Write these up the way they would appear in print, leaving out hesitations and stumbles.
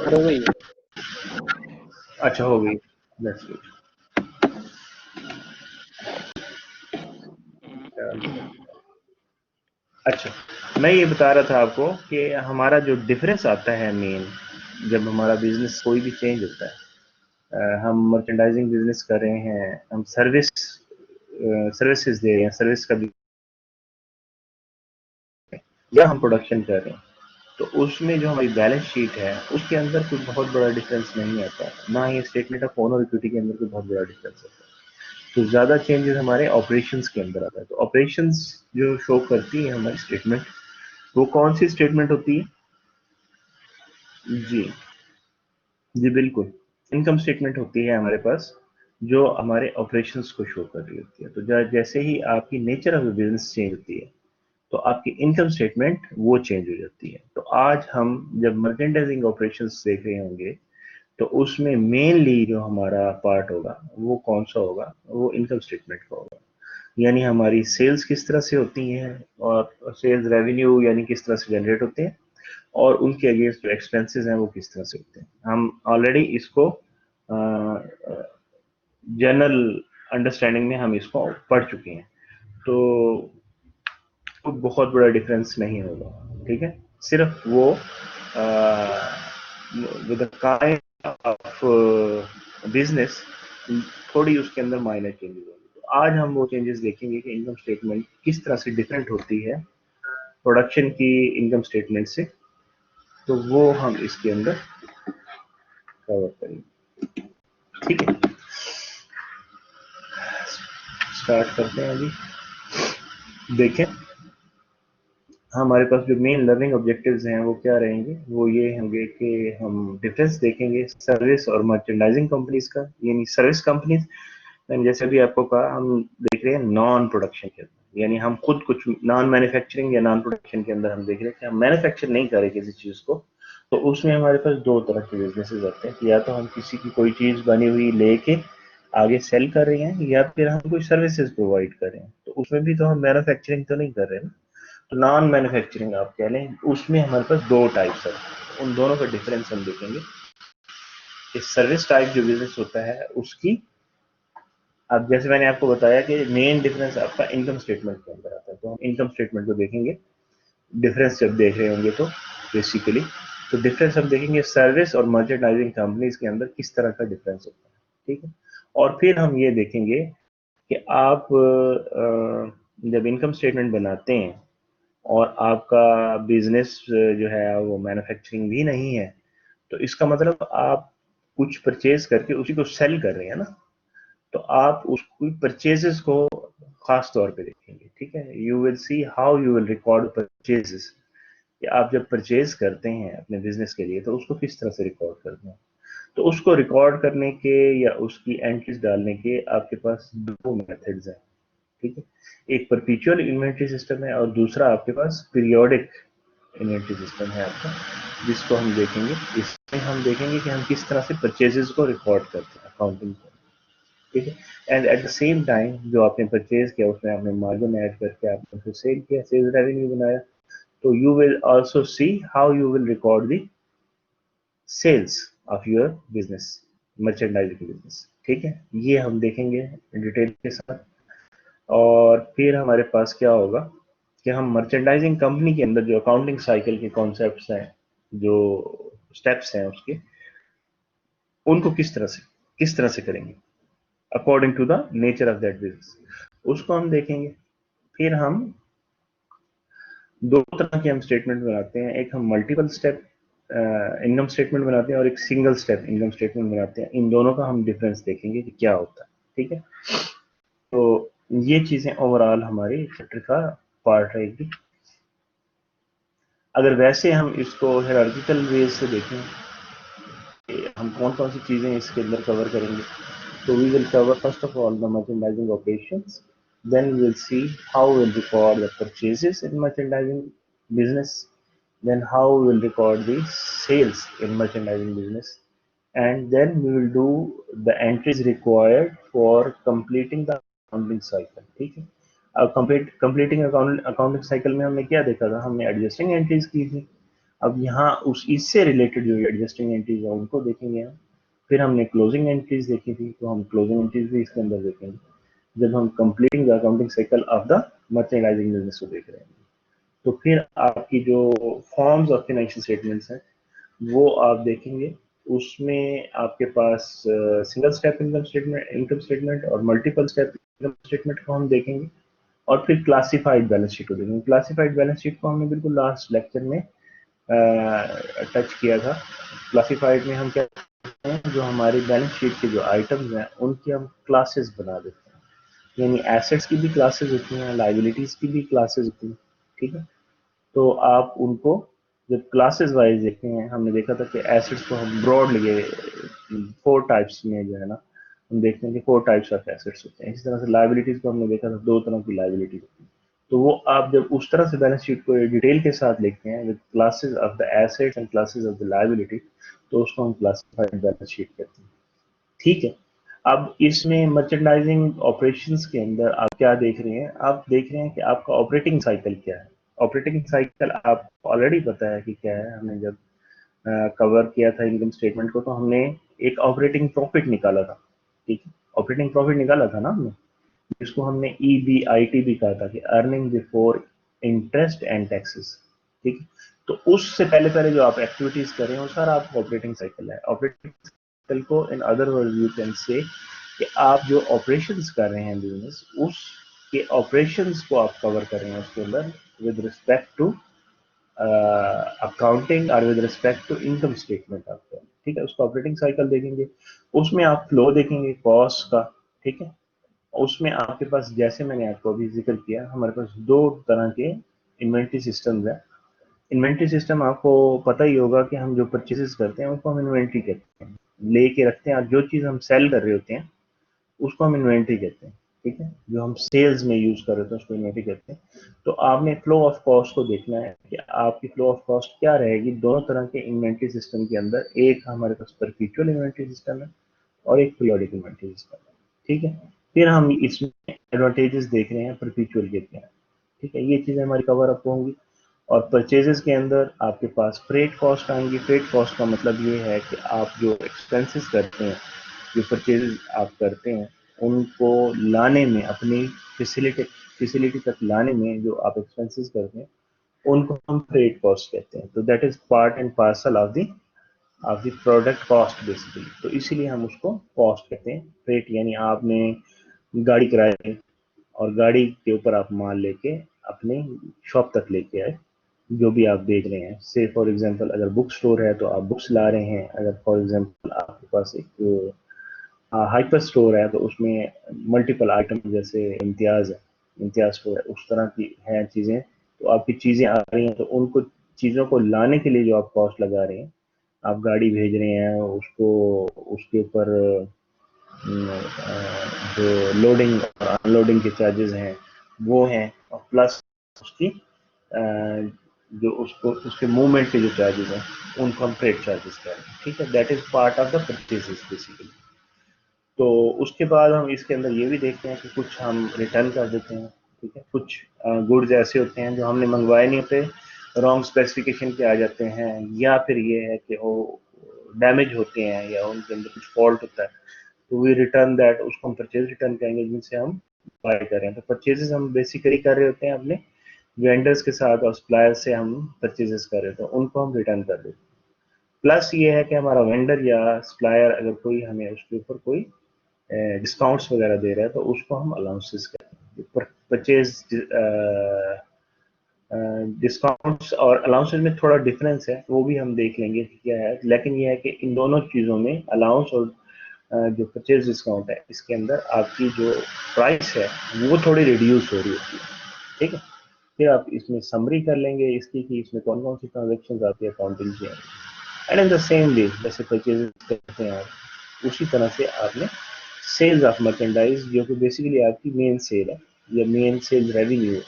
हो गई है। अच्छा, हो गई। That's good. अच्छा, मैं ये बता रहा था आपको कि हमारा जो डिफरेंस आता है मेन, जब हमारा बिजनेस कोई भी चेंज होता है, हम मर्चेंडाइजिंग बिजनेस कर रहे हैं, हम सर्विसेज दे रहे हैं, सर्विस का भी, या हम प्रोडक्शन कर रहे हैं, तो उसमें जो हमारी बैलेंस शीट है उसके अंदर कुछ बहुत बड़ा डिफरेंस नहीं आता, ना ही स्टेटमेंट ऑफ ओनर इक्विटी के अंदर कोई बहुत बड़ा डिफरेंस आता है। तो ज़्यादा चेंजेस हमारे ऑपरेशंस के अंदर आता है। तो ऑपरेशंस जो शो करती है हमारी स्टेटमेंट, वो कौन सी स्टेटमेंट होती है? जी, जी बिल्कुल। इनकम स्टेटमेंट होती है हमारे पास, जो हमारे ऑपरेशंस को शो कर रही होती है। तो जैसे ही आपकी नेचर ऑफ बिजनेस चेंज होती है, तो आपकी इनकम स्टेटमेंट वो चेंज हो जाती है। तो आज हम जब मर्चेंडाइजिंग ऑपरेशंस देख रहे होंगे, तो उसमें मेनली जो हमारा पार्ट होगा वो कौन सा होगा? वो इनकम स्टेटमेंट का होगा। यानी हमारी सेल्स किस तरह से होती हैं, और सेल्स रेवेन्यू यानी किस तरह से जनरेट होते हैं, और उनके अगेंस्ट जो एक्सपेंसेस हैं वो किस तरह से होते हैं। हम ऑलरेडी इसको जनरल अंडरस्टैंडिंग में हम इसको पढ़ चुके हैं। तो तो बहुत बड़ा डिफरेंस नहीं होगा, ठीक है। सिर्फ वो विद काइंड ऑफ बिजनेस, थोड़ी उसके अंदर माइनर चेंजेस होंगे। तो आज हम वो चेंजेस देखेंगे कि इनकम स्टेटमेंट किस तरह से डिफरेंट होती है प्रोडक्शन की इनकम स्टेटमेंट से। तो वो हम इसके अंदर कवर करेंगे, ठीक है। स्टार्ट करते हैं अभी। देखें, हमारे पास जो मेन लर्निंग ऑब्जेक्टिव्स हैं वो क्या रहेंगे? वो ये होंगे कि हम डिफरेंस देखेंगे सर्विस और मर्चेंडाइजिंग कंपनीज का। यानी सर्विस कंपनीज, मैंने जैसे भी आपको कहा, हम देख रहे हैं नॉन प्रोडक्शन के अंदर, यानी हम खुद कुछ नॉन मैन्युफैक्चरिंग या नॉन प्रोडक्शन के अंदर हम देख रहे हैं कि हम मैन्युफैक्चर नहीं कर रहे किसी चीज को। तो उसमें हमारे पास दो तरह के बिजनेसेस आते हैं, या तो हम किसी की कोई चीज बनी हुई लेके आगे सेल कर रहे हैं, या फिर हम कोई सर्विसेज प्रोवाइड कर रहे हैं। तो उसमें भी तो हम मैन्युफैक्चरिंग तो नहीं कर रहे ना। तो नॉन मैन्युफैक्चरिंग आप कह लें, उसमें हमारे पास दो टाइप्स है। उन दोनों का डिफरेंस हम देखेंगे कि सर्विस टाइप जो बिजनेस होता है उसकी, अब जैसे मैंने आपको बताया कि मेन डिफरेंस आपका इनकम स्टेटमेंट के अंदर आता है, तो हम इनकम स्टेटमेंट को देखेंगे डिफरेंस जब देख रहे होंगे तो बेसिकली। तो डिफरेंस हम देखेंगे सर्विस और मर्चेंडाइजिंग कंपनीज के अंदर किस तरह का डिफरेंस होता है, ठीक है। और फिर हम ये देखेंगे कि आप जब इनकम स्टेटमेंट बनाते हैं और आपका बिजनेस जो है वो मैन्युफैक्चरिंग भी नहीं है, तो इसका मतलब आप कुछ परचेज करके उसी को सेल कर रहे हैं ना। तो आप उसकी परचेजेस को खास तौर पे देखेंगे, ठीक है। You will see how you will record purchases, कि आप जब परचेज करते हैं अपने बिजनेस के लिए तो उसको किस तरह से रिकॉर्ड करते हैं। तो उसको रिकॉर्ड करने के या उसकी एंट्रीज डालने के आपके पास दो मेथड्स हैं, ठीक है। एक परपेचुअल इन्वेंट्री सिस्टम है, और दूसरा आपके पास पीरियोडिक इन्वेंट्री सिस्टम है आपका, जिसको हम देखेंगे। इसमें हम देखेंगे कि हम किस तरह से परचेजेस को रिकॉर्ड करते हैं अकाउंटिंग को, ठीक है। And at the same time जो आपने परचेज किया उसमें आपने मार्जिन ऐड करके आपने उसे सेल किया, सेल्स रेवेन्यू बनाया। तो you will also see how you will record the sales of your business, merchandising business, ठीक है। ये हम देखेंगे डिटेल के साथ। और फिर हमारे पास क्या होगा कि हम मर्चेंडाइजिंग कंपनी के अंदर जो अकाउंटिंग साइकिल के कॉन्सेप्ट्स हैं, जो स्टेप्स हैं उसके, उनको किस तरह से करेंगे according to the nature of that business, उसको हम देखेंगे। फिर हम दो तरह के हम स्टेटमेंट बनाते हैं, एक हम मल्टीपल स्टेप इनकम स्टेटमेंट बनाते हैं और एक सिंगल स्टेप इनकम स्टेटमेंट बनाते हैं। इन दोनों का हम डिफरेंस देखेंगे कि क्या होता है, ठीक है। तो ये चीजें ओवरऑल हमारी चैप्टर का पार्ट रहेगी। अगर वैसे हम इसको हायरार्किकल वे से देखें कि हम कौन कौन सी चीजें इसके अंदर कवर करेंगे, तो we will cover first of all the merchandising operations, then we will see how we will record the purchases in merchandising business, then how we will record the sales in merchandising business, and then we will do the entries required for completing the accounting cycle, ठीक है। अब completing accounting cycle में हमने क्या देखा था? हमने adjusting entries की थी, अब यहाँ उस इससे रिलेटेड जो एडजस्टिंग एंट्रीज है उनको देखेंगे हम। फिर हमने क्लोजिंग एंट्रीज देखी थी, तो हम क्लोजिंग एंट्रीज भी इसके अंदर देखेंगे जब हम completing the accounting cycle of the merchandising business को देख रहे हैं। तो फिर आपकी जो फॉर्म्स ऑफ फाइनेंशियल स्टेटमेंट्स हैं वो आप देखेंगे, उसमें आपके पास सिंगल स्टेप इनकम स्टेटमेंट और मल्टीपल स्टेप इनकम स्टेटमेंट को हम देखेंगे, और फिर क्लासिफाइड बैलेंस शीट को देखेंगे। क्लासिफाइड बैलेंस शीट को हमने बिल्कुल लास्ट लेक्चर में टच किया था। क्लासिफाइड में हम क्या करते हैं, जो हमारी बैलेंस शीट के जो आइटम्स हैं उनकी हम क्लासेस बना देते हैं, यानी एसेट्स की भी क्लासेस होती हैं, लाइबिलिटीज की भी क्लासेस होती हैं, ठीक है। तो आप उनको जब क्लासेस वाइज देखते हैं, हमने देखा था कि एसेट्स को हम ब्रॉड लिए 4 टाइप्स में जो है ना, हम देखते हैं कि 4 टाइप्स ऑफ एसेट्स होते हैं। इसी तरह से लाइबिलिटीज को हमने देखा था 2 तरह की लाइबिलिटीज होती हैं। तो वो आप जब उस तरह से बैलेंस शीट को डिटेल के साथ लिखते हैं with classes of the assets and classes of the liability, तो उसको हम क्लासिफाइड बैलेंस शीट कहते हैं, ठीक है। अब इसमें मर्चेंडाइजिंग ऑपरेशंस के अंदर आप क्या देख रहे हैं, आप देख रहे हैं कि आपका ऑपरेटिंग साइकिल क्या है। ऑपरेटिंग साइकिल आपको ऑलरेडी पता है कि क्या है। हमने जब कवर किया था इनकम स्टेटमेंट को, तो हमने एक ऑपरेटिंग प्रॉफिट निकाला था, ठीक है। ऑपरेटिंग प्रॉफिट निकाला था ना हमने, जिसको हमने EBIT भी कहा था कि earning before interest and taxes, ठीक है। तो उससे पहले पहले जो आप एक्टिविटीज कर रहे हैं वो सारा आपका ऑपरेटिंग साइकिल है। ऑपरेटिंग साइकिल को in other word you can say कि आप जो ऑपरेशंस कर रहे हैं बिजनेस, उसके ऑपरेशंस को आप कवर कर रहे हैं उसके अंदर विद रिस्पेक्ट टू अकाउंटिंग और with respect to income statement आपका, ठीक है। उसका ऑपरेटिंग साइकिल देखेंगे, उसमें आप फ्लो देखेंगे कॉस्ट का, ठीक है। उसमें आपके पास, जैसे मैंने आपको अभी जिक्र किया, हमारे पास 2 तरह के इन्वेंट्री सिस्टम्स है। इन्वेंट्री सिस्टम आपको पता ही होगा कि हम जो परचेजेस करते हैं उसको हम इन्वेंट्री कहते हैं, लेके रखते हैं, और जो चीज़ हम सेल कर रहे होते हैं उसको हम इन्वेंट्री कहते हैं, ठीक है। जो हम सेल्स में यूज कर रहे थे उसको इन्वेंट्री कहते हैं। तो आपने फ्लो ऑफ कॉस्ट को देखना है कि आपकी फ्लो ऑफ कॉस्ट क्या रहेगी दोनों तरह के इन्वेंट्री सिस्टम के अंदर। एक हमारे पास परपेचुअल इन्वेंट्री सिस्टम है और एक पीरियोडिक इन्वेंट्री सिस्टम है, ठीक है। फिर हम इसमें एडवांटेजेस देख रहे हैं परपेचुअल के क्या है, ठीक है। ये चीज़ें हमारी कवर अप होंगी। और परचेजेस के अंदर आपके पास फ्रेट कॉस्ट आएंगी। फ्रेट कॉस्ट का मतलब ये है कि आप जो एक्सपेंसेस करते हैं, जो परचेज आप करते हैं, उनको लाने में, अपनी फैसिलिटी फैसिलिटी तक लाने में जो आप एक्सपेंसेस करते हैं उनको हम फ्रेट कॉस्ट कहते हैं। तो that is part and parcel of the product cost basically. तो इसीलिए हम उसको कॉस्ट कहते हैं। फ्रेट यानी आपने गाड़ी कराई और गाड़ी के ऊपर आप माल लेके अपने शॉप तक लेके आए, जो भी आप बेच रहे हैं। से फॉर एग्जांपल अगर बुक स्टोर है तो आप बुक्स ला रहे हैं। अगर फॉर एग्जांपल आपके पास एक हाइपर स्टोर है तो उसमें मल्टीपल आइटम, जैसे इम्तियाज है, इम्तियाज स्टोर है, उस तरह की हैं चीज़ें। तो आपकी चीज़ें आ रही हैं, तो उनको चीज़ों को लाने के लिए जो आप कॉस्ट लगा रहे हैं, आप गाड़ी भेज रहे हैं उसको, उसके ऊपर जो लोडिंग और अनलोडिंग के चार्जेस हैं वो हैं, और प्लस उसकी जो उसको उसके मूवमेंट के जो चार्जेस हैं उनको हम फ्रेट चार्जेस कह रहे हैं, ठीक है। That is part of the purchases basically. तो उसके बाद हम इसके अंदर ये भी देखते हैं कि कुछ हम रिटर्न कर देते हैं, ठीक है। कुछ गुड्स ऐसे होते हैं जो हमने मंगवाए नहीं होते, रॉन्ग स्पेसिफिकेशन के आ जाते हैं, या फिर ये है कि वो डैमेज होते हैं या उनके अंदर कुछ फॉल्ट होता है, तो वी रिटर्न दैट, उसको हम परचेज रिटर्न कहेंगे जिनसे हम बाय कर रहे हैं। तो परचेजेस हम बेसिकली कर रहे होते हैं अपने वेंडर्स के साथ और सप्लायर से हम परचेजेस कर रहे होते हैं, उनको हम रिटर्न कर देते हैं। प्लस ये है कि हमारा वेंडर या सप्लायर अगर कोई हमें उसके ऊपर कोई डिस्काउंट्स वगैरह दे रहा है तो उसको हम अलाउंसेस कहते हैं। परचेज डिस्काउंट्स और अलाउंसेस में थोड़ा डिफरेंस है, वो भी हम देख लेंगे कि क्या है। लेकिन ये है कि इन दोनों चीज़ों में अलाउंस और जो परचेज डिस्काउंट है, इसके अंदर आपकी जो प्राइस है वो थोड़ी रिड्यूस हो रही होती है, ठीक है। फिर आप इसमें समरी कर लेंगे इसकी कि इसमें कौन कौन सी ट्रांजेक्शन आती है अकाउंटिंग की। And in the same way जैसे परचेज करते हैं आप, उसी तरह से आपने सेल्स ऑफ मर्चेंडाइज, जो कि बेसिकली आपकी मेन सेल है या मेन सेल रेवेन्यू है,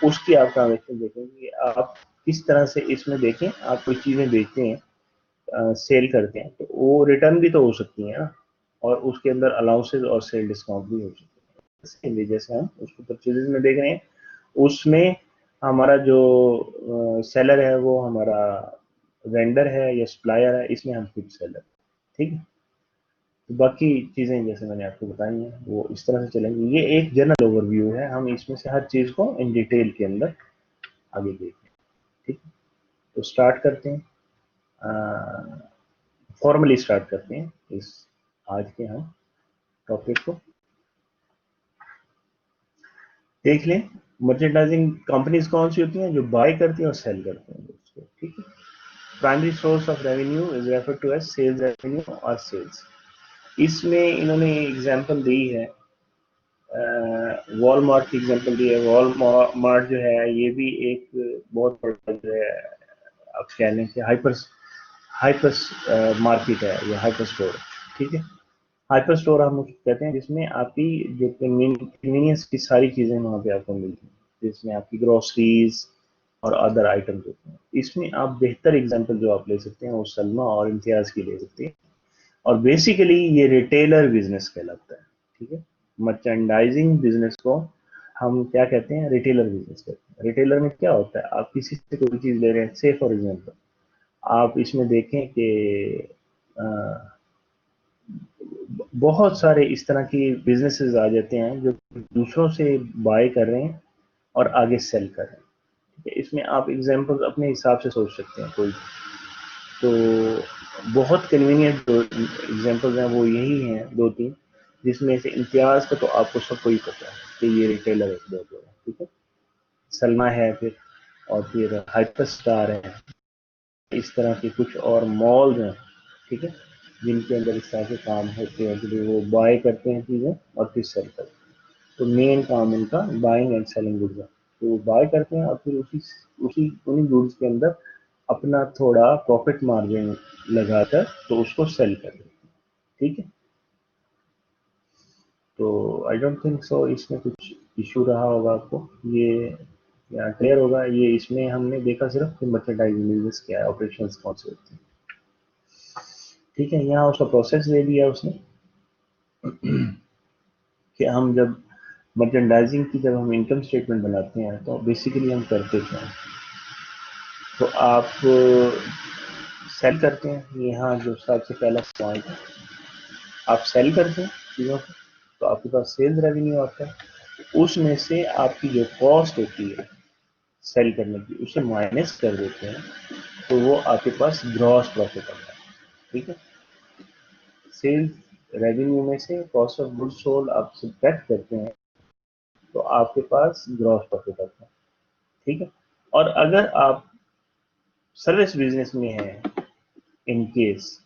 उसकी आप ट्रांजेक्शन देखेंगे। आप किस तरह से इसमें देखें, आप कोई चीज़ें बेचते हैं, सेल करते हैं, तो वो रिटर्न भी तो हो सकती है ना, और उसके अंदर अलाउंसेज और सेल डिस्काउंट भी हो सकते हैं। जैसे हम उसको परचेजेज में देख रहे हैं, उसमें हमारा जो सेलर है वो हमारा वेंडर है या सप्लायर है, इसमें हम खुद सेलर, ठीक है। तो बाकी चीज़ें जैसे मैंने आपको बताई हैं वो इस तरह से चलेंगी। ये एक जनरल ओवरव्यू है, हम इसमें से हर चीज़ को इन डिटेल के अंदर आगे देखें, ठीक है। तो स्टार्ट करते हैं, फॉर्मली स्टार्ट करते हैं इस आज के हम टॉपिक को। देख लें मर्चेंडाइजिंग कंपनीज कौन सी होती हैं, जो बाय करती हैं और सेल करती हैं उसको, ठीक है। Primary source of revenue is refer to as sales revenue और सेल्स। इसमें इन्होंने एग्जांपल दी है, वॉलमार्ट की एग्जांपल दी है। वॉलमार्ट जो है ये भी एक बहुत बड़ा जो है, आप कह लें कि हाइपर हाइपर मार्केट है, या हाइपर स्टोर, ठीक है। हाइपर स्टोर हम उसको कहते हैं जिसमें आपकी जो कन्वीनियंस की सारी चीज़ें वहाँ पे आपको मिलती हैं, जिसमें आपकी ग्रोसरीज और अदर आइटम्स होते हैं। इसमें आप बेहतर एग्जांपल जो आप ले सकते हैं वो सलमा और इम्तियाज़ की ले सकते हैं। और बेसिकली ये रिटेलर बिजनेस कहलाता है, ठीक है। मर्चेंडाइजिंग बिजनेस को हम क्या कहते हैं, रिटेलर बिजनेस कहते हैं। रिटेलर में क्या होता है, आप किसी से कोई चीज़ ले रहे हैं, से फॉर एग्जांपल आप इसमें देखें कि बहुत सारे इस तरह की बिजनेसेस आ जाते हैं जो दूसरों से बाय कर रहे हैं और आगे सेल कर रहे हैं, ठीक है। इसमें आप एग्जांपल्स अपने हिसाब से सोच सकते हैं कोई। तो बहुत कन्वीनियंट जो एग्जांपल्स हैं वो यही हैं दो तीन, जिसमें से इम्तियाज़ का तो आपको सबको ही पता है कि ये रिटेलर है बहुत बड़ा, ठीक है। सलमा है फिर, और फिर हाइपर स्टार है, इस तरह के कुछ और मॉल्स हैं, ठीक है, जिनके अंदर इस तरह के काम होते हैं कि वो बाय करते हैं चीज़ें और फिर सेल करते हैं। तो मेन काम इनका बाइंग एंड सेलिंग गुड्स है। तो वो बाय करते हैं और फिर उसी उसी उन्हीं गुड्स के अंदर अपना थोड़ा प्रॉफिट मार्जिन लगाकर तो उसको सेल कर देते हैं, ठीक है। तो आई डोंट थिंक सो इसमें कुछ इशू रहा होगा आपको, ये यहाँ क्लियर होगा। ये इसमें हमने देखा सिर्फ कि मर्चेंडाइजिंग बिजनेस क्या है, ऑपरेशंस कौन से होते हैं, ठीक है। यहाँ उसका प्रोसेस दे दिया उसने कि हम जब मर्चेंडाइजिंग की जब हम इनकम स्टेटमेंट बनाते हैं तो बेसिकली हम करते क्या हैं। तो आप सेल करते हैं, यहाँ जो सबसे पहला पॉइंट है, आप सेल करते हैं चीज़ों को, तो आपके पास सेल्स रेवेन्यू आता है। उसमें से आपकी जो कॉस्ट होती है सेल करने की, उसे माइनस कर देते हैं, तो वो आपके पास ग्रॉस प्रॉफिट आता है, ठीक है। सेल्स रेवेन्यू में से कॉस्ट ऑफ गुड्स सोल्ड आप सब्ट्रैक्ट करते हैं, तो आपके पास ग्रॉस प्रॉफिट आता है, ठीक है। और अगर आप सर्विस बिजनेस में हैं, इन केस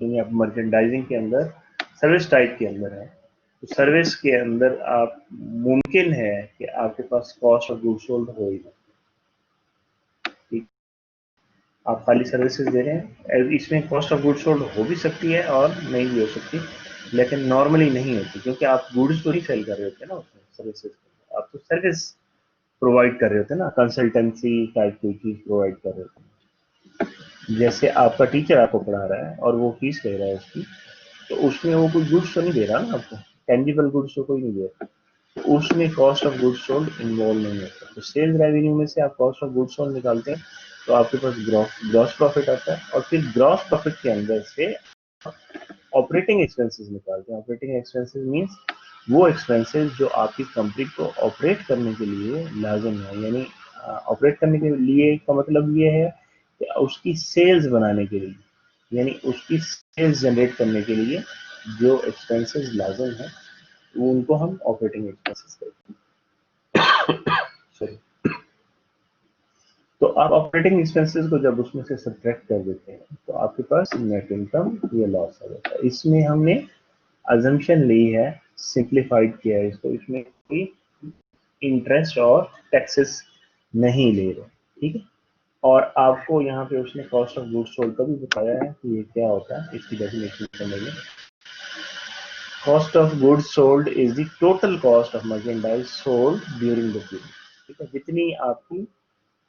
यानी आप मर्चेंडाइजिंग के अंदर सर्विस टाइप के अंदर है, तो सर्विस के अंदर आप मुमकिन है कि आपके पास कॉस्ट ऑफ गुड्स सोल्ड हो ही ना, ठीक। आप खाली सर्विसेज दे रहे हैं, इसमें कॉस्ट ऑफ गुड्स सोल्ड हो भी सकती है और नहीं भी हो सकती, लेकिन नॉर्मली नहीं होती, क्योंकि आप गुड्स तो नहीं सेल कर रहे होते ना उसमें, सर्विसेज आप तो सर्विस प्रोवाइड कर रहे होते ना, कंसल्टेंसी टाइप कोई चीज प्रोवाइड कर रहे होते। जैसे आपका टीचर आपको पढ़ा रहा है और वो फीस ले रहा है उसकी, तो उसमें वो कोई गुड्स तो नहीं दे रहा ना आपको, टेंजिबल गुड्स तो कोई नहीं दे रहा, तो उसमें cost of goods sold involve नहीं होता। तो सेल्स रेवेन्यू में से आप कॉस्ट ऑफ गुड्स सोल्ड निकालते हैं, तो आपके पास ग्रॉस प्रॉफिट आता है, और फिर ग्रॉस प्रॉफिट के अंदर से ऑपरेटिंग एक्सपेंसेस निकालते हैं। ऑपरेटिंग एक्सपेंसेस मीन्स वो एक्सपेंसेस जो आपकी कंपनी को ऑपरेट करने के लिए लाजिम है, यानी ऑपरेट करने के लिए का मतलब ये है कि उसकी सेल्स बनाने के लिए, यानी उसकी सेल्स जनरेट करने के लिए जो एक्सपेंसेस लाजिम है, वो उनको हम ऑपरेटिंग एक्सपेंसेस कहते हैं, सॉरी। तो आप ऑपरेटिंग एक्सपेंसेस को जब उसमें से सब्ट्रैक्ट कर देते हैं, तो आपके पास नेट इनकम या लॉस आ जाता है। इसमें हमने अजम्पशन ली है, सिंप्लीफाइड किया है इसको, इसमें कोई इंटरेस्ट और टैक्सेस नहीं ले रहे, ठीक है। और आपको यहाँ पे उसने कॉस्ट ऑफ गुड्स सोल्ड का भी बताया है कि ये क्या होता है, इसकी डेफिनेशन समझिए। Cost of goods sold is the total cost of merchandise sold during the period, ठीक है। जितनी आपकी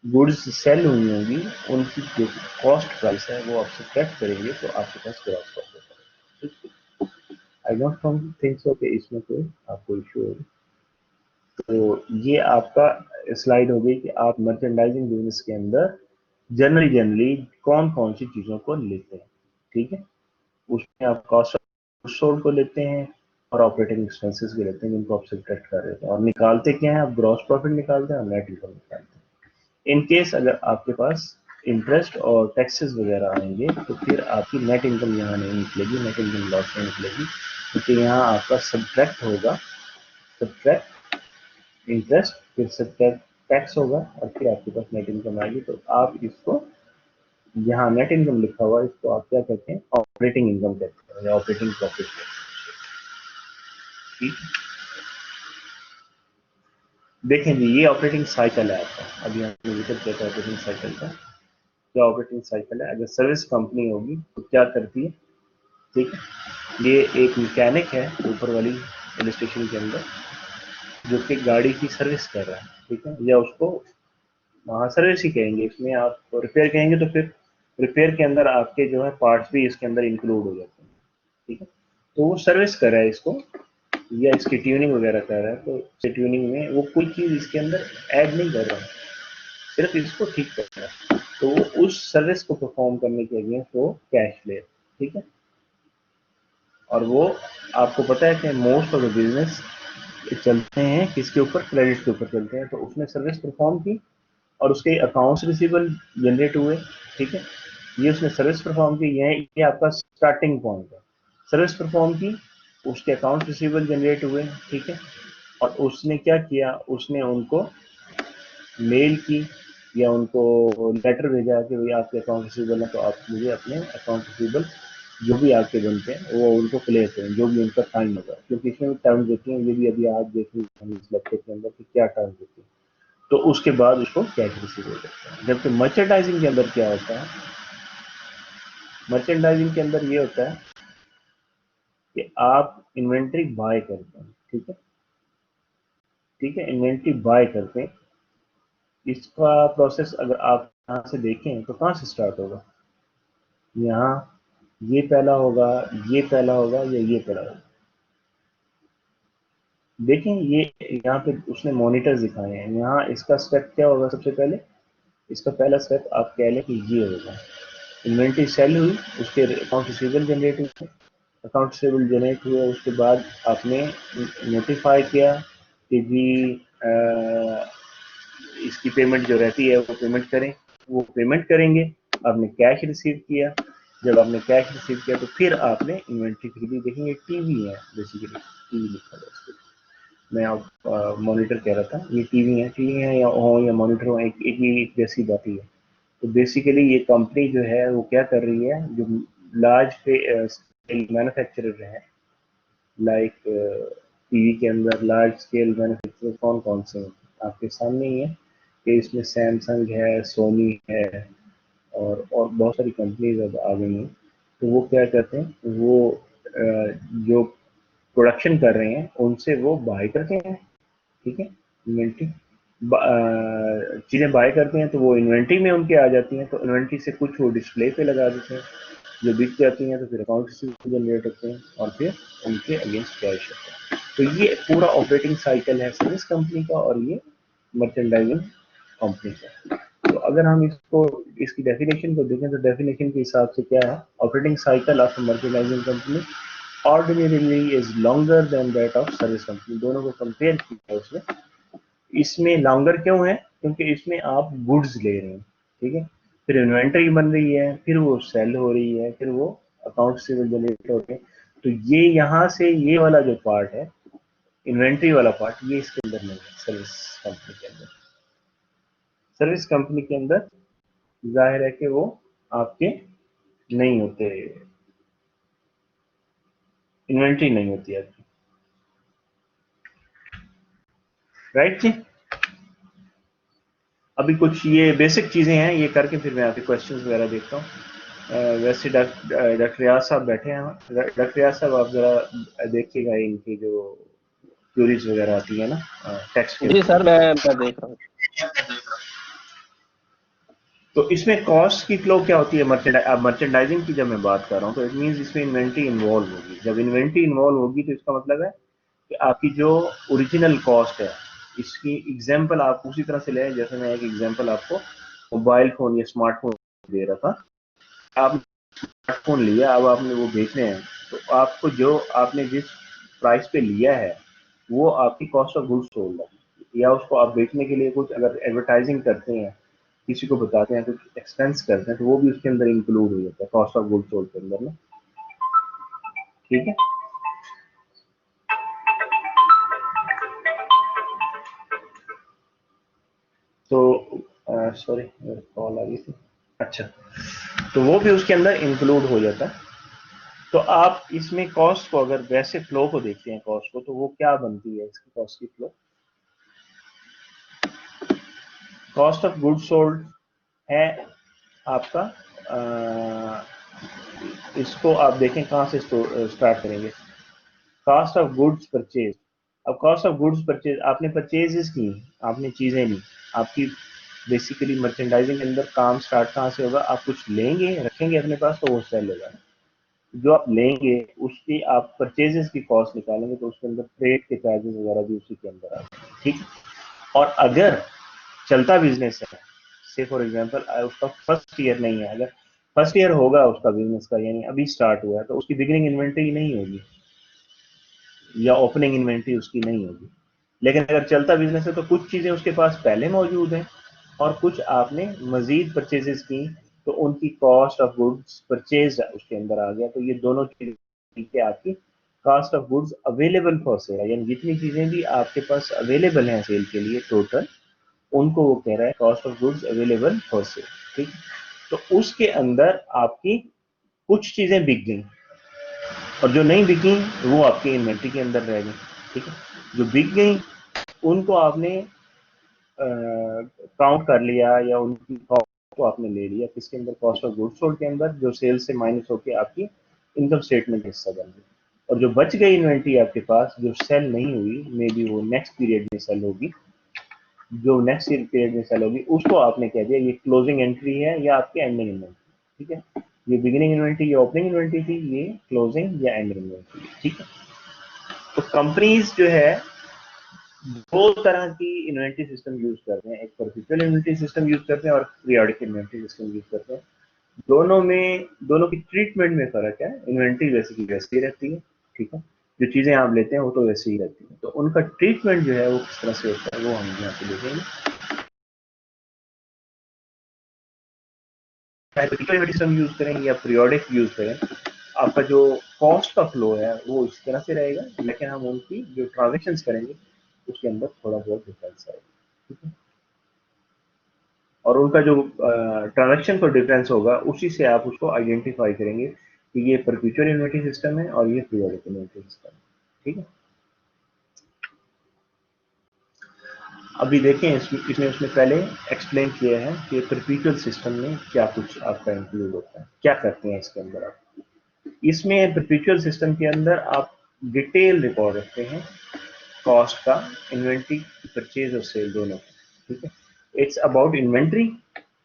गुड्स सेल हुई होंगी, उनकी जो कॉस्ट प्राइस है वो आप सब्ट्रैक्ट करेंगे, तो आपके पास ग्रॉस प्रॉफिट है। आई डोंट थिंक सो कि इसमें कोई आपको इशू होगी। तो ये आपका स्लाइड हो गई कि आप मर्चेंडाइजिंग बिजनेस के अंदर जनरली कौन कौन सी चीजों को लेते हैं, ठीक है। उसमें आप कॉस्ट ऑफ सोल्ड को लेते हैं और ऑपरेटिंग एक्सपेंसेस भी लेते हैं, जिनको आप सब्ट्रैक्ट कर रहे हैं, और निकालते क्या है, आप ग्रॉस प्रॉफिट निकालते हैं और नेट इनकम निकालते हैं। इन केस अगर आपके पास इंटरेस्ट और टैक्सेस वगैरह आएंगे तो फिर आपकी नेट इनकम यहाँ नहीं निकलेगी, नेट इनकम लॉस नहीं निकलेगी, क्योंकि यहाँ आपका सब्ट्रैक्ट होगा, सब्ट्रैक्ट इंटरेस्ट, फिर सब्ट्रैक्ट टैक्स होगा और फिर आपके पास नेट इनकम आएगी। तो आप इसको, यहाँ नेट इनकम लिखा हुआ है, इसको आप क्या कहते हैं, ऑपरेटिंग इनकम कहते हैं या ऑपरेटिंग प्रॉफिट कहते हैं, ठीक। देखें जी, ये ऑपरेटिंग साइकिल है आपका, अभी हमने जिक्र किया था ऑपरेटिंग साइकिल का। क्या ऑपरेटिंग साइकिल है, अगर सर्विस कंपनी होगी तो क्या करती है, ठीक है। ये एक मैकेनिक है ऊपर वाली इलस्ट्रेशन के अंदर, जो कि गाड़ी की सर्विस कर रहा है, ठीक है, या उसको वहाँ सर्विस ही कहेंगे, इसमें आप रिपेयर कहेंगे तो फिर रिपेयर के अंदर आपके जो है पार्ट्स भी इसके अंदर इंक्लूड हो जाते हैं, ठीक है। तो वो सर्विस कर रहा है इसको, या इसकी ट्यूनिंग वगैरह कर रहा है, तो इसकी ट्यूनिंग में वो कोई चीज़ इसके अंदर ऐड नहीं कर रहा है, सिर्फ इसको ठीक कर रहा है। तो वो उस सर्विस को परफॉर्म करने के अगेंस्ट वो कैश ले, ठीक है। और वो आपको पता है कि मोस्ट ऑफ द बिजनेस चलते हैं किसके ऊपर, क्रेडिट के ऊपर चलते हैं। तो उसने सर्विस परफॉर्म की और उसके अकाउंट्स रिसीवेबल जनरेट हुए, ठीक है। ये उसने सर्विस परफॉर्म की, ये आपका स्टार्टिंग पॉइंट है। सर्विस परफॉर्म की, उसके अकाउंट रिसीवेबल जनरेट हुए, ठीक है। और उसने क्या किया, उसने उनको मेल की या उनको लेटर भेजा कि भाई आपके अकाउंट रिसीवेबल है, तो आप मुझे अपने अकाउंट रिसीवेबल जो भी आपके बनते हैं वो उनको क्लियर करें, जो भी उनका टाइम होगा, क्योंकि इसमें टर्म देते हैं, ये भी अभी आज देखेंगे हम इस लेक्चर के अंदर कि क्या टर्म देते हैं। तो उसके बाद उसको कैश रिसीव हो जाता है। जबकि मर्चेंडाइजिंग के अंदर क्या होता है, मर्चेंडाइजिंग के अंदर ये होता है कि आप इन्वेंट्री बाय करते हैं, ठीक है, ठीक है, इन्वेंट्री बाय करते हैं। इसका प्रोसेस अगर आप यहाँ से देखें तो कहाँ से स्टार्ट होगा, यहाँ ये पहला होगा, ये पहला होगा या ये पहला होगा। देखें ये यहाँ पे उसने मॉनिटर्स दिखाए हैं, यहाँ इसका स्टेप क्या होगा, सबसे पहले इसका पहला स्टेप आप कह लें कि ये होगा, इन्वेंट्री सेल हुई, उसके अकाउंट रिसीवेबल जनरेट हुए, अकाउंट रिसीवेबल जनरेट हुए, उसके बाद आपने नोटिफाई किया कि जी इसकी पेमेंट जो रहती है वो पेमेंट करें, वो पेमेंट करेंगे। आपने कैश रिसीव किया, जब आपने कैश रिसीव किया तो फिर आपने इन्वेंट्री खरीदी। देखेंगे टीवी है बेसिकली, टीवी लिखा है उस पर, मैं आप मॉनिटर कह रहा था, ये टीवी है या हो या मॉनिटर हो, एक ही जैसी बात ही है। तो बेसिकली ये कंपनी जो है वो क्या कर रही है, जो लार्ज स्केल मैन्युफैक्चरर है, लाइक टीवी के अंदर लार्ज स्केल मैन्युफैक्चरर कौन कौन से हैं आपके सामने ही है, कि इसमें सैमसंग है, सोनी है, और बहुत सारी कंपनीज अब आ गई हैं। तो वो क्या करते हैं, वो जो प्रोडक्शन कर रहे हैं उनसे वो बाय करते हैं, ठीक है, इन्वेंट्री चीज़ें बाय करते हैं, तो वो इन्वेंट्री में उनके आ जाती हैं, तो इन्वेंट्री से कुछ वो डिस्प्ले पे लगा देते हैं, जो बिक जाती हैं तो फिर अकाउंट से जनरेट होते हैं और फिर उनके अगेंस्ट कैश होता है। तो ये पूरा ऑपरेटिंग साइकिल है सर्विस कंपनी का, और ये मर्चेंडाइजिंग कंपनी का। तो अगर हम इसको, इसकी डेफिनेशन को देखें तो डेफिनेशन के हिसाब से क्या है, operating cycle of merchandising company ordinarily is longer than that of service company. दोनों को कंपेयर किया है उसने। इसमें लॉन्गर क्यों है, क्योंकि इसमें आप गुड्स ले रहे हैं, ठीक है, फिर इन्वेंट्री बन रही है, फिर वो सेल हो रही है, फिर वो अकाउंट से जनरेट होते हैं। तो ये यहाँ से ये वाला जो पार्ट है, इन्वेंट्री वाला पार्ट, ये इसके अंदर नहीं है सर्विस कंपनी के अंदर। सर्विस कंपनी के अंदर जाहिर है कि वो आपके नहीं होते, इन्वेंट्री नहीं होती आपकी, राइट जी। अभी कुछ ये बेसिक चीजें हैं, ये करके फिर मैं आपके क्वेश्चंस वगैरह देखता हूँ। वैसे डॉक्टर रियाज साहब बैठे हैं, डॉक्टर रियाज साहब आप जरा देखिएगा इनकी जो क्यूरीज वगैरह आती है ना टेक्स्ट के जी ऊपर। सर, मैं देख रहा हूँ। तो इसमें कॉस्ट की फ्लो क्या होती है, मर्चेंडाइजिंग की जब मैं बात कर रहा हूँ तो इट मीन इसमें इन्वेंट्री इन्वॉल्व होगी। जब इन्वेंट्री इन्वॉल्व होगी तो इसका मतलब है कि आपकी जो ओरिजिनल कॉस्ट है, इसकी एग्जांपल आप उसी तरह से लें जैसे मैं एक एग्जांपल आपको मोबाइल फोन या स्मार्टफोन दे रहा था, आपने स्मार्टफोन लिया, अब आपने वो बेचने हैं, तो आपको जो आपने जिस प्राइस पे लिया है वो आपकी कॉस्ट ऑफ गुड्स सोल्ड है, या उसको आप बेचने के लिए कुछ अगर एडवर्टाइजिंग करते हैं, किसी को बताते हैं, कुछ एक्सपेंस करते हैं, तो वो भी उसके अंदर इंक्लूड हो जाता है कॉस्ट ऑफ गुड्स सोल्ड के अंदर ना। ठीक है, तो सॉरी कॉल आ गई थी। अच्छा, तो वो भी उसके अंदर इंक्लूड हो जाता है। तो आप इसमें कॉस्ट को अगर वैसे फ्लो को देखते हैं कॉस्ट को, तो वो क्या बनती है इसकी कॉस्ट की flow? Cost of goods sold है आपका, इसको आप देखें कहाँ से स्टार्ट करेंगे, कॉस्ट ऑफ गुड्स परचेज। अब कॉस्ट ऑफ गुड्स परचेज आपने परचेजेस की, आपने चीजें ली, आपकी बेसिकली मर्चेंडाइजिंग के अंदर काम स्टार्ट कहाँ से होगा, आप कुछ लेंगे रखेंगे अपने पास तो वो सेल होगा। जो आप लेंगे उसकी आप परचेजेस की कॉस्ट निकालेंगे तो उसके अंदर फ्रेट के चार्जेस वगैरह भी उसी के अंदर आते हैं। ठीक, और अगर चलता बिजनेस है, से फॉर एग्जांपल उसका फर्स्ट ईयर नहीं है, अगर फर्स्ट ईयर होगा उसका बिजनेस का, यानी अभी स्टार्ट हुआ है, तो उसकी बिगिनिंग इन्वेंटरी नहीं होगी या ओपनिंग इन्वेंटरी उसकी नहीं होगी। लेकिन अगर चलता बिजनेस है तो कुछ चीजें उसके पास पहले मौजूद हैं और कुछ आपने मजीद परचेजेस की, तो उनकी कॉस्ट ऑफ गुड्स परचेज उसके अंदर आ गया। तो ये दोनों चीजें आपकी cost of goods available for sale, यानी जितनी चीजें भी आपके पास अवेलेबल हैं सेल के लिए टोटल, उनको वो कह रहा है cost of goods available for sale. ठीक, तो उसके अंदर आपकी कुछ चीजें बिक गई और जो नहीं बिकी वो आपकी इन्वेंट्री के अंदर रह गई। ठीक है, जो बिक गई उनको आपने काउंट कर लिया या उनकी कॉस्ट को आपने ले लिया किसके अंदर, कॉस्ट ऑफ गुड्स सोल्ड के अंदर, जो सेल से माइनस होकर आपकी इनकम स्टेटमेंट हिस्सा बन गई। और जो बच गई इन्वेंट्री आपके पास जो सेल नहीं हुई, मे बी वो नेक्स्ट पीरियड में सेल होगी, जो नेक्स्ट पीरियड में सेल होगी उसको आपने कह दिया ये क्लोजिंग एंट्री है या आपकी एंडिंग इन्वेंट्री। ठीक है, ये बिगिनिंग इन्वेंट्री या ओपनिंग इन्वेंट्री थी, ये क्लोजिंग या एंडिंग इन्वेंट्री। ठीक है, तो कंपनीज जो है दो तरह की इन्वेंट्री सिस्टम यूज करते हैं, एक परपेचुअल इन्वेंट्री सिस्टम यूज करते हैं और पीरियोडिक इन्वेंट्री सिस्टम यूज करते हैं। दोनों में, दोनों की ट्रीटमेंट में फर्क है। इन्वेंट्री वैसे की वैसे ही रहती है, ठीक है, जो चीजें आप लेते हैं वो तो वैसे ही रहती है, तो उनका ट्रीटमेंट जो है वो किस तरह से होता है वो हम यहाँ पे देखेंगे। चाहे परपेचुअल इन्वेंट्री सिस्टम यूज करें या पीरियोडिक यूज करें, आपका जो कॉस्ट का फ्लो है वो इस तरह से रहेगा, लेकिन हम उनकी जो ट्रांजेक्शन करेंगे उसके अंदर थोड़ा बहुत डिफरेंस आएगा। ठीक है, और उनका जो ट्रांजैक्शन पर डिफरेंस होगा उसी से आप उसको आइडेंटिफाई करेंगे कि ये परपेचुअल इन्वेंट्री सिस्टम है और ये पीरियोडिक इन्वेंट्री सिस्टम है। ठीक है, अभी देखें इसमें उसने पहले एक्सप्लेन किया है कि परपेचुअल सिस्टम में क्या कुछ आपका इंक्लूड होता है, क्या करते हैं इसके अंदर आप। इसमें परपेचुअल सिस्टम के अंदर आप डिटेल रिकॉर्ड रखते हैं कॉस्ट का, इन्वेंट्री परचेज और सेल दोनों। ठीक है, इट्स अबाउट इन्वेंट्री,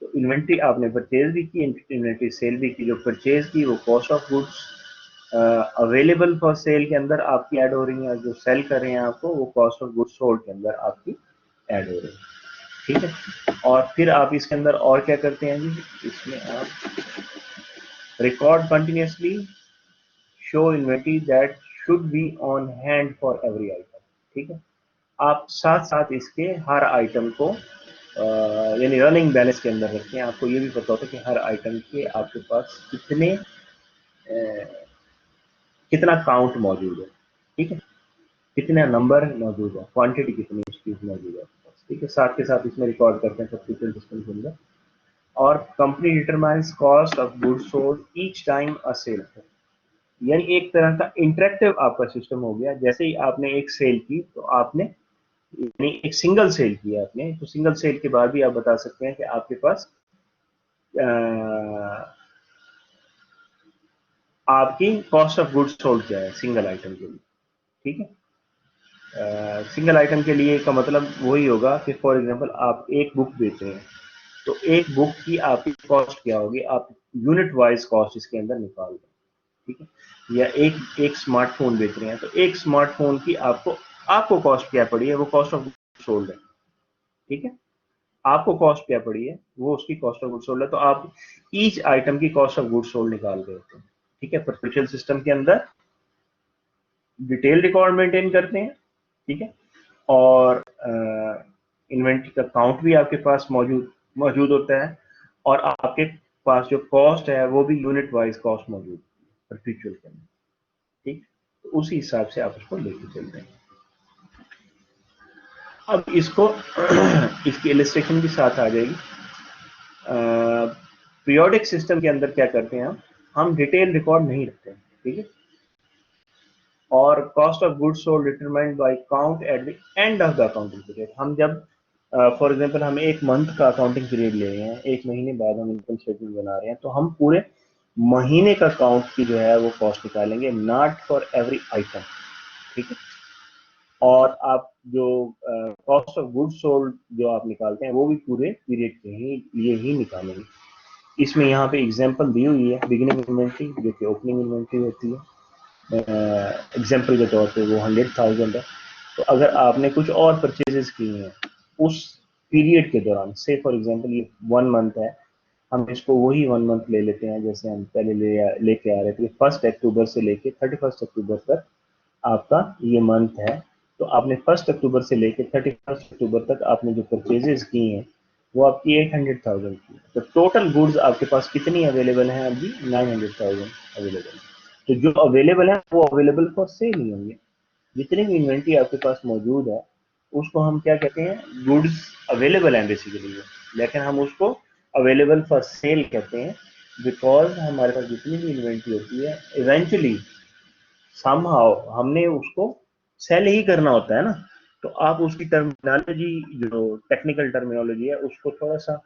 तो इन्वेंट्री आपने परचेज भी की, इन्वेंट्री सेल भी की। जो परचेज की वो cost of goods available for sale के अंदर आपकी ऐड हो रही है, जो सेल कर रहे हैं आपको वो कॉस्ट ऑफ गुड्स सोल्ड के अंदर आपकी ऐड हो रही है। ठीक है, और फिर आप इसके अंदर और क्या करते हैं जी, इसमें आप record continuously show inventory that should be on hand for every item. ठीक है, आप साथ साथ इसके हर आइटम को यानी रनिंग बैलेंस के अंदर रखते हैं। आपको ये भी पता होता है कि हर आइटम के आपके पास कितना काउंट मौजूद है। ठीक है, कितना नंबर मौजूद है, क्वांटिटी कितनी उसकी मौजूद है। ठीक है, साथ के साथ इसमें रिकॉर्ड करते हैं सब्सिक्वेंट सिस्टम के अंदर। और company determines cost of goods sold each time a sale, यानी एक तरह का इंटरेक्टिव आपका सिस्टम हो गया। जैसे ही आपने एक सेल की तो आपने यानी एक सिंगल सेल किया आपने, तो सिंगल सेल के बाद भी आप बता सकते हैं कि आपके पास आपकी कॉस्ट ऑफ गुड्स सोल्ड क्या है सिंगल आइटम के लिए। ठीक है, सिंगल आइटम के लिए का मतलब वही होगा कि फॉर एग्जांपल आप एक बुक बेच रहे हैं, तो एक बुक की आपकी कॉस्ट क्या होगी, आप यूनिट वाइज कॉस्ट इसके अंदर निकाल दें। ठीक है, या एक स्मार्टफोन बेच रहे हैं तो एक स्मार्टफोन की आपको आपको कॉस्ट क्या पड़ी है, वो कॉस्ट ऑफ गुड्स सोल्ड है। ठीक है, आपको कॉस्ट क्या पड़ी है, वो उसकी कॉस्ट ऑफ गुड सोल्ड है, तो आप ईच आइटम की कॉस्ट ऑफ गुड सोल्ड निकाल रहे होते हैं। ठीक है, परपेचुअल सिस्टम के अंदर डिटेल रिकॉर्ड मेंटेन करते हैं, ठीक है, और इन्वेंट्री का काउंट भी आपके पास मौजूद मौजूद होता है, और आपके पास जो कॉस्ट है वो भी यूनिट वाइज कॉस्ट मौजूद है परपेचुअल के अंदर। ठीक, तो उसी हिसाब से आप उसको लेके चलते हैं। अब इसको इसकी इलस्ट्रेशन भी साथ आ जाएगी। पीरियोडिक सिस्टम के अंदर क्या करते हैं हम डिटेल रिकॉर्ड नहीं रखते हैं, ठीक है, और cost of goods sold determined by count at the end of the accounting period. हम जब फॉर एग्जांपल हम एक मंथ का अकाउंटिंग पीरियड ले रहे हैं, एक महीने बाद हम इनकम स्टेटमेंट बना रहे हैं, तो हम पूरे महीने का काउंट की जो है वो कॉस्ट निकालेंगे, नॉट फॉर एवरी आइटम, ठीक है। और आप जो कॉस्ट ऑफ गुड्स सोल्ड जो आप निकालते हैं वो भी पूरे पीरियड के लिए ही निकालेंगे। इसमें यहाँ पे एग्जांपल दी हुई है, बिगिनिंग इन्वेंट्री जो कि ओपनिंग इन्वेंट्री होती है, एग्जांपल के तौर पे वो 100,000 है। तो अगर आपने कुछ और परचेजेस किए हैं उस पीरियड के दौरान, से फॉर एग्जांपल ये 1 मंथ है, हम इसको वही 1 मंथ ले लेते हैं जैसे हम पहले लेके आ रहे थे, 1 अक्टूबर से लेके 31 अक्टूबर तक आपका ये मंथ है। तो आपने 1 अक्टूबर से लेके 31 अक्टूबर तक आपने जो परचेजेस किए हैं वो आपकी 800,000 की, तो टोटल गुड्स आपके पास कितनी अवेलेबल हैं अभी, 900,000 अवेलेबल है। तो जो अवेलेबल है वो अवेलेबल फॉर सेल ही होंगे। जितनी भी इन्वेंट्री आपके पास मौजूद है उसको हम क्या कहते हैं, गुड्स अवेलेबल हैं बेसिकली, लेकिन हम उसको अवेलेबल फॉर सेल कहते हैं, बिकॉज हमारे पास जितनी भी इन्वेंट्री होती है इवेंचुअली समहाउ हमने उसको सेल ही करना होता है ना। तो आप उसकी टर्मिनोलॉजी, जो टेक्निकल टर्मिनोलॉजी है उसको थोड़ा सा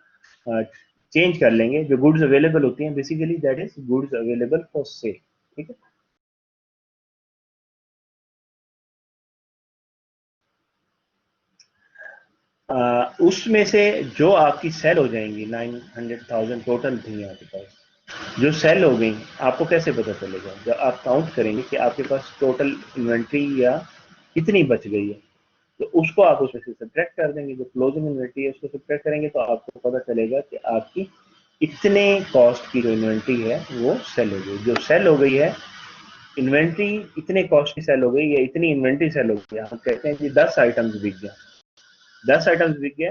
चेंज कर लेंगे। जो गुड्स अवेलेबल होती हैं basically that is goods available for sale, ठीक है। उसमें से जो आपकी सेल हो जाएंगी 900,000 टोटल थी आपके पास, जो सेल हो गई, आपको कैसे पता चलेगा, जब आप काउंट करेंगे कि आपके पास टोटल इन्वेंट्री या कितनी बच गई है, तो उसको आप उसमें से सब्ट्रैक्ट कर देंगे। जो क्लोजिंग इन्वेंट्री है उसको सब्ट्रैक्ट करेंगे तो आपको पता चलेगा कि आपकी इतने कॉस्ट की जो इन्वेंट्री है वो सेल हो गई। जो सेल हो गई है इन्वेंट्री, इतने कॉस्ट की सेल हो गई या इतनी इन्वेंट्री सेल हो गई, हम कहते हैं कि 10 आइटम्स बिक गए, 10 आइटम्स बिक गए,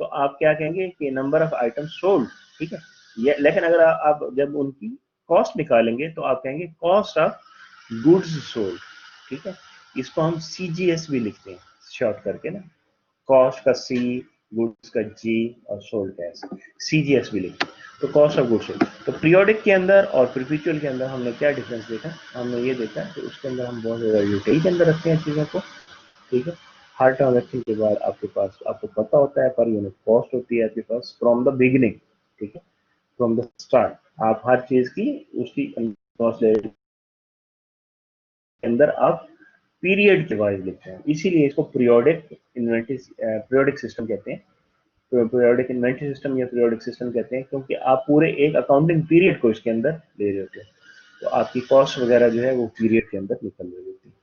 तो आप क्या कहेंगे कि नंबर ऑफ आइटम्स सोल्ड, ठीक है। ये लेकिन अगर आप जब उनकी कॉस्ट निकालेंगे तो आप कहेंगे कॉस्ट ऑफ गुड्स सोल्ड, ठीक है। इसको हम सीजीएस भी लिखते हैं शॉर्ट करके ना, कॉस्ट का सी, गुड्स का जी और सोल्ड का एस, सीजीएस भी लिखते हैं। तो कॉस्ट ऑफ गुड्स सोल्ड। तो पीरियोडिक के अंदर और परपेचुअल के अंदर हमने क्या डिफरेंस देखा, हमने ये देखा कि उसके अंदर हम बहुत ज्यादा डिटेल के अंदर रखते हैं चीजों को, ठीक है। हर ट्रांजेक्शन के बाद आपके पास आपको पता होता है पर यूनिट कॉस्ट होती है आपके पास फ्रॉम द बिगिनिंग, ठीक है, फ्रॉम द स्टार्ट आप हर चीज की उसकी कॉस्ट ले के अंदर आप पीरियड के वाइज लिखते हैं, इसीलिए इसको पीरियोडिक सिस्टम कहते हैं। तो पीरियोडिक इन्वेंट्री सिस्टम या पीरियोडिक सिस्टम कहते हैं क्योंकि आप पूरे एक अकाउंटिंग पीरियड को इसके अंदर ले रहे होते हैं, तो आपकी कॉस्ट वगैरह जो है वो पीरियड के अंदर निकल रही होती है।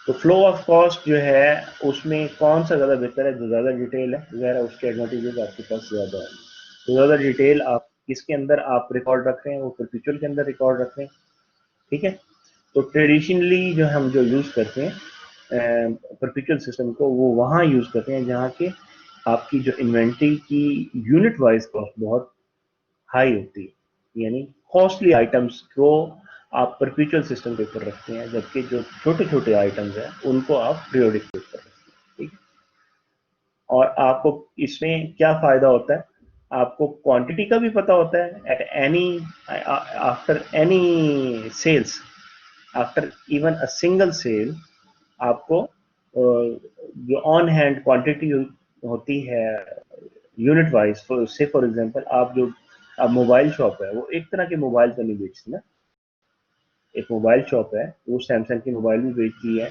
तो फ्लो ऑफ कॉस्ट जो है उसमें कौन सा ज़्यादा बेहतर है, जो ज़्यादा डिटेल है वगैरह उसके एडवांटेजेस आपके पास ज़्यादा है। तो ज़्यादा डिटेल आप किसके अंदर आप रिकॉर्ड रख रहे हैं, वो परपेचुअल के अंदर रिकॉर्ड रख रहे हैं, ठीक है। तो ट्रेडिशनली जो हम जो यूज़ करते हैं परपेचुअल सिस्टम को, वो वहाँ यूज़ करते हैं जहाँ के आपकी जो इन्वेंट्री की यूनिट वाइज कॉस्ट बहुत हाई होती है, यानी कॉस्टली आइटम्स को आप परपेचुअल सिस्टम के ऊपर रखते हैं, जबकि जो छोटे छोटे आइटम्स हैं उनको आप पीरियोडिक के ऊपर रखते हैं, ठीक है। और आपको इसमें क्या फायदा होता है, आपको क्वांटिटी का भी पता होता है at any, after any sales, after even a single sale, आपको जो ऑन हैंड क्वांटिटी होती है यूनिट वाइज, से फॉर एग्जांपल आप जो अब मोबाइल शॉप है वो एक तरह के मोबाइल तो नहीं बेचती ना, एक मोबाइल शॉप है वो सैमसंग की मोबाइल भी बेचती है,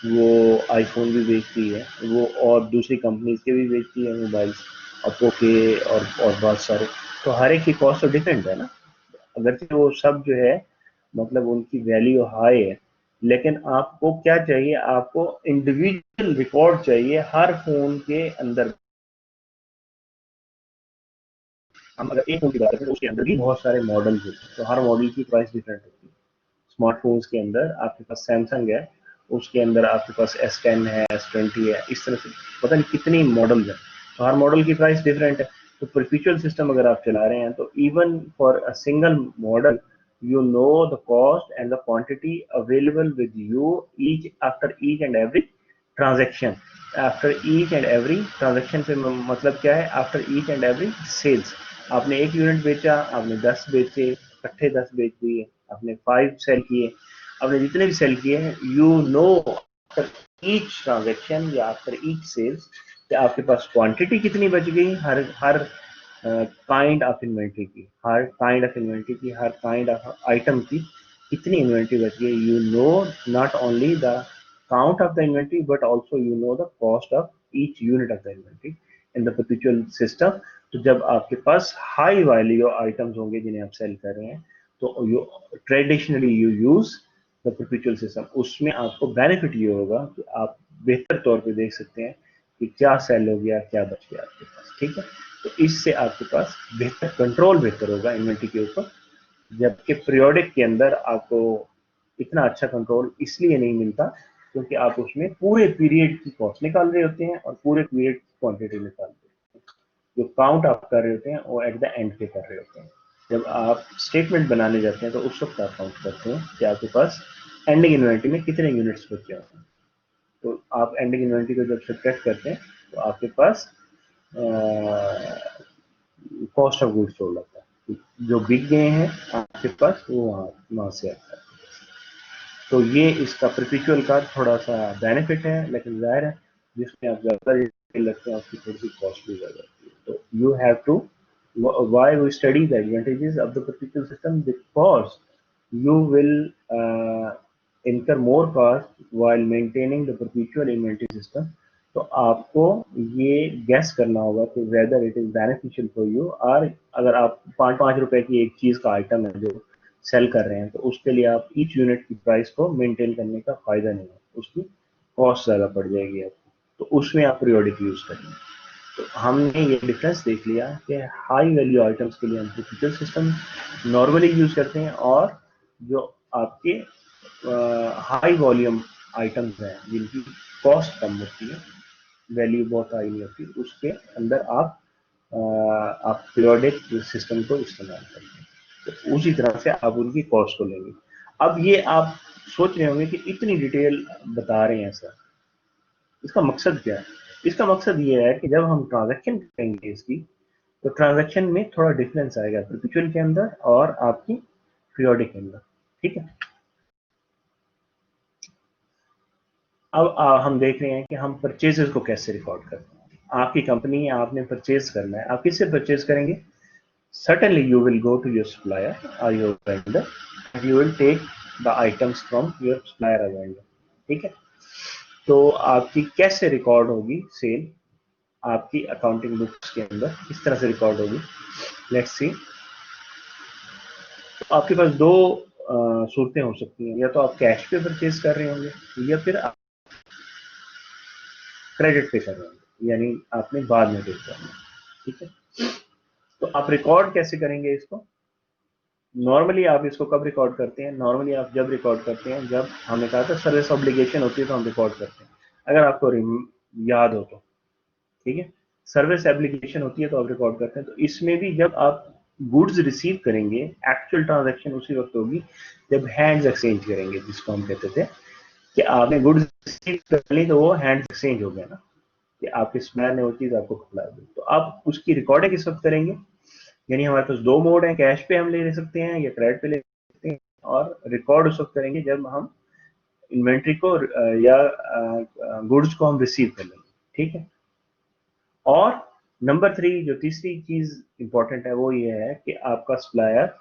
वो आईफोन भी बेचती है, वो और दूसरी कंपनीज के भी बेचती है मोबाइल्स, ओप्पो के और बहुत सारे। तो हर एक की कॉस्ट तो डिफरेंट है ना, अगर वो सब जो है मतलब उनकी वैल्यू हाई है, लेकिन आपको क्या चाहिए, आपको इंडिविजुअल रिकॉर्ड चाहिए हर फोन के अंदर हम अगर एक फोन की बात करें तो उसके अंदर भी बहुत सारे मॉडल्स होते हैं, तो हर मॉडल की प्राइस डिफरेंट होती है। स्मार्टफोन्स के अंदर आपके पास सैमसंग है, उसके अंदर आपके पास S10 है, S20 है, इस तरह से पता नहीं कितनी मॉडल्स हैं, तो हर मॉडल की प्राइस डिफरेंट है। तो परपेचुअल सिस्टम अगर आप चला रहे हैं तो even for a single model you know the cost and the quantity available with you each after each and every transaction. After each and every transaction से मतलब क्या है, after each and every sales. आपने एक unit बेचा, आपने 10 बेचे, इकट्ठे 10 बेच दिए, आपने 5 सेल किए, आपने जितने भी सेल किए हैं, you know after each transaction या आफ्टर ईच सेल्स कि आपके पास क्वांटिटी कितनी बच गई, हर हर काइंड ऑफ इन्वेंट्री की, हर काइंड ऑफ इन्वेंट्री की, हर काइंड ऑफ आइटम की कितनी इन्वेंट्री बच गई। You know not only the count of the inventory but also you know the cost of each unit of the inventory in the perpetual system. तो जब आपके पास high value items होंगे जिन्हें आप सेल कर रहे हैं, तो you traditionally you use the perpetual system. उसमें आपको बेनिफिट ये होगा कि आप बेहतर तौर पे देख सकते हैं कि क्या सेल हो गया, क्या बच गया आपके पास, ठीक है। तो इससे आपके पास बेहतर कंट्रोल बेहतर होगा इन्वेंट्री के ऊपर, जबकि पीरियोडिक के अंदर आपको इतना अच्छा कंट्रोल इसलिए नहीं मिलता क्योंकि आप उसमें पूरे पीरियड की कॉस्ट निकाल रहे होते हैं और पूरे पीरियड की क्वांटिटी निकाल रहे होते हैं। जो काउंट आप कर रहे होते हैं वो एट द एंड पे कर रहे होते हैं। जब आप स्टेटमेंट बनाने जाते हैं तो उस वक्त आप काउंट करते हैं कि आपके पास एंडिंग इन्वेंट्री में कितने यूनिट्स बचे होते हैं। तो आप एंडिंग इन्वेंट्री को जब सब्ट्रैक्ट करते हैं तो आपके पास कॉस्ट ऑफ गुड्स सोल्ड आता है, जो बिक गए हैं आपके पास वो वहाँ से आता है। तो ये इसका परपेचुअल का थोड़ा सा बेनिफिट है, लेकिन जाहिर है जिसमें आप ज़्यादा डिटेल रखते हैं उसकी थोड़ी सी कॉस्ट भी ज़्यादा होती है। तो you have to why we study the advantages of the perpetual system, because you will incur more cost while maintaining the perpetual inventory system. तो आपको ये गैस करना होगा कि whether it is beneficial for you, और अगर आप 5 रुपए की एक चीज़ का आइटम है जो सेल कर रहे हैं तो उसके लिए आप ईच यूनिट की प्राइस को मेंटेन करने का फायदा नहीं है, उसकी कॉस्ट ज़्यादा पड़ जाएगी आपको, तो उसमें आप पीरियोडिक यूज़ करेंगे। तो हमने ये डिफरेंस देख लिया कि हाई वैल्यू आइटम्स के लिए हम परपेचुअल सिस्टम नॉर्मली यूज़ करते हैं, और जो आपके हाई वॉल्यूम आइटम्स हैं जिनकी कॉस्ट कम होती है, वैल्यू बहुत हाई नहीं होती, उसके अंदर आप पीरियोडिक सिस्टम को इस्तेमाल करते हैं। तो उसी तरह से आप उनकी कॉस्ट को लेंगे। अब ये आप सोच रहे होंगे कि इतनी डिटेल बता रहे हैं सर, इसका मकसद क्या है? इसका मकसद ये है कि जब हम ट्रांजैक्शन करेंगे इसकी, तो ट्रांजैक्शन में थोड़ा डिफरेंस आएगा परपेचुअल के अंदर और आपकी पीरियोडिक के अंदर, ठीक है। अब हम देख रहे हैं कि हम परचेजेस को कैसे रिकॉर्ड करते हैं। आपकी कंपनी है, आपने परचेज करना है, आप किससे परचेज करेंगे? Certainly you will go to your supplier or your vendor and you will take the items from your supplier or vendor, ठीक है। तो आपकी कैसे रिकॉर्ड होगी सेल? आपकी अकाउंटिंग बुक्स के अंदर किस तरह से रिकॉर्ड होगी? Let's see. तो आपके पास दो सूरतें हो सकती हैं, या तो आप कैश पे परचेज कर रहे होंगे या फिर आप क्रेडिट पे कर रहे होंगे, यानी आपने बाद में पे करना, ठीक है। तो आप रिकॉर्ड कैसे करेंगे इसको? नॉर्मली आप इसको कब रिकॉर्ड करते हैं? नॉर्मली आप जब रिकॉर्ड करते हैं, जब हमने कहा था सर्विस ऑब्लिगेशन होती है तो हम रिकॉर्ड करते हैं, अगर आपको याद हो तो, ठीक है। सर्विस एप्लीकेशन होती है तो आप रिकॉर्ड करते हैं। तो इसमें भी जब आप गुड्स रिसीव करेंगे, एक्चुअल ट्रांजैक्शन उसी वक्त होगी जब हैंड्स एक्सचेंज करेंगे, जिसको हम कहते थे कि आपने गुड्स रिसीव कर ली तो वो हैंड्स एक्सचेंज हो गया ना, कि आपके सप्लायर ने वो चीज़ आपको खिला दी, तो आप उसकी रिकॉर्डिंग किस वक्त करेंगे? यानी हमारे पास दो मोड है, कैश पे हम ले सकते हैं या क्रेडिट पे ले सकते हैं, और रिकॉर्ड उस वक्त करेंगे जब हम इन्वेंट्री को या गुड्स को हम रिसीव कर लेंगे, ठीक है। और नंबर 3 जो तीसरी चीज इंपॉर्टेंट है वो ये है कि आपका सप्लायर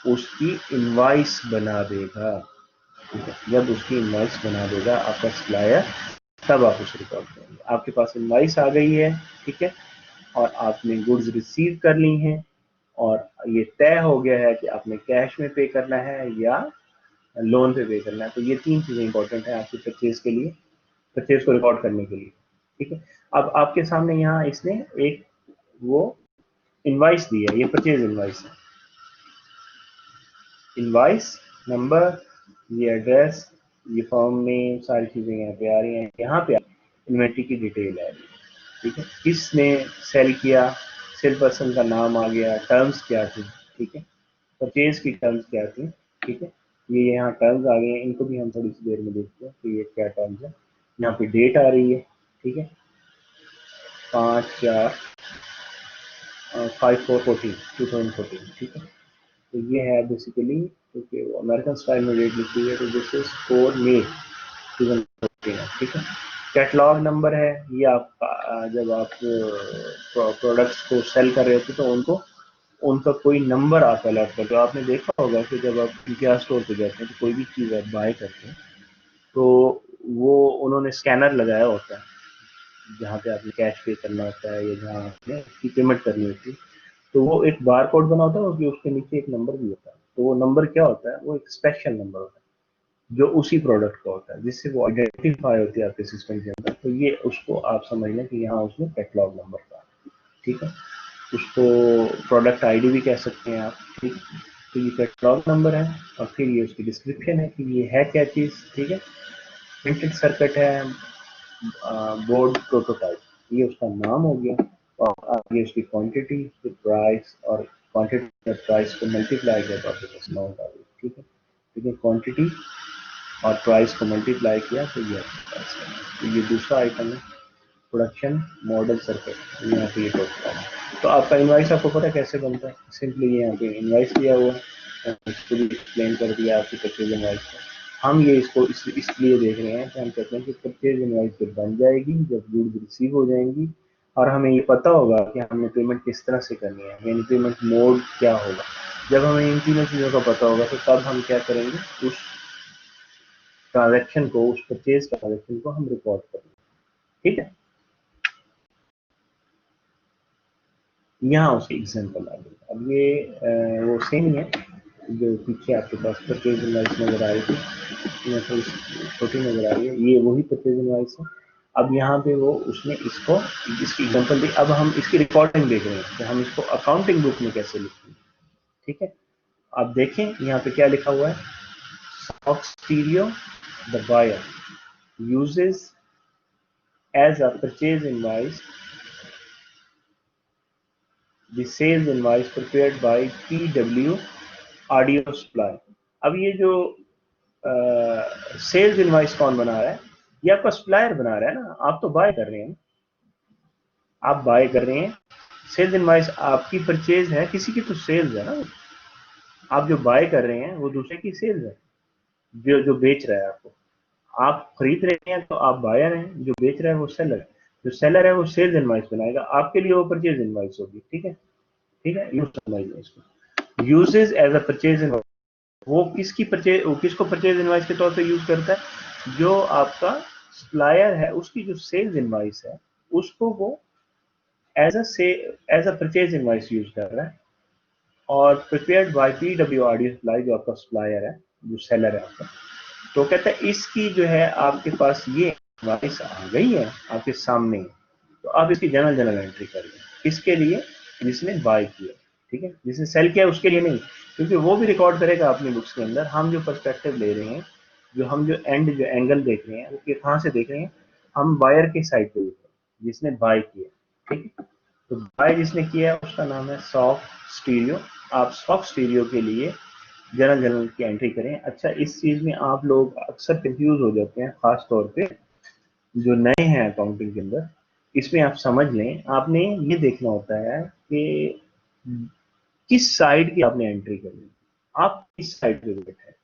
उसकी इनवॉइस बना देगा, ठीक है। जब उसकी इनवॉइस बना देगा आपका सप्लायर, तब आप उसे रिकॉर्ड करेंगे। आपके पास इनवॉइस आ गई है, ठीक है, और आपने गुड्स रिसीव कर ली हैं, और ये तय हो गया है कि आपने कैश में पे करना है या लोन पे पे करना है। तो ये 3 चीजें इंपॉर्टेंट है आपकी परचेज के लिए, परचेज को रिकॉर्ड करने के लिए, ठीक है। अब आपके सामने यहाँ इसने एक वो इनवाइस दिया है, ये परचेज इनवाइस है, इनवाइस नंबर, ये एड्रेस, ये फॉर्म में सारी चीजें यहाँ पे आ रही हैं, यहाँ पे इन्वेंट्री की डिटेल आ रही है, ठीक है, किसने सेल किया, सेल पर्सन का नाम आ गया, टर्म्स क्या थी, ठीक है, परचेज की टर्म्स क्या थी, ठीक है, ये यहाँ टर्म्स आ गए हैं, इनको भी हम थोड़ी सी देर में देखते हैं कि ये क्या टर्म्स है। यहाँ पे डेट आ रही है, ठीक है, 5/4/2014, ठीक है, तो ये है बेसिकली, क्योंकि वो अमेरिकन स्टाइल में डेट लिखी हुई है, तो दिस इज 4 मई 2014, ठीक है। कैटलॉग नंबर है, ये आपका जब आप प्रोडक्ट्स को सेल कर रहे थे तो उनको उनका कोई नंबर आप अलर्ट करते हो। आपने देखा होगा कि जब आप IKEA स्टोर पे जाते हैं तो कोई भी चीज़ आप बाय करते हैं तो वो उन्होंने स्कैनर लगाया होता है जहाँ पे आपने कैश पे करना होता है या जहाँ आपने उसकी पेमेंट करनी होती है, तो वो एक बार कोड बना होता है और उसके नीचे एक नंबर भी होता है, तो वो नंबर क्या होता है, वो एक स्पेशल नंबर होता है जो उसी प्रोडक्ट का होता है, जिससे वो आइडेंटिफाई होती है आपके सिस्टम के अंदर, तो ये उसको आप समझ लें कि यहाँ उसमें कैटलॉग नंबर का, ठीक है, उसको प्रोडक्ट आईडी भी कह सकते हैं आप, ठीक है, तो ये कैटलॉग नंबर है, और फिर ये उसकी डिस्क्रिप्शन है कि ये है क्या चीज़, ठीक है, प्रिंटेड सर्किट है, बोर्ड प्रोटोटाइप, ये उसका नाम हो गया, और आगे उसकी क्वांटिटी, फिर प्राइस, और क्वांटिटी और प्राइस को मल्टीप्लाई किया तो आपके पास अमाउंट आ गई, ठीक है, ठीक है, क्वांटिटी और प्राइस को मल्टीप्लाई किया तो ये प्राइस है, तो ये दूसरा आइटम है, प्रोडक्शन मॉडल सर्किट, यहाँ पे ये टोटल है। तो आपका इनवाइस आपको पता कैसे बनता है, सिंपली यहाँ पे इनवाइस दिया हुआ है, इसको भी एक्सप्लेन कर दिया आपकी परचेज इनवाइस को, हम ये इसको इसलिए देख रहे हैं कि हम कहते हैं कि परचेज इनवाइस जब बन जाएगी, जब गुड्स रिसीव हो जाएंगी और हमें ये पता होगा कि हमें पेमेंट किस तरह से करनी है, यानी पेमेंट मोड क्या होगा, जब हमें इन तीनों चीज़ों का पता होगा तो तब हम क्या करेंगे, उस ट्रांजैक्शन को, उस परचेज ट्रांजैक्शन को हम रिकॉर्ड करेंगे, ठीक है। यहाँ उसकी एग्जाम्पल आ गई, अब ये वो सेम ही है जो पीछे आपके पास परचेज इनवाइस नजर आ रही थी, ये थोड़ी छोटी नजर आ रही है, ये वही परचेज इनवाइस है। अब यहाँ पे वो उसने इसको इसकी एग्जांपल दी, अब हम इसकी रिकॉर्डिंग देख रहे हैं कि हम इसको अकाउंटिंग बुक में कैसे लिखते हैं, ठीक है। आप देखें यहाँ पे क्या लिखा हुआ है, soft stereo the buyer uses as a purchase invoice the sales invoice prepared by PW audio supply. अब ये जो सेल्स इनवाइस कौन बना रहा है, ये आपका सप्लायर बना रहा है ना, आप तो बाय कर रहे हैं, आप बाय कर रहे हैं, सेल्स इनवाइस आपकी परचेज है, किसी की तो सेल्स है ना, आप जो बाय कर रहे हैं वो दूसरे की सेल्स है, जो जो बेच रहा है आपको, आप खरीद रहे हैं तो आप बायर हैं, जो बेच रहा है वो सेलर, जो सेलर है वो सेल्स इनवाइस बनाएगा, आपके लिए वो परचेज इनवाइस होगी, ठीक है, ठीक है, यूज समझिए इसको, uses as a purchase invoice, वो किसकी परचेज, वो किसको परचेज इनवाइस के तौर पे यूज करता है, जो आपका सप्लायर है उसकी जो सेल्स इनवाइस है उसको वो as a purchase invoice use कर रहा है, और prepared by PW audio supply, जो आपका सप्लायर है, जो सेलर है आपका, तो कहता है इसकी जो है आपके पास ये इनवाइस आ गई है आपके सामने, तो आप इसकी जनरल एंट्री करिए, किसके लिए, जिसने बाय किया, ठीक है, जिसने सेल किया उसके लिए नहीं, क्योंकि वो भी रिकॉर्ड करेगा अपनी बुक्स के अंदर, हम जो पर्सपेक्टिव ले रहे हैं, जो हम जो एंगल देख रहे हैं वो कहाँ से देख रहे हैं, हम बायर के साइड पे देख रहे हैं, जिसने बाय किया, ठीक है, तो बाय जिसने किया है उसका नाम है सॉफ्ट स्टीरियो, आप सॉफ्ट स्टीरियो के लिए जनरल की एंट्री करें। अच्छा, इस चीज में आप लोग अक्सर कंफ्यूज हो जाते हैं, खास तौर पे जो नए हैं अकाउंटिंग के अंदर, इसमें आप समझ लें, आपने ये देखना होता है कि किस साइड की आपने एंट्री करनी है, आप किस साइड पे बैठे हैं,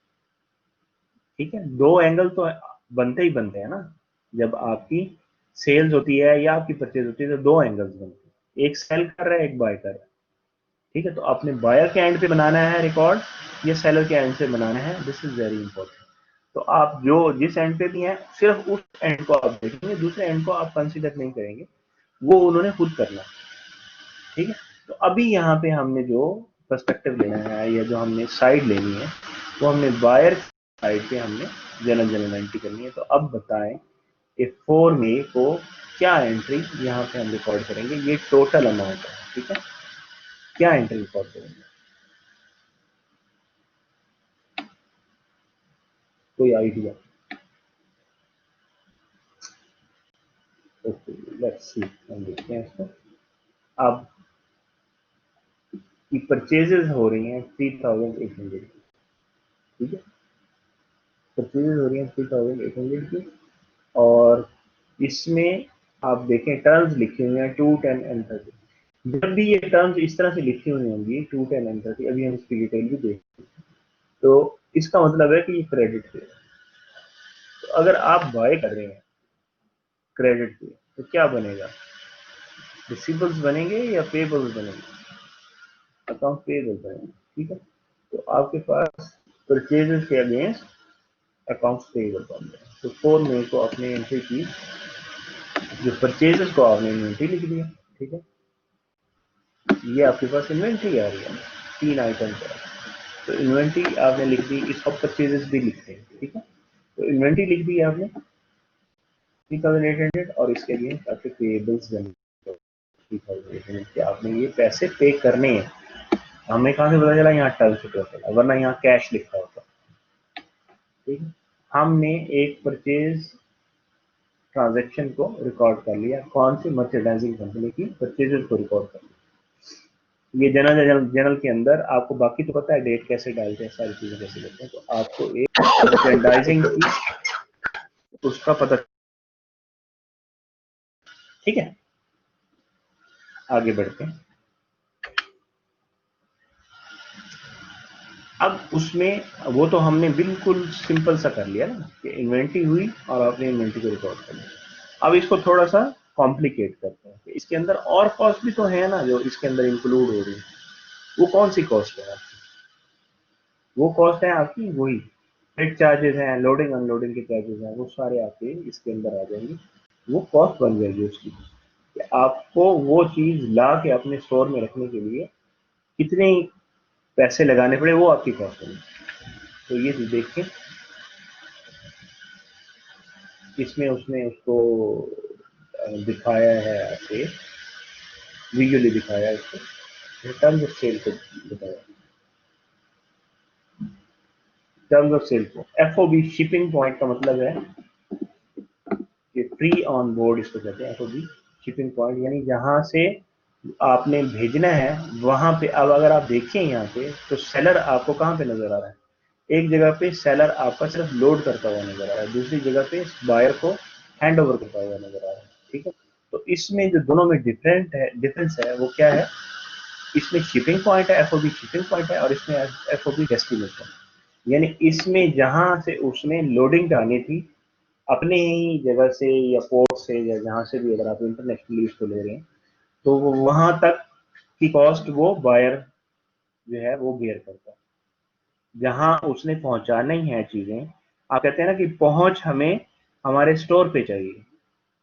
ठीक है, दो एंगल तो बनते ही बनते हैं ना, जब आपकी सेल्स होती है या आपकी परचेज होती है तो दो एंगल्स बनते हैं, एक सेल कर रहा है, एक बाय कर रहा है, ठीक है, तो अपने बायर के एंड पे बनाना है रिकॉर्ड या सेलर के एंड से बनाना है, दिस इज वेरी इंपॉर्टेंट। तो आप जो जिस एंड पे भी हैं सिर्फ उस एंड को आप देखेंगे, दूसरे एंड को आप कंसीडर नहीं करेंगे, वो उन्होंने खुद करना, ठीक है। तो अभी यहाँ पे हमने जो पर्सपेक्टिव लेना है या जो हमने साइड लेनी है, वो हमने बायर साइड पे हमने जनरल एंट्री करनी है। तो अब बताएं कि 4 मई को क्या एंट्री यहाँ पे हम रिकॉर्ड करेंगे, ये टोटल अमाउंट है, ठीक है, क्या एंट्री रिकॉर्ड करेंगे? कोई आइडिया? ओके, लेट्स सी, हम देखते हैं इसको। अब की परचेजेस हो रही हैं 3800, ठीक है, परचेजेस हो रही हैं 3800 की, और इसमें आप देखें टर्म्स लिखी हुई हैं 2, 10 एंड 30। जब भी ये टर्म्स इस तरह से लिखी हुई होंगी 2, 10 एंड 30, अभी हम इसकी डिटेल भी देखें, तो इसका मतलब है कि ये क्रेडिट पे है। तो अगर आप बाय कर रहे हैं क्रेडिट पे तो क्या बनेगा? रिसीवेबल्स बनेंगे या पेबल्स बनेंगे? अकाउंट पेबल बनेंगे, ठीक है। तो आपके पास परचेजेस के अगेंस्ट अकाउंट्स पेबल बन रहे हैं। तो 4 मई को अपने एंट्री की, जो परचेजेस को आपने इन्वेंट्री लिख दिया, ठीक है। ये आपके पास इन्वेंट्री आ रही है, 3 आइटम का। तो इन्वेंट्री आपने लिख दी, इसको परचेजेस भी लिखते हैं, ठीक है। तो इन्वेंट्री लिख दी आपने 3800, और इसके लिए आपके पेबल्स बने 3800 के, आपने ये पैसे पे करने हैं। हमें कहाँ से पता चला? यहाँ टर्म से पता चला, वरना यहाँ कैश लिखा होता, ठीक है। हमने एक परचेज ट्रांजैक्शन को रिकॉर्ड कर लिया, कौन सी? मर्चेंडाइजिंग कंपनी की परचेजेस को रिकॉर्ड कर लिया। ये जनरल के अंदर आपको बाकी तो पता है, डेट कैसे डालते हैं, सारी चीजें कैसे करते हैं, तो आपको एक मर्चेंडाइजिंग की उसका पता, ठीक है। आगे बढ़ते हैं। अब उसमें वो तो हमने बिल्कुल सिंपल सा कर लिया ना कि इन्वेंट्री हुई और आपने इन्वेंट्री को रिकॉर्ड कर लिया। अब इसको थोड़ा सा कॉम्प्लिकेट करते हैं कि इसके अंदर और कॉस्ट भी तो है ना जो इसके अंदर इंक्लूड हो रही है। वो कौन सी कॉस्ट है आपकी? वो कॉस्ट है आपकी वही फ्रेट चार्जेस हैं, लोडिंग अनलोडिंग के चार्जेस हैं, वो सारे आपके इसके अंदर आ जाएंगे। वो कॉस्ट बन जाएगी उसकी कि आपको वो चीज ला के अपने स्टोर में रखने के लिए कितने पैसे लगाने पड़े, वो आपकी कॉस्ट बनेगी। तो ये देखिए, इसमें उसने उसको दिखाया है आपके, विजुअली दिखाया है इसको, टर्म्स ऑफ सेल को दिखाया, टर्म्स ऑफ सेल को। एफओबी शिपिंग पॉइंट का मतलब है कि फ्री ऑन बोर्ड इसको कहते हैं, एफओबी शिपिंग पॉइंट, यानी जहां से आपने भेजना है वहां पे। अब अगर आप देखें यहाँ पे तो सेलर आपको कहाँ पे नजर आ रहा है? एक जगह पे सेलर आपका सिर्फ लोड करता हुआ नजर आ रहा है, दूसरी जगह पे बायर को हैंड ओवर करता हुआ नजर आ रहा है, ठीक है। तो इसमें जो दोनों में डिफरेंस है वो क्या है? इसमें शिपिंग पॉइंट है, एफओबी शिपिंग पॉइंट है, और इसमें एफओबी डेस्टिनेशन, यानी इसमें जहां से उसने लोडिंग करानी थी अपने ही जगह से या पोर्ट से या जहां से भी, अगर आप इंटरनेशनली इसको ले रहे हैं, तो वो वहां तक की कॉस्ट वो बायर जो है वो बेयर करता है। जहां उसने पहुंचाना ही है चीजें, आप कहते हैं ना कि पहुंच हमें हमारे स्टोर पे चाहिए,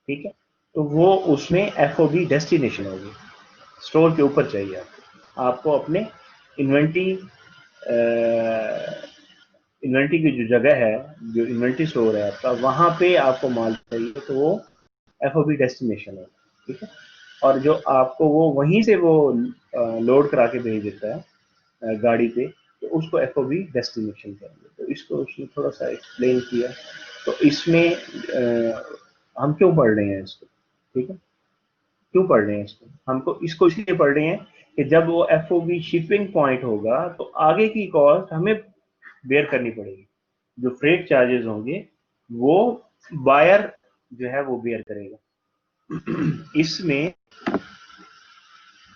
ठीक है, तो वो उसमें एफओबी डेस्टिनेशन होगी, स्टोर के ऊपर चाहिए आपको अपने इन्वेंट्री इन्वेंट्री की जो जगह है, जो इन्वेंट्री स्टोर है आपका, वहां पे आपको माल चाहिए, तो वो एफओबी डेस्टिनेशन है, ठीक है। और जो आपको वो वहीं से वो लोड करा के भेज देता है गाड़ी पे, तो उसको एफओबी डेस्टिनेशन करेंगे। तो इसको उसने थोड़ा सा एक्सप्लेन किया। तो इसमें हम क्यों पढ़ रहे हैं इसको, ठीक है, क्यों पढ़ रहे हैं इसको? हमको इसको इसलिए पढ़ रहे हैं कि जब वो एफओबी शिपिंग पॉइंट होगा तो आगे की कॉस्ट हमें बेयर करनी पड़ेगी। जो फ्रेट चार्जेस होंगे वो बायर जो है वो बेयर करेगा। इसमें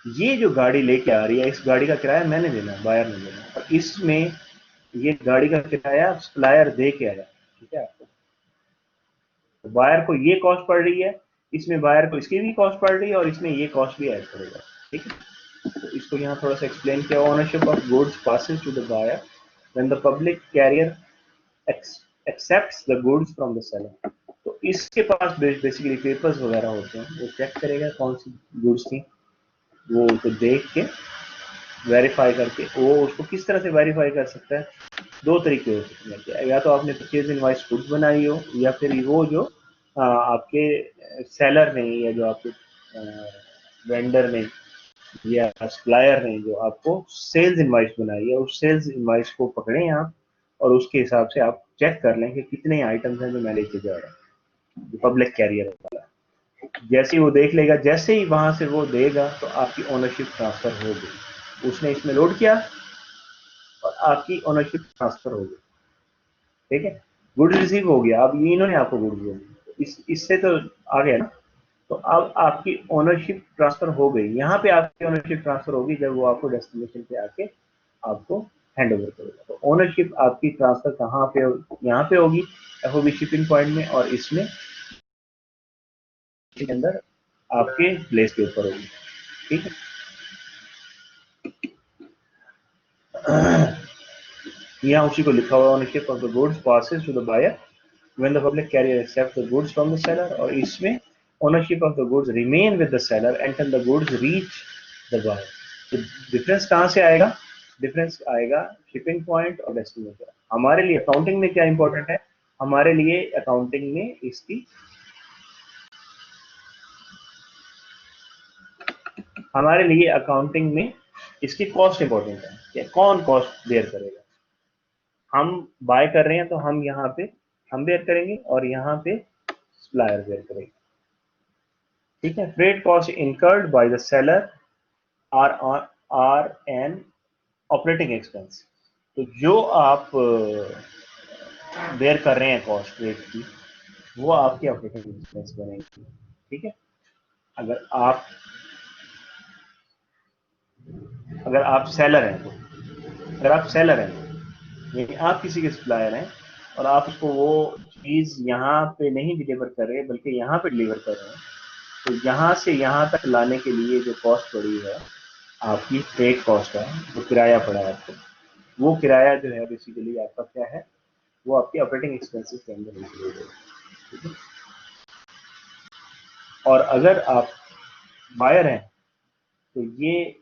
ये जो गाड़ी लेके आ रही है, इस गाड़ी का किराया मैंने देना है, बायर ने देना है, और इसमें ये गाड़ी का किराया सप्लायर दे के आया, ठीक है आपको। तो बायर को ये कॉस्ट पड़ रही है, इसमें बायर को इसकी भी कॉस्ट पड़ रही है, और इसमें ये कॉस्ट भी ऐड करेगा, ठीक है। तो इसको यहाँ थोड़ा सा एक्सप्लेन किया। Ownership of goods passes to the buyer when the public carrier accepts the goods from the seller. तो इसके पास बेसिकली पेपर्स वगैरह होते हैं, वो चेक करेगा कौन सी गुड्स थी, वो उनको देख के वेरीफाई करके, वो उसको किस तरह से वेरीफाई कर सकता है? दो तरीके हो सकते हैं, या तो आपने परचेज इनवॉइस खुद बनाई हो, या फिर वो जो आपके सेलर ने या जो आपके वेंडर ने या सप्लायर ने जो आपको सेल्स इनवाइस बनाई है, उस सेल्स इनवाइस को पकड़ें आप और उसके हिसाब से आप चेक कर लें कि कितने आइटम्स हैं जो मैं लेके जा रहा हूँ, जो पब्लिक कैरियर वाला। जैसे ही वो देख लेगा, जैसे ही वहां से वो देगा तो आपकी ओनरशिप ट्रांसफर हो गई। उसने इसमें लोड किया और आपकी ओनरशिप ट्रांसफर हो गई। ठीक है, गुड्स रिसीव हो गया, अब ये इन्होंने आपको गुड्स दिया, इससे तो आ गया ना। तो अब आपकी ओनरशिप ट्रांसफर हो गई। यहाँ पे आपकी ओनरशिप ट्रांसफर होगी जब वो आपको डेस्टिनेशन पे आके आपको हैंड ओवर करेगा। तो ओनरशिप आपकी ट्रांसफर कहाँ पे, यहाँ पे होगी एफओबी शिपिंग पॉइंट में, और इसमें के अंदर आपके प्लेस के ऊपर होगी। ठीक है, यहाँ उसी को लिखा हुआ ownership of the goods passes to the buyer when the public carrier accepts the goods from the seller, और इसमें ownership of the goods remain with the seller until the goods reach the buyer। तो difference कहाँ से आएगा? Difference आएगा shipping point और destination. हमारे लिए अकाउंटिंग में क्या इंपॉर्टेंट है? हमारे लिए अकाउंटिंग में इसकी हमारे लिए अकाउंटिंग में इसकी कॉस्ट इंपॉर्टेंट है कि कौन कॉस्ट बेयर करेगा। हम बाय कर रहे हैं तो हम यहाँ पे हम बेयर करेंगे और यहाँ पे सप्लायर बेयर करेंगे। ठीक है, freight cost incurred by the seller are an operating expense. तो जो आप बेयर कर रहे हैं कॉस्ट रेट की, वो आपके ऑपरेटिंग एक्सपेंस बनेंगे। ठीक है, अगर आप अगर आप सेलर हैं तो अगर आप सेलर हैं यानी आप किसी के सप्लायर हैं और आप उसको वो चीज़ यहाँ पे नहीं डिलीवर कर रहे बल्कि यहाँ पे डिलीवर कर रहे हैं, तो यहाँ से यहाँ तक लाने के लिए जो कॉस्ट पड़ी है आपकी फ्रेट कॉस्ट है, वो किराया पड़ा है आपको, वो किराया जो है बेसिकली आपका क्या है, वो आपके ऑपरेटिंग एक्सपेंसेस के अंदर इंक्लूड है। ठीक है, और अगर आप बायर हैं तो ये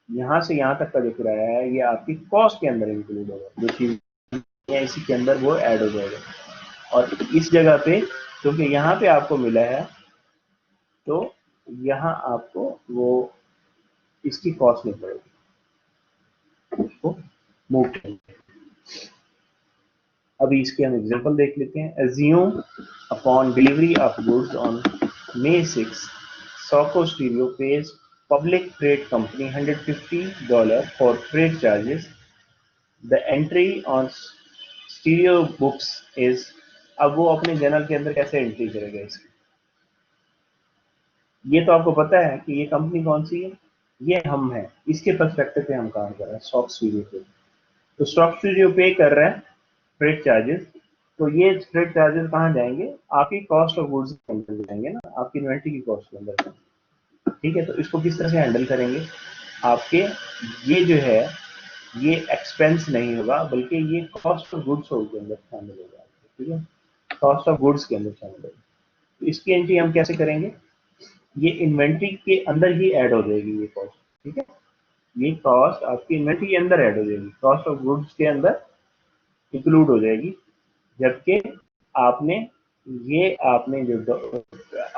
यहाँ से यहाँ तक का जो किराया है ये आपकी कॉस्ट के अंदर इंक्लूड होगा, जो चीज इसी के अंदर वो ऐड हो जाएगा। और इस जगह पे क्योंकि यहाँ पे आपको मिला है तो यहाँ आपको वो इसकी कॉस्ट नहीं पड़ेगी, उसको मूव करेंगे। अभी इसके हम एग्जांपल देख लेते हैं। Assume upon delivery of goods on May 6, Soco Stereo pays public freight company $150 for freight charges. The entry on stereo books is, अब वो अपने जर्नल के अंदर कैसे एंट्री करेगा इसकी? ये तो आपको पता है कि ये कंपनी कौन सी है, ये हम हैं, इसके पर्सपेक्टिव पे हम काम कर रहे हैं स्टॉक स्टूडियो पे। तो स्टॉक स्टूडियो पे कर रहे हैं फ्रेट चार्जेस, तो ये फ्रेट चार्जेस कहाँ जाएंगे? आपकी कॉस्ट ऑफ गुड्स के अंदर जाएंगे ना, आपकी इन्वेंट्री की कॉस्ट के अंदर। ठीक है, तो इसको किस तरह से हैंडल करेंगे? आपके ये जो है ये एक्सपेंस नहीं होगा बल्कि ये कॉस्ट ऑफ गुड्स के अंदर शामिल होगा। ठीक है, कॉस्ट ऑफ गुड्स के अंदर शामिल होगा। तो इसकी एंट्री हम कैसे करेंगे? ये इन्वेंट्री के अंदर ही ऐड हो जाएगी ये कॉस्ट। ठीक है, ये कॉस्ट आपकी इन्वेंट्री के अंदर ऐड हो जाएगी, कॉस्ट ऑफ गुड्स के अंदर इंक्लूड हो जाएगी। जबकि आपने जो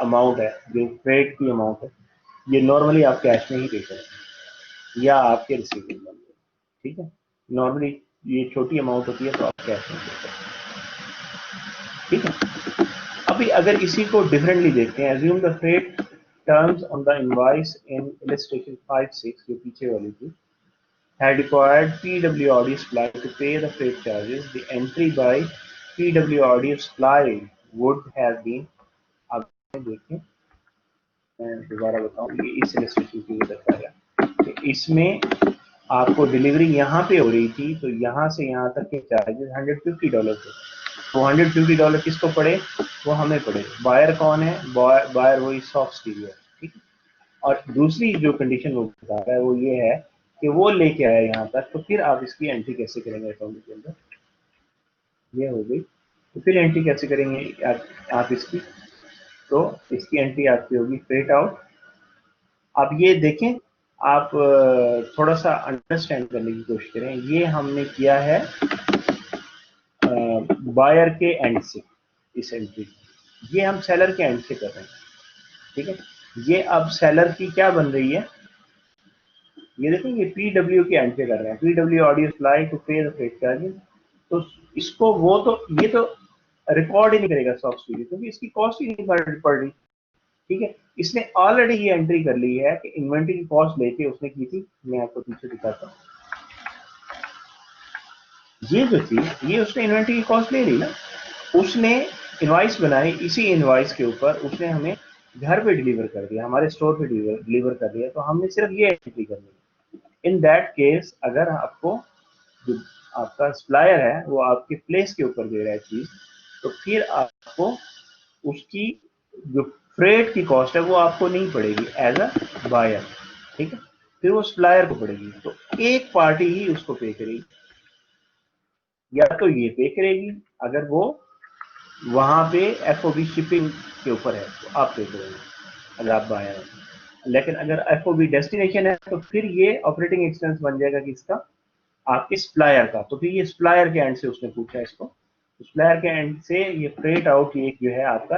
अमाउंट है, जो फ्रेट की अमाउंट है, ये नॉर्मली आप कैश में ही पे करें या आपके रिसीवेबल में। ठीक है, नॉर्मली ये छोटी अमाउंट होती है तो आप कैश में पे करें। ठीक है, अभी अगर इसी को डिफरेंटली देखते हैं, assume the freight terms on the invoice in illustration 5-6 जो पीछे वाली थी, had required PWRD supply to pay the freight charges. The entry by PWRD supply would have been, अब देखें, मैं दोबारा बताऊं, ये इस इलस्ट्रेशन की वजह है कि इसमें आपको डिलीवरी यहाँ पे हो रही थी, तो यहाँ से यहाँ तक के चार्जेस $150 थे। तो $150 किसको पड़े? वो हमें पड़े। बायर कौन है? बायर वही सॉफ्ट स्टीरियो है। ठीक है, और दूसरी जो कंडीशन वो बता रहा है वो ये है कि वो लेके आया यहाँ तक, तो फिर आप इसकी एंट्री कैसे करेंगे अकाउंट के अंदर? ये हो गई, तो फिर एंट्री कैसे करेंगे आप इसकी? तो इसकी एंट्री आपकी होगी फ्रेट आउट। अब ये देखें, आप थोड़ा सा अंडरस्टैंड करने की कोशिश करें। ये हमने किया है बायर के एंड से, इस एंट्री ये हम सेलर के एंड से कर रहे हैं। ठीक है, ये अब सेलर की क्या बन रही है? ये देखें ये पीडब्ल्यू की एंट्री कर रहे हैं, पीडब्ल्यू ऑडियो सप्लाई टू पे द फ्रेट चार्जेस। तो इसको वो तो ये तो रिकॉर्ड ही नहीं करेगा सॉफ्ट वीडियो, क्योंकि इसकी कॉस्ट ही नहीं पड़ रही। ठीक है, इसने ऑलरेडी ये एंट्री कर ली है कि इन्वेंट्री की कॉस्ट लेके उसने की थी। मैं आपको पीछे दिखाता हूँ, ये जो थी ये उसने इन्वेंट्री की कॉस्ट ले ली ना, उसने इनवॉइस बनाई, इसी इनवॉइस के ऊपर उसने हमें घर पे डिलीवर कर दिया, हमारे स्टोर पे डिलीवर कर दिया, तो हमने सिर्फ ये एंट्री करनी है। इन दैट केस अगर आपको जो आपका सप्लायर है वो आपके प्लेस के ऊपर दे रहा है चीज, तो फिर आपको उसकी जो फ्रेट की कॉस्ट है वो आपको नहीं पड़ेगी एज अ बायर। ठीक है, फिर वो सप्लायर को पड़ेगी, तो एक पार्टी ही उसको पे करेगी, या तो ये पे करेगी अगर वो वहां पे एफओबी शिपिंग के ऊपर है तो आप पे करेंगे अगर आप बायर हैं। लेकिन अगर एफओबी डेस्टिनेशन है तो फिर ये ऑपरेटिंग एक्सपेंस बन जाएगा किसका, आपके सप्लायर का। तो फिर ये सप्लायर के एंड से उसने पूछा इसको, सप्लायर के एंड से ये फ्रेट आउट ये जो है आपका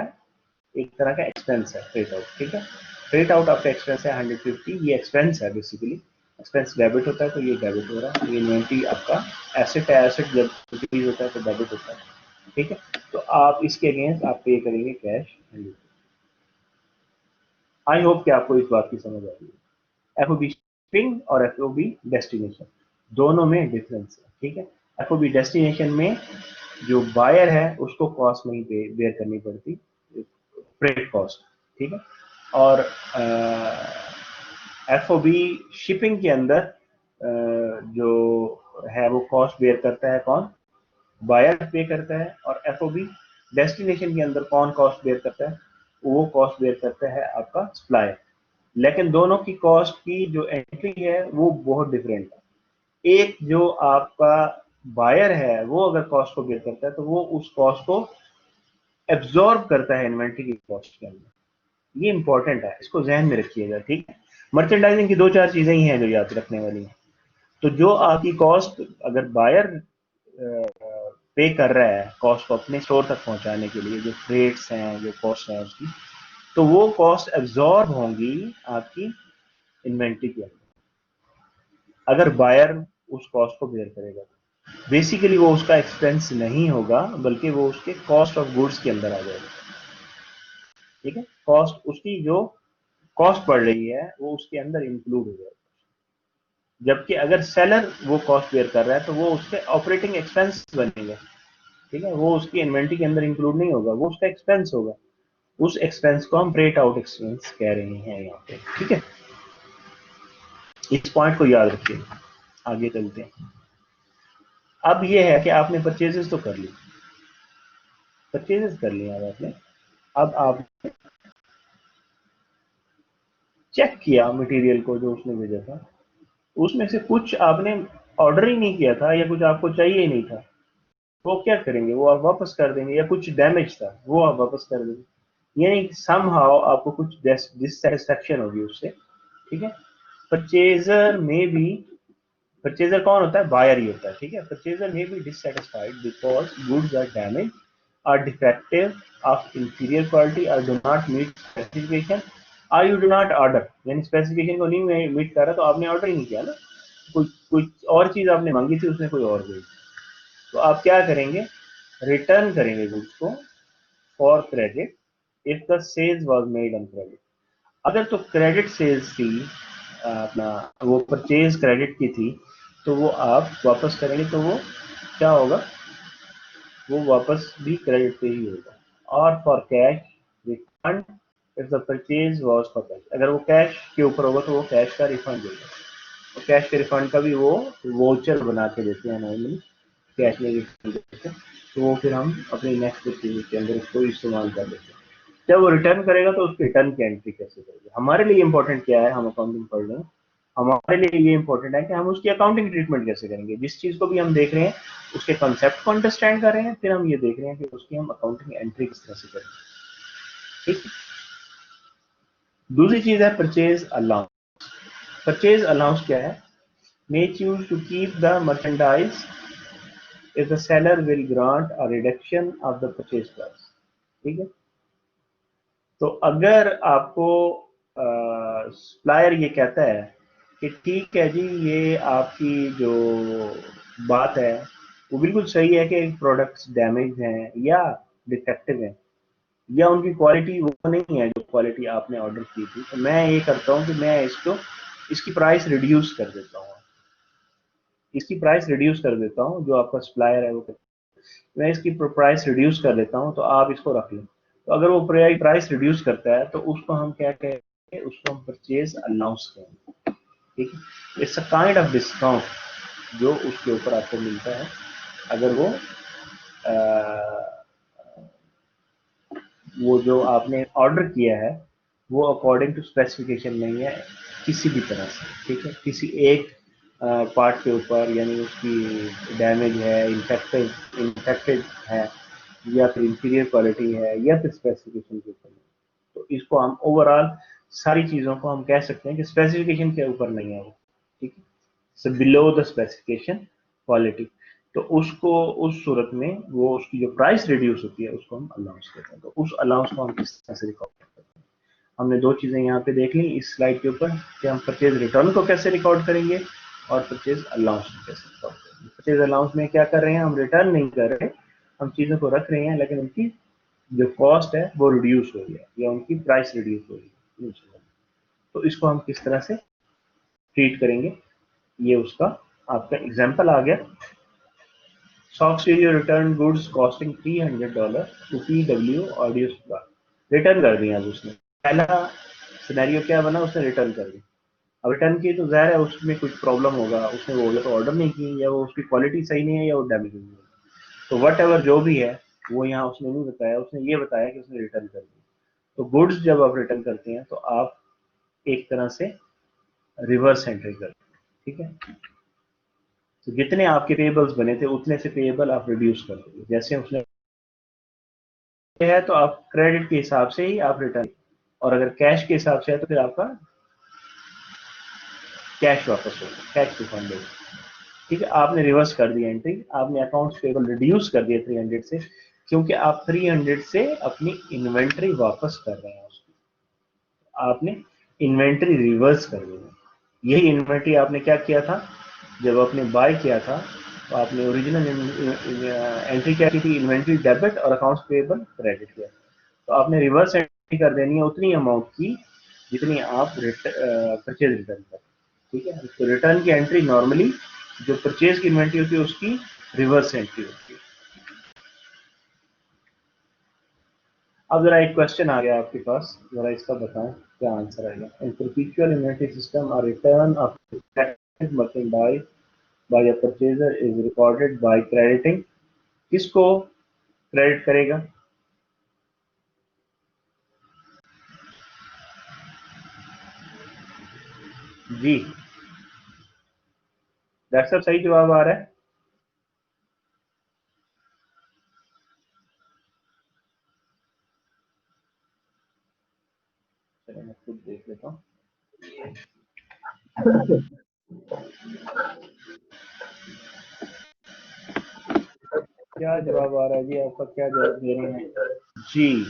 एक तरह का एक्सपेंस है फ्रेट आउट। ठीक है, फ्रेट आउट आपका एक्सपेंस है 150, ये एक्सपेंस है बेसिकली, एक्सपेंस डेबिट होता है तो ये डेबिट हो रहा है। ये इन्वेंट्री आपका एसेट है, एसेट जब इंक्रीज होता है तो डेबिट होता है। ठीक है, तो आप इसके अगेंस्ट आप पे करेंगे कैश। आई होप कि आपको इस बात की समझ आ रही है। एफओबी शिपिंग और एफओबी डेस्टिनेशन दोनों में डिफरेंस है। ठीक है, एफओबी डेस्टिनेशन में जो बायर है उसको कॉस्ट नहीं बेयर करनी पड़ती, फ्रेट कॉस्ट। ठीक है, और एफओबी शिपिंग के अंदर जो है वो कॉस्ट बेयर करता है कौन, बायर पे करता है। और एफओबी डेस्टिनेशन के अंदर कौन कॉस्ट बेयर करता है, वो कॉस्ट बेयर करता है आपका सप्लायर। लेकिन दोनों की कॉस्ट की जो एंट्री है वो बहुत डिफरेंट है। एक जो आपका बायर है वो अगर कॉस्ट को बेयर करता है तो वो उस कॉस्ट को एब्जॉर्ब करता है इन्वेंट्री की कॉस्ट के अंदर। ये इंपॉर्टेंट है, इसको जहन में रखिएगा। ठीक है, मर्चेंडाइजिंग की दो चार चीजें ही हैं जो याद रखने वाली हैं। तो जो आपकी कॉस्ट अगर बायर पे कर रहा है कॉस्ट को अपने स्टोर तक पहुंचाने के लिए, जो फ्रेट्स हैं जो कॉस्ट है उसकी, तो वो कॉस्ट एब्जॉर्ब होंगी आपकी इन्वेंट्री के अंदर अगर बायर उस कॉस्ट को बेयर करेगा। बेसिकली वो उसका एक्सपेंस नहीं होगा बल्कि वो उसके कॉस्ट ऑफ गुड्स के अंदर आ जाएगा। ठीक है, कॉस्ट उसकी जो कॉस्ट पड़ रही है वो उसके अंदर इंक्लूड हो जाएगा। जबकि अगर सेलर वो कॉस्ट बेयर कर रहा है तो वो उसके ऑपरेटिंग एक्सपेंस बनेगा। ठीक है, वो उसकी इन्वेंट्री के अंदर इंक्लूड नहीं होगा, वो उसका एक्सपेंस होगा। उस एक्सपेंस को हम फ्रेट आउट एक्सपेंस कह रहे हैं यहाँ पे। ठीक है, इस पॉइंट को याद रखिए। आगे चलते हैं। अब ये है कि आपने परचेजेस तो कर ली, परचेजेस कर लिया आपने, अब आप चेक किया मटेरियल को जो उसने भेजा था, उसमें से कुछ आपने ऑर्डर ही नहीं किया था या कुछ आपको चाहिए ही नहीं था, वो क्या करेंगे, वो आप वापस कर देंगे। या कुछ डैमेज था वो आप वापस कर देंगे, यानी सम हाउ आपको कुछ डिससेटिस्फेक्शन होगी उससे। ठीक है, परचेजर में भी, परचेजर कौन होता है, बायर ही होता है। ठीक है, परचेजर में be dissatisfied because goods are damage, are defective, of inferior quality, और डू नॉट मीट स्पेसिफिकेशन, और यू डू नॉट ऑर्डर, यानी स्पेसिफिकेशन को नहीं मीट कर रहा तो आपने ऑर्डर ही नहीं किया ना, कुछ और चीज आपने मांगी थी उसने कोई और गई। तो आप क्या करेंगे, रिटर्न करेंगे गुड्स को for credit if the sales was made on credit. अगर तो क्रेडिट सेल्स थी, अपना वो परचेज क्रेडिट की थी, तो वो आप वापस करेंगे तो वो क्या होगा, वो वापस भी क्रेडिट पे ही होगा। और for cash refund if the purchase was for cash, अगर वो कैश के ऊपर होगा तो वो कैश का रिफंड देगा। तो कैश के रिफंड का भी वो वोचर बना के देते हैं नॉर्मली, कैश में रिफंड देते हैं, तो वो फिर हम अपनी नेक्स्ट परचेज के अंदर उसको इस्तेमाल कर लेते हैं। जब वो रिटर्न करेगा तो उसकी रिटर्न की एंट्री कैसे करेंगे, हमारे लिए इंपॉर्टेंट क्या है, हम अकाउंटिंग पढ़ रहे हैं, हमारे लिए ये इंपॉर्टेंट है कि हम उसकी अकाउंटिंग ट्रीटमेंट कैसे करेंगे। जिस चीज को भी हम देख रहे हैं उसके कॉन्सेप्ट को अंडरस्टैंड कर रहे हैं, फिर हम ये देख रहे हैं कि उसकी हम अकाउंटिंग एंट्री किस तरह से करें। ठीक, दूसरी चीज है परचेज अलाउंस। परचेज अलाउंस क्या है, may choose to keep the merchandise if the seller will grant a reduction of the purchase price। ठीक है, तो अगर आपको सप्लायर ये कहता है कि ठीक है जी, ये आपकी जो बात है वो बिल्कुल सही है कि प्रोडक्ट्स डैमेज हैं या डिफेक्टिव हैं या उनकी क्वालिटी वो नहीं है जो क्वालिटी आपने ऑर्डर की थी। तो मैं ये करता हूँ कि मैं इसको इसकी प्राइस रिड्यूस कर देता हूँ, इसकी प्राइस रिड्यूस कर देता हूँ, जो आपका सप्लायर है वो, मैं इसकी प्राइस रिड्यूस कर देता हूँ, तो आप इसको रख लें। तो अगर वो प्राइस रिड्यूस करता है तो उसको हम क्या कहेंगे, उसको हम परचेज अलाउंस कहेंगे। ठीक है, it's a kind of discount जो उसके ऊपर आपको मिलता है अगर वो जो आपने ऑर्डर किया है वो अकॉर्डिंग टू स्पेसिफिकेशन नहीं है किसी भी तरह से। ठीक है, किसी एक पार्ट के ऊपर, यानी उसकी डैमेज है, इन्फेक्टेड है, या फिर इंटीरियर क्वालिटी है, या फिर स्पेसिफिकेशन के ऊपर। तो इसको हम ओवरऑल सारी चीज़ों को हम कह सकते हैं कि स्पेसिफिकेशन के ऊपर नहीं है वो। ठीक है, so below the specification quality. तो उसको उस सूरत में वो उसकी जो प्राइस रिड्यूस होती है उसको हम अलाउंस कहते हैं। तो उस अलाउंस को हम किस तरह से रिकॉर्ड करते हैं, हमने दो चीज़ें यहाँ पे देख ली इस स्लाइड के ऊपर कि हम परचेज रिटर्न को कैसे रिकॉर्ड करेंगे और परचेज अलाउंस को कैसे रिकॉर्ड करेंगे। परचेज अलाउंस में क्या कर रहे हैं, हम रिटर्न नहीं कर रहे, हम चीज़ों को रख रहे हैं, लेकिन उनकी जो कॉस्ट है वो रिड्यूस हो रही है या उनकी प्राइस रिड्यूस हो रही है। तो इसको हम किस तरह से ट्रीट करेंगे, ये उसका आपका एग्जाम्पल आ गया। Soft Stereo returned goods costing $300 to PW Audio Supply। Return कर दिया अब उसने, पहला सिनेरियो क्या बना, उसने रिटर्न कर दी। अब रिटर्न की तो ज़ाहिर है उसमें कुछ प्रॉब्लम होगा, उसने वो या तो ऑर्डर नहीं की, या वो उसकी क्वालिटी सही नहीं है, या वो डैमेज हुई है। तो वट एवर जो भी है वो यहाँ उसने नहीं बताया, उसने ये बताया कि उसने रिटर्न कर दी। तो गुड्स जब आप रिटर्न करते हैं तो आप एक तरह से रिवर्स एंट्री करते हैं। ठीक है, तो जितने आपके पेएबल्स बने थे उतने से पेएबल आप रिड्यूस कर दोगे। जैसे उसने है तो आप क्रेडिट के हिसाब से ही आप रिटर्न, और अगर कैश के हिसाब से है तो फिर आपका कैश वापस होगा, कैश रिफंड होगा। ठीक है, आपने रिवर्स कर दी एंट्री, आपने अकाउंट्स पेबल रिड्यूस कर दिए 300 से, क्योंकि आप 300 से अपनी इन्वेंट्री वापस कर रहे हैं उसकी, आपने इन्वेंट्री रिवर्स कर दी है। यही इन्वेंट्री आपने क्या किया था, जब आपने बाय किया था तो आपने ओरिजिनल एंट्री क्या की थी, इन्वेंट्री डेबिट और अकाउंट्स पेबल क्रेडिट किया। तो आपने रिवर्स एंट्री कर देनी है उतनी अमाउंट की जितनी आप परचेज रिटर्न कर। ठीक है, तो रिटर्न की एंट्री नॉर्मली जो परचेज की इन्वेंट्री होती है उसकी रिवर्स एंट्री होती है। अब जरा एक क्वेश्चन आ गया आपके पास, जरा इसका बताएं क्या आंसर आएगा। इन परपेचुअल इन्वेंट्री सिस्टम और return of merchandise by a purchaser is recorded by crediting, किसको क्रेडिट करेगा? जी, डॉक्टर साहब सही जवाब आ रहा है? चलो मैं खुद देख लेता हूँ। क्या जवाब आ रहा है जी आपका, क्या जवाब दे रहे हैं? जी,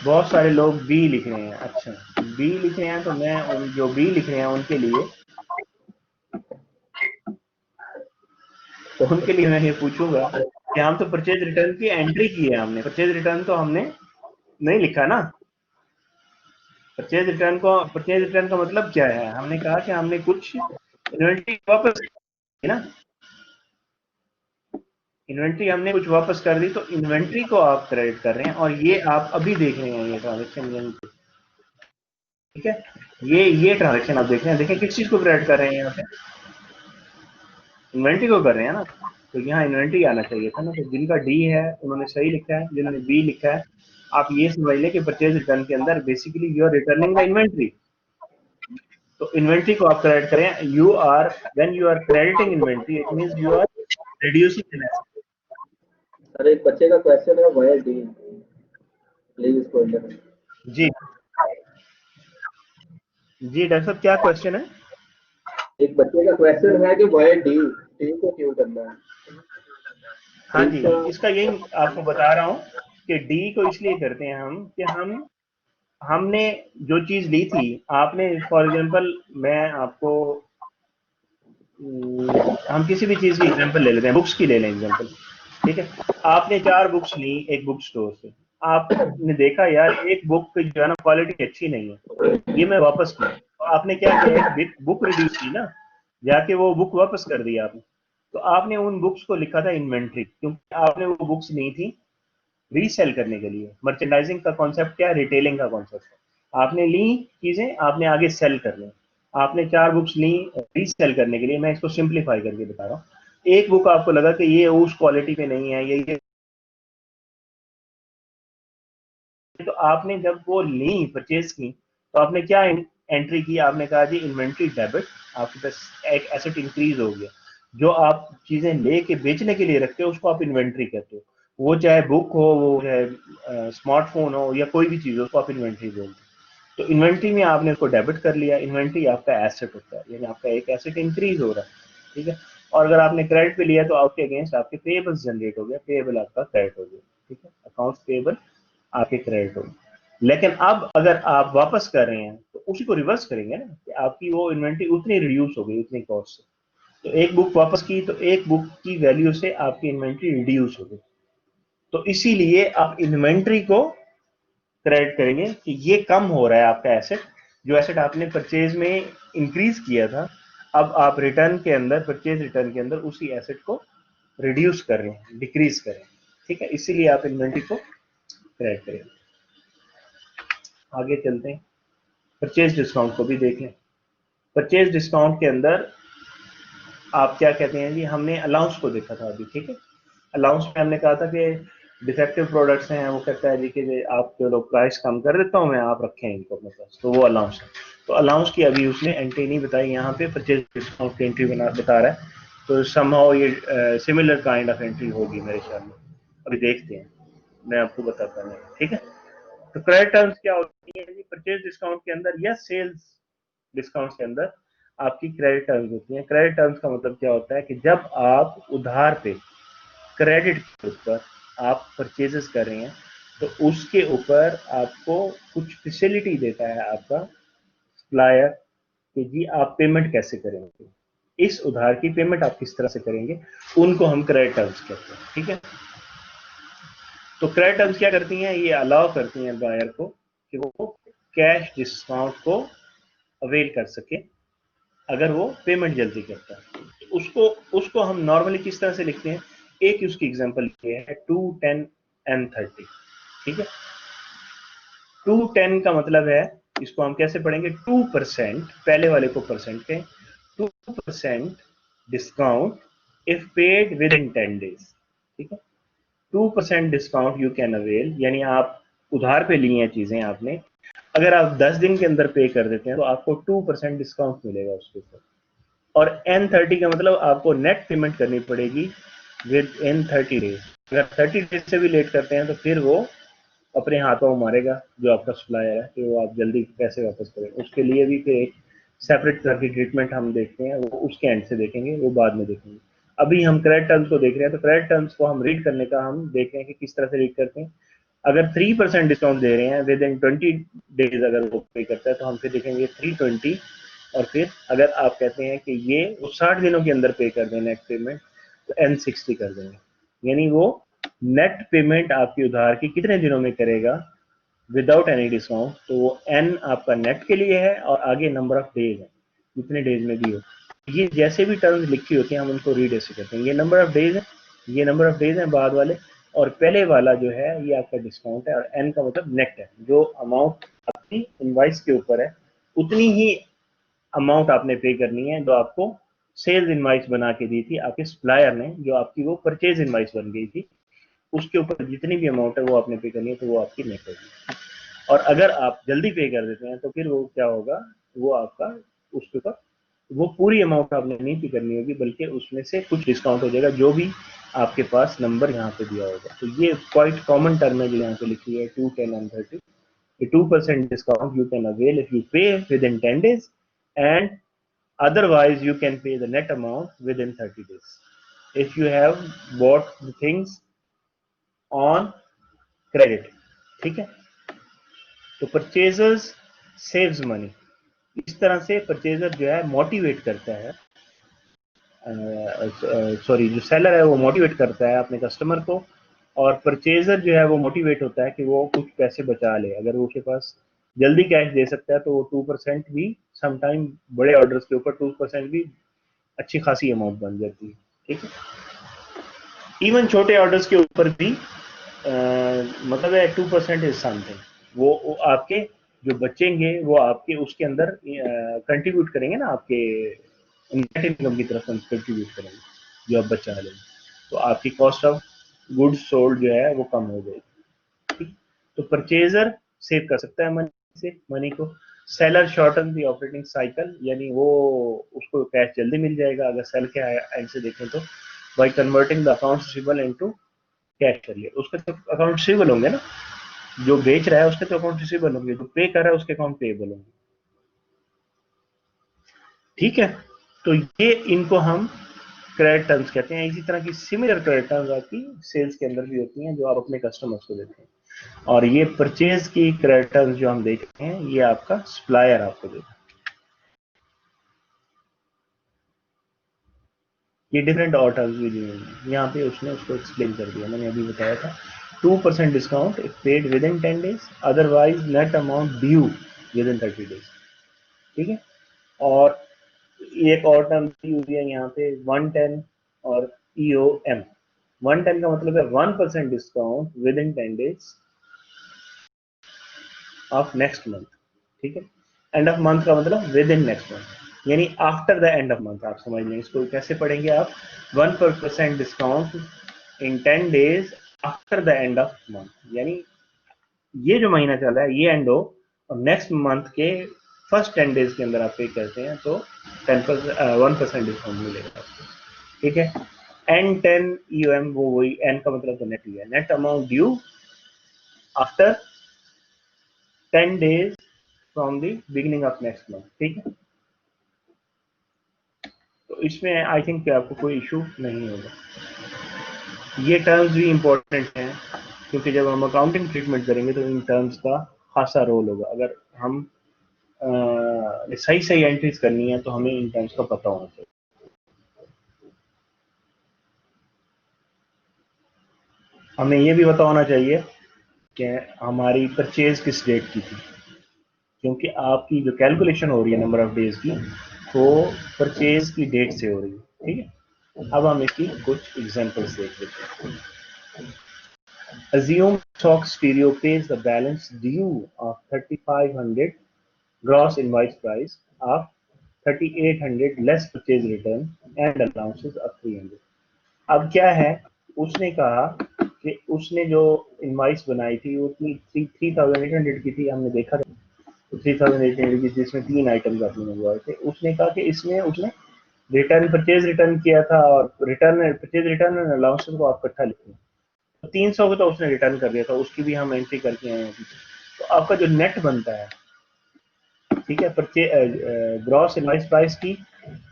बहुत सारे लोग बी लिख रहे हैं। अच्छा, बी लिख रहे हैं, तो मैं उन जो बी लिख रहे हैं उनके लिए मैं ये पूछूंगा कि हम तो परचेज रिटर्न की एंट्री की है, हमने परचेज रिटर्न तो हमने नहीं लिखा ना। परचेज रिटर्न का मतलब क्या है, हमने कहा कि हमने कुछ इन्वेंट्री वापस की ना, इन्वेंट्री हमने कुछ वापस कर दी, तो इन्वेंट्री को आप क्रेडिट कर रहे हैं, और ये आप अभी देख रहे हैं ये ट्रांजेक्शन। ठीक है, ये ट्रांजेक्शन आप देख रहे हैं, देखें किस चीज को क्रेडिट कर रहे हैं यहाँ पे, इन्वेंट्री को कर रहे हैं ना। तो यहाँ इन्वेंट्री आना चाहिए था ना, तो जिनका डी है उन्होंने सही लिखा है, जिन्होंने बी लिखा है आप ये समझ लें कि परचेज रिटर्न के अंदर basically you are returning the inventory. तो इन्वेंट्री को आप क्रेडिट करें, you are when you are crediting inventory it means you are reducing the asset. Sir एक बच्चे का क्वेश्चन है, वाई डी, प्लीज इसको जी जी डॉक्टर साहब क्या क्वेश्चन है? एक बच्चे का क्वेश्चन है कि वाई डी, डी को क्यों करना है? हाँ जी, इसका यही आपको बता रहा हूँ कि डी को इसलिए करते हैं हम कि हमने जो चीज ली थी, आपने फॉर एग्जांपल मैं आपको हम किसी भी चीज की एग्जांपल ले लेते हैं, बुक्स की ले लें एग्जांपल, ठीक है। आपने 4 बुक्स ली एक बुक स्टोर से, आपने देखा यार एक बुक की जो है ना क्वालिटी अच्छी नहीं है, ये मैं वापस की, तो आपने क्या किया, एक बुक रिड्यूस की ना, जाके वो बुक वापस कर दी आपने। तो आपने उन बुक्स को लिखा था इन्वेंट्री, क्योंकि आपने वो बुक्स ली थी रीसेल करने के लिए। मर्चेंडाइजिंग का कॉन्सेप्ट क्या है, रिटेलिंग का कॉन्सेप्ट है। आपने ली चीजें, आपने आगे सेल करनी। आपने 4 बुक्स ली रीसेल करने के लिए, मैं इसको सिंप्लीफाई करके बता रहा हूँ। एक बुक आपको लगा कि ये उस क्वालिटी पे नहीं है, ये तो आपने जब वो ली परचेज की, तो आपने क्या एंट्री की, आपने कहा जी इन्वेंट्री डेबिट, आपके पास एक एसेट इंक्रीज हो गया। जो आप चीजें लेके बेचने के लिए रखते हो उसको आप इन्वेंट्री कहते हो, वो चाहे बुक हो, वो चाहे स्मार्टफोन हो, या कोई भी चीज हो, उसको आप इन्वेंट्री बोलते हो। तो इन्वेंट्री में आपने उसको डेबिट कर लिया। इन्वेंट्री आपका एसेट होता है, यानी आपका एक एसेट इंक्रीज हो रहा है, ठीक है। और अगर आपने क्रेडिट पे लिया तो आपके अगेंस्ट आपके पेएबल्स जनरेट हो गया, पेएबल आपका क्रेडिट हो गया, ठीक है, अकाउंट्स पेएबल आपके क्रेडिट हो गए। लेकिन अब अगर आप वापस कर रहे हैं तो उसी को रिवर्स करेंगे ना, कि आपकी वो इन्वेंट्री उतनी रिड्यूस हो गई उतनी कॉस्ट से, तो एक बुक वापस की तो एक बुक की वैल्यू से आपकी इन्वेंट्री रिड्यूस हो गई। तो इसीलिए आप इन्वेंट्री को क्रेडिट करेंगे कि ये कम हो रहा है आपका एसेट, जो एसेट आपने परचेज में इंक्रीज किया था, अब आप रिटर्न के अंदर, परचेज रिटर्न के अंदर उसी एसेट को रिड्यूस कर रहे हैं, डिक्रीज कर रहे हैं, ठीक है, इसीलिए आप इन्वेंट्री को क्रेडिट करेंगे। आगे चलते हैं, परचेज डिस्काउंट को भी देख लें। परचेज डिस्काउंट के अंदर आप क्या कहते हैं जी, हमने अलाउंस को देखा था अभी, ठीक है। अलाउंस में हमने कहा था कि डिफेक्टिव प्रोडक्ट्स हैं, वो कहता है जी कि आप चलो प्राइस कम कर देता हूँ मैं, आप रखें इनको अपने पास, तो वो अलाउंस है। तो अलाउंस की अभी उसने एंट्री नहीं बताई, यहाँ पे परचेज डिस्काउंट की एंट्री बता रहा है। तो समहाउ ये सिमिलर काइंड ऑफ एंट्री होगी मेरे ख्याल में, अभी देखते हैं, मैं आपको बताता नहीं, ठीक है। तो क्रेडिट टर्म्स क्या होती है जी, परचेज डिस्काउंट के अंदर या सेल्स डिस्काउंट के अंदर आपकी क्रेडिट टर्म्स होती हैं। क्रेडिट टर्म्स का मतलब क्या होता है कि जब आप उधार पे क्रेडिट के ऊपर आप परचेजेस कर रहे हैं, तो उसके ऊपर आपको कुछ फैसिलिटी देता है आपका सप्लायर, कि जी आप पेमेंट कैसे करेंगे, इस उधार की पेमेंट आप किस तरह से करेंगे, उनको हम क्रेडिट टर्म्स कहते हैं, ठीक है। तो क्रेडिट टर्म्स क्या करती हैं, ये अलाउ करती हैं बायर को कि वो कैश डिस्काउंट को अवेल कर सके अगर वो पेमेंट जल्दी करता है। तो उसको उसको हम नॉर्मली किस तरह से लिखते हैं, एक उसकी एग्जांपल ये है 2, 10 एंड 30, ठीक है। 2, 10 का मतलब है, इसको हम कैसे पढ़ेंगे, 2%, पहले वाले को परसेंट के, 2% discount if paid with in 10 days, ठीक है। 2% डिस्काउंट यू कैन अवेल, यानी आप उधार पे लिए हैं चीजें आपने, अगर आप 10 दिन के अंदर पे कर देते हैं तो आपको 2% डिस्काउंट मिलेगा उसके ऊपर। और N30 का मतलब आपको नेट पेमेंट करनी पड़ेगी विद इन 30 डेज। अगर 30 डेज से भी लेट करते हैं तो फिर वो अपने हाथों मारेगा जो आपका सप्लायर है, कि वो आप जल्दी पैसे वापस करें। उसके लिए भी फिर एक सेपरेट तरह की ट्रीटमेंट हम देखते हैं, वो उसके एंड से देखेंगे, वो बाद में देखेंगे। अभी हम क्रेडिट टर्म्स को देख रहे हैं, तो क्रेडिट टर्म्स को हम रीड करने का हम देख रहे हैं कि किस तरह से रीड करते हैं। अगर 3% डिस्काउंट दे रहे हैं विद इन 20 डेज, अगर वो पे करता है तो हम फिर देखेंगे 320। और फिर अगर आप कहते हैं कि ये वो 60 दिनों के अंदर पे कर दें नेट पेमेंट, तो N60 कर देंगे, यानी वो नेट पेमेंट आपकी उधार की कितने दिनों में करेगा विदाउट एनी डिस्काउंट, तो वो एन आपका नेट के लिए है और आगे नंबर ऑफ डेज है, जितने डेज में भी हो। ये जैसे भी टर्म्स लिखी होती हैं हम उनको रीड ऐसे करते हैं, ये नंबर ऑफ डेज है, ये नंबर ऑफ डेज है बाद वाले, और पहले वाला जो है ये आपका डिस्काउंट है, और एन का मतलब नेट है, जो अमाउंट आपकी इनवाइस के ऊपर है उतनी ही अमाउंट आपने पे करनी है जो आपको सेल्स इनवाइस बना के दी थी आपके सप्लायर ने, जो आपकी वो परचेज इनवाइस बन गई थी, उसके ऊपर जितनी भी अमाउंट है वो आपने पे करनी है, तो वो आपकी नेट होगी। और अगर आप जल्दी पे कर देते हैं तो फिर वो क्या होगा, वो आपका उसके ऊपर वो पूरी अमाउंट आपने नहीं पे करनी होगी, बल्कि उसमें से कुछ डिस्काउंट हो जाएगा, जो भी आपके पास नंबर यहाँ पे दिया होगा। तो ये क्वाइट कॉमन टर्म है जो यहाँ पे लिखी है 2, 10 and 30। The 2% discount you can avail if you pay within 10 days, and otherwise you can pay the net amount within 30 days if you have bought the things on credit, ठीक है। तो purchasers saves money, इस तरह से purchaser जो है motivate करता है सॉरी जो सेलर है वो मोटिवेट करता है अपने कस्टमर को, और परचेजर जो है वो मोटिवेट होता है कि वो कुछ पैसे बचा ले। अगर वो उसके पास जल्दी कैश दे सकता है तो वो 2% भी समटाइम बड़े ऑर्डर्स के ऊपर 2% भी अच्छी खासी अमाउंट बन जाती है। ठीक है, इवन छोटे ऑर्डर्स के ऊपर भी मतलब है 2% इज समथिंग, वो आपके जो बचेंगे वो आपके उसके अंदर कंट्रीब्यूट करेंगे ना, आपके नेट इनकम की तरफ कंट्रीब्यूट करेंगे जो आप बचा लेंगे, तो आपकी कॉस्ट ऑफ गुड्स सोल्ड जो है वो कम हो जाएगी। ठीक, तो परचेजर सेव कर सकता है मनी को, seller shorten the operating cycle, यानी वो उसको कैश जल्दी मिल जाएगा अगर सेल के एंड से देखें तो, by converting the accounts receivable into cash कर लिया। उसके तो अकाउंट रिसीवेबल होंगे ना, जो बेच रहा है उसके तो अकाउंट रिसीवेबल होंगे, जो पे कर रहा है उसके अकाउंट पेएबल होंगे। ठीक है, तो ये इनको हम क्रेडिट टर्म्स कहते हैं। इसी तरह की सिमिलर क्रेडिट टर्म्स आपकी सेल्स के अंदर भी होती हैं जो आप अपने कस्टमर्स को देते हैं, और ये परचेज की क्रेडिट टर्म्स जो हम देखते हैं ये आपका सप्लायर आपको देता है। ये डिफरेंट और टर्म्स भी दिए हैं यहाँ पे, उसने उसको एक्सप्लेन कर दिया, मैंने अभी बताया था। 2% discount if paid with in 10 days, otherwise net amount due with in 30 days। ठीक है, और एक और टर्म यूज है यहाँ पे 110 और EOM। 110 का मतलब है 1% discount with in 10 days of next month. ठीक है, एंड ऑफ मंथ का मतलब विद इन नेक्स्ट मंथ, यानी after the end of month. आप समझ लें इसको कैसे पढ़ेंगे आप, 1% discount in 10 days after the end of month, यानी ये जो महीना चल रहा है ये एंड हो और नेक्स्ट मंथ के फर्स्ट 10 days के अंदर आप पे करते हैं तो 1% डिस्काउंट मिलेगा आपको। ठीक है, N10 EOM वो वही, N का मतलब तो नेट ही है, net amount due after 10 days from the beginning of next month. ठीक है, तो इसमें आई थिंक आपको कोई इशू नहीं होगा। ये टर्म्स भी इंपॉर्टेंट हैं क्योंकि जब हम अकाउंटिंग ट्रीटमेंट करेंगे तो इन टर्म्स का खासा रोल होगा। अगर हम सही सही एंट्रीज करनी है तो हमें इन टर्म्स का पता होना चाहिए। हमें ये भी पता होना चाहिए कि हमारी परचेज किस डेट की थी, क्योंकि आपकी जो कैलकुलेशन हो रही है नंबर ऑफ डेज की वो परचेज की डेट से हो रही है। ठीक है, अब हम इसकी कुछ एग्जांपल्स देख लेते हैं। Assume Stock Stereo pays the balance due of 3,500 gross invoice price of 3,800 less purchase return and allowances of 300। अब क्या है, उसने कहा कि उसने जो इनवाइस बनाई थी वो 3,800 की थी, हमने देखा था, तो 3,800 की जिसमें 3 आइटम्स आपने मंगवाए थे। उसने कहा कि इसमें उसने रिटर्न परचेज रिटर्न किया था और रिटर्न परचेज रिटर्न और अलाउंसेस को आप इकट्ठा लिखें, तो 300 को तो उसने रिटर्न कर दिया था, उसकी भी हम एंट्री करके आए हैं। तो आपका जो नेट बनता है, ठीक है, ग्रॉस इनवाइस प्राइस की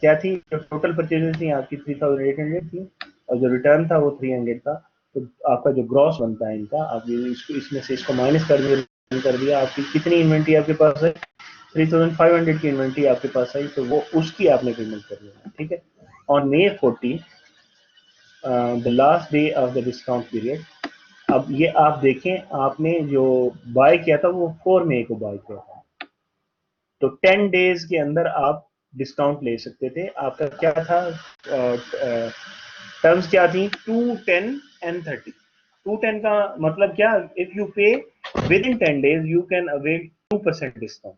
क्या थी, जो टोटल परचेजेस थी आपकी 3,800 थी और जो रिटर्न था वो 300 था, तो आपका जो ग्रॉस बनता है इनका, आप इसको इसमें से इसको माइनस कर दिया, आपकी कितनी इन्वेंट्री आपके पास है, 3,500 की इन्वेंट्री आपके पास आई, तो वो उसकी आपने पेमेंट कर लेना। ठीक है, और May 14 the last day of the discount period. अब ये आप देखें, आपने जो बाय किया था वो 4 मई को बाय किया था, तो 10 डेज के अंदर आप डिस्काउंट ले सकते थे। आपका क्या था, टर्म्स क्या थी, 2, 10 एंड 30। 210 का मतलब क्या, इफ यू पे with in 10 days you can avail 2% discount.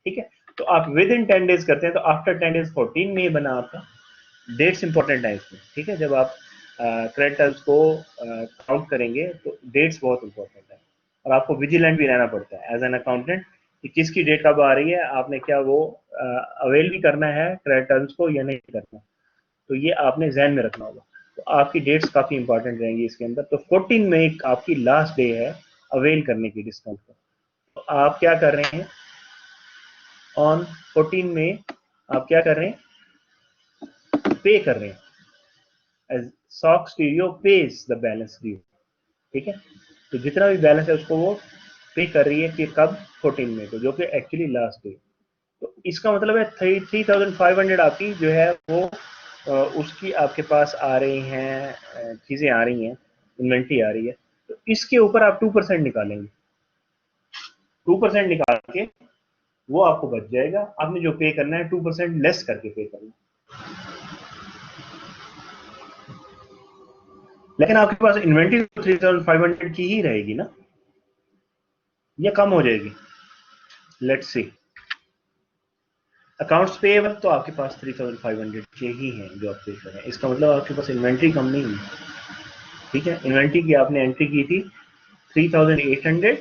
ठीक है, तो आप विद इन 10 days करते हैं तो आफ्टर 10 days 14 मई बना आपका। डेट्स इंपॉर्टेंट है इसमें। ठीक है, जब आप क्रेडिटर्स को काउंट करेंगे तो डेट्स बहुत इंपॉर्टेंट है, और आपको विजिलेंट भी रहना पड़ता है एज एन अकाउंटेंट कि किसकी डेट कब आ रही है, आपने क्या वो अवेल भी करना है क्रेडिटर्स को या नहीं करना, तो ये आपने जहन में रखना होगा। तो आपकी डेट्स काफ़ी इंपॉर्टेंट रहेंगी इसके अंदर। तो 14 मई आपकी लास्ट डे है अवेल करने की डिस्काउंट का। तो आप क्या कर रहे हैं, ऑन 14 मई आप क्या कर रहे हैं, पे कर रहे हैं, sock stereo pays the balance due. ठीक है, तो जितना भी बैलेंस है उसको वो पे कर रही है कि कब, 14 मई को, जो कि एक्चुअली लास्ट डे। तो इसका मतलब है 3,500 आपकी जो है वो उसकी आपके पास आ रही हैं चीज़ें आ रही हैं, इन्वेंट्री आ रही है, तो इसके ऊपर आप 2% निकालेंगे। 2% निकाल के वो आपको बच जाएगा। आपने जो पे करना है 2% लेस करके पे करना है। लेकिन आपके पास इन्वेंट्री 3500 की ही रहेगी ना, या कम हो जाएगी? Let's see. अकाउंट्स पेएबल तो आपके पास 3500 के ही हैं जो आप पे कर रहे हैं, इसका मतलब आपके पास इन्वेंट्री कम नहीं है। ठीक है, इन्वेंट्री की आपने एंट्री की थी 3800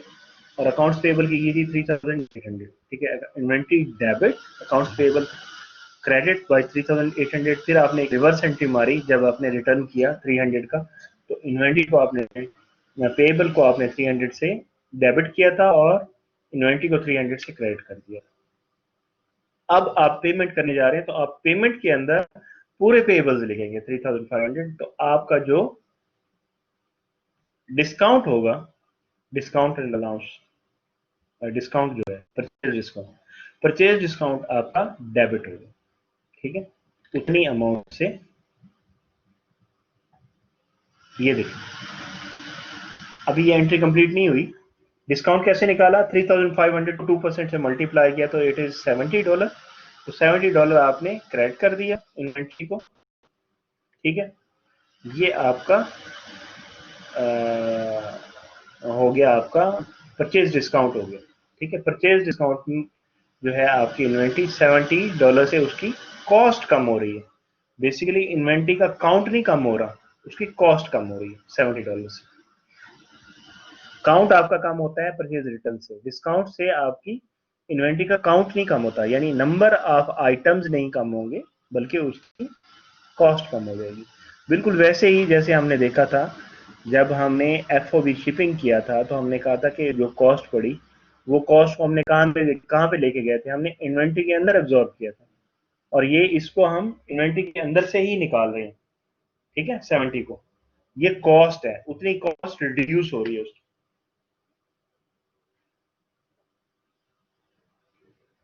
और अकाउंट्स पेएबल की थी 3800। ठीक है, inventory debit, accounts payable credit by 3800। फिर आपने एक रिवर्स एंट्री मारी जब आपने रिटर्न किया 300 का, तो इन्वेंट्री को आपने पेएबल को आपने 300 से डेबिट किया था और इन्वेंट्री को 300 से क्रेडिट कर दिया। अब आप पेमेंट करने जा रहे हैं, तो आप पेमेंट के अंदर पूरे पेएबल्स लिखेंगे 3500। तो आपका जो डिस्काउंट होगा, डिस्काउंट एंड अलाउंस, डिस्काउंट जो है परचेज डिस्काउंट आपका डेबिट होगा। ठीक है, उतनी अमाउंट से, ये देखिए अभी ये एंट्री कंप्लीट नहीं हुई। डिस्काउंट कैसे निकाला? 3500 को 2% से मल्टीप्लाई किया तो इट इज $70। तो $70 आपने क्रेडिट कर दिया इन्वेंट्री को। ठीक है, ये आपका हो गया आपका परचेज डिस्काउंट हो गया। ठीक है, परचेज डिस्काउंट जो है आपकी इन्वेंट्री $70 से उसकी कॉस्ट कम हो रही है। बेसिकली इन्वेंट्री का काउंट नहीं कम हो रहा, उसकी कॉस्ट कम हो रही है $70 से। काउंट आपका कम होता है परचेज रिटर्न से, डिस्काउंट से आपकी इन्वेंट्री का काउंट नहीं कम होता, यानी नंबर ऑफ आइटम्स नहीं कम होंगे बल्कि उसकी कॉस्ट कम हो जाएगी। बिल्कुल वैसे ही जैसे हमने देखा था जब हमने FOB शिपिंग किया था, तो हमने कहा था कि जो कॉस्ट पड़ी वो कॉस्ट को हमने कहाँ पे लेके गए थे, हमने इन्वेंट्री के अंदर एब्जॉर्ब किया था, और ये इसको हम इन्वेंट्री के अंदर से ही निकाल रहे हैं। ठीक है, 70 को, ये कॉस्ट है, उतनी कॉस्ट रिड्यूस हो रही है उसकी,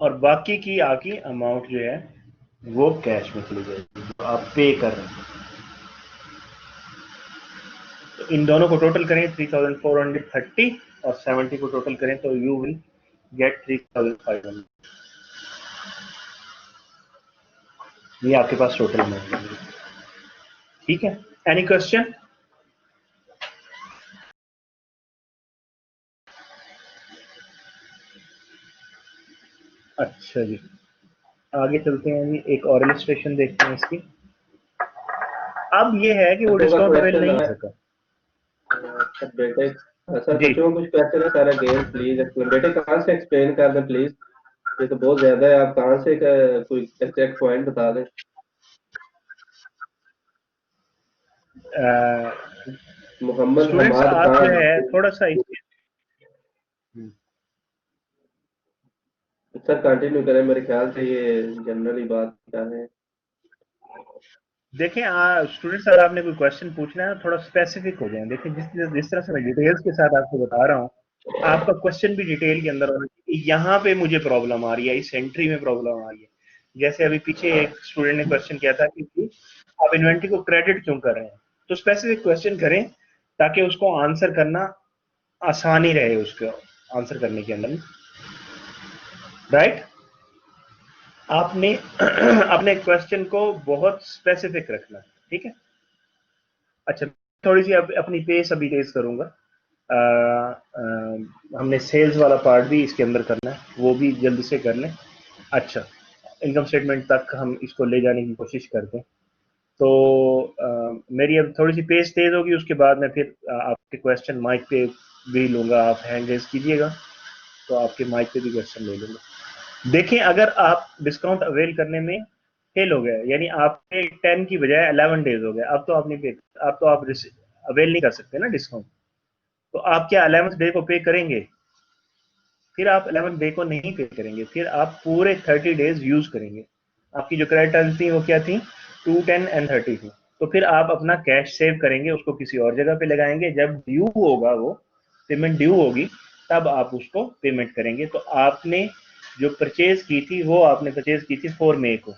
और बाकी की आकी अमाउंट जो है वो कैश में चली जाएगी जो आप पे कर रहे हैं। तो इन दोनों को टोटल करें 3430 और 70 को टोटल करें तो यू विल गेट 3500। ये आपके पास टोटल अमाउंट है। ठीक है, एनी क्वेश्चन? अच्छा जी, आगे चलते हैं जी, एक और इलस्ट्रेशन देखते हैं इसकी। अब ये है कि वो बच्चों का डिस्काउंट अवेल क्वेश्चन नहीं है हो सका। बेटे। सर जी, बच्चों को कुछ क्वेश्चन है सर, अगेन प्लीज एक्सप्लेन। बेटे कहाँ से एक्सप्लेन कर दें प्लीज, ये तो बहुत ज्यादा है। आप कहाँ से कोई एग्जैक्ट पॉइंट बता दें। मोहम्मद स्टूडेंट्स हमाद आप जो खान। है थोड़ा सा सर कंटिन्यू करें, मेरे ख्याल से ये जनरली बात क्या है। देखें, स्टूडेंट्स अगर आपने कोई क्वेश्चन पूछना है थोड़ा स्पेसिफिक हो जाए। देखिए जिस तरह से मैं डिटेल्स के साथ आपको बता रहा हूँ, आपका क्वेश्चन भी डिटेल के अंदर होना चाहिए। यहाँ पे मुझे प्रॉब्लम आ रही है, इस एंट्री में प्रॉब्लम आ रही है। जैसे अभी पीछे एक स्टूडेंट ने क्वेश्चन किया था कि आप इन्वेंट्री को क्रेडिट क्यों कर रहे हैं, तो स्पेसिफिक क्वेश्चन करें ताकि उसको आंसर करना आसानी रहे, उसको आंसर करने के अंदर। राइट, आपने अपने क्वेश्चन को बहुत स्पेसिफिक रखना। ठीक है, अच्छा, थोड़ी सी अपनी पेस अभी तेज करूंगा। हमने सेल्स वाला पार्ट भी इसके अंदर करना है, वो भी जल्दी से कर लें। अच्छा, इनकम स्टेटमेंट तक हम इसको ले जाने की कोशिश करते हैं। तो मेरी अब थोड़ी सी पेस तेज होगी, उसके बाद मैं फिर आपके क्वेश्चन माइक पे भी लूंगा। आप हैंड रेज कीजिएगा तो आपके माइक पे भी क्वेश्चन ले लूंगा। देखें, अगर आप डिस्काउंट अवेल करने में फेल हो गए, यानी आपके 10 की बजाय 11 डेज हो गए, अब तो आप नहीं पे, अब तो आप अवेल नहीं कर सकते ना डिस्काउंट, तो आप क्या 11th डे को पे करेंगे? फिर आप 11th डे को नहीं पे करेंगे, फिर आप पूरे 30 डेज यूज करेंगे। आपकी जो क्रेडिट टर्म्स थी वो क्या थी? 2, 10 एंड 30 थी। तो फिर आप अपना कैश सेव करेंगे, उसको किसी और जगह पे लगाएंगे, जब ड्यू होगा, वो पेमेंट ड्यू होगी, तब आप उसको पेमेंट करेंगे। तो आपने जो परचेज की थी वो आपने परचेज की थी 4 मई को,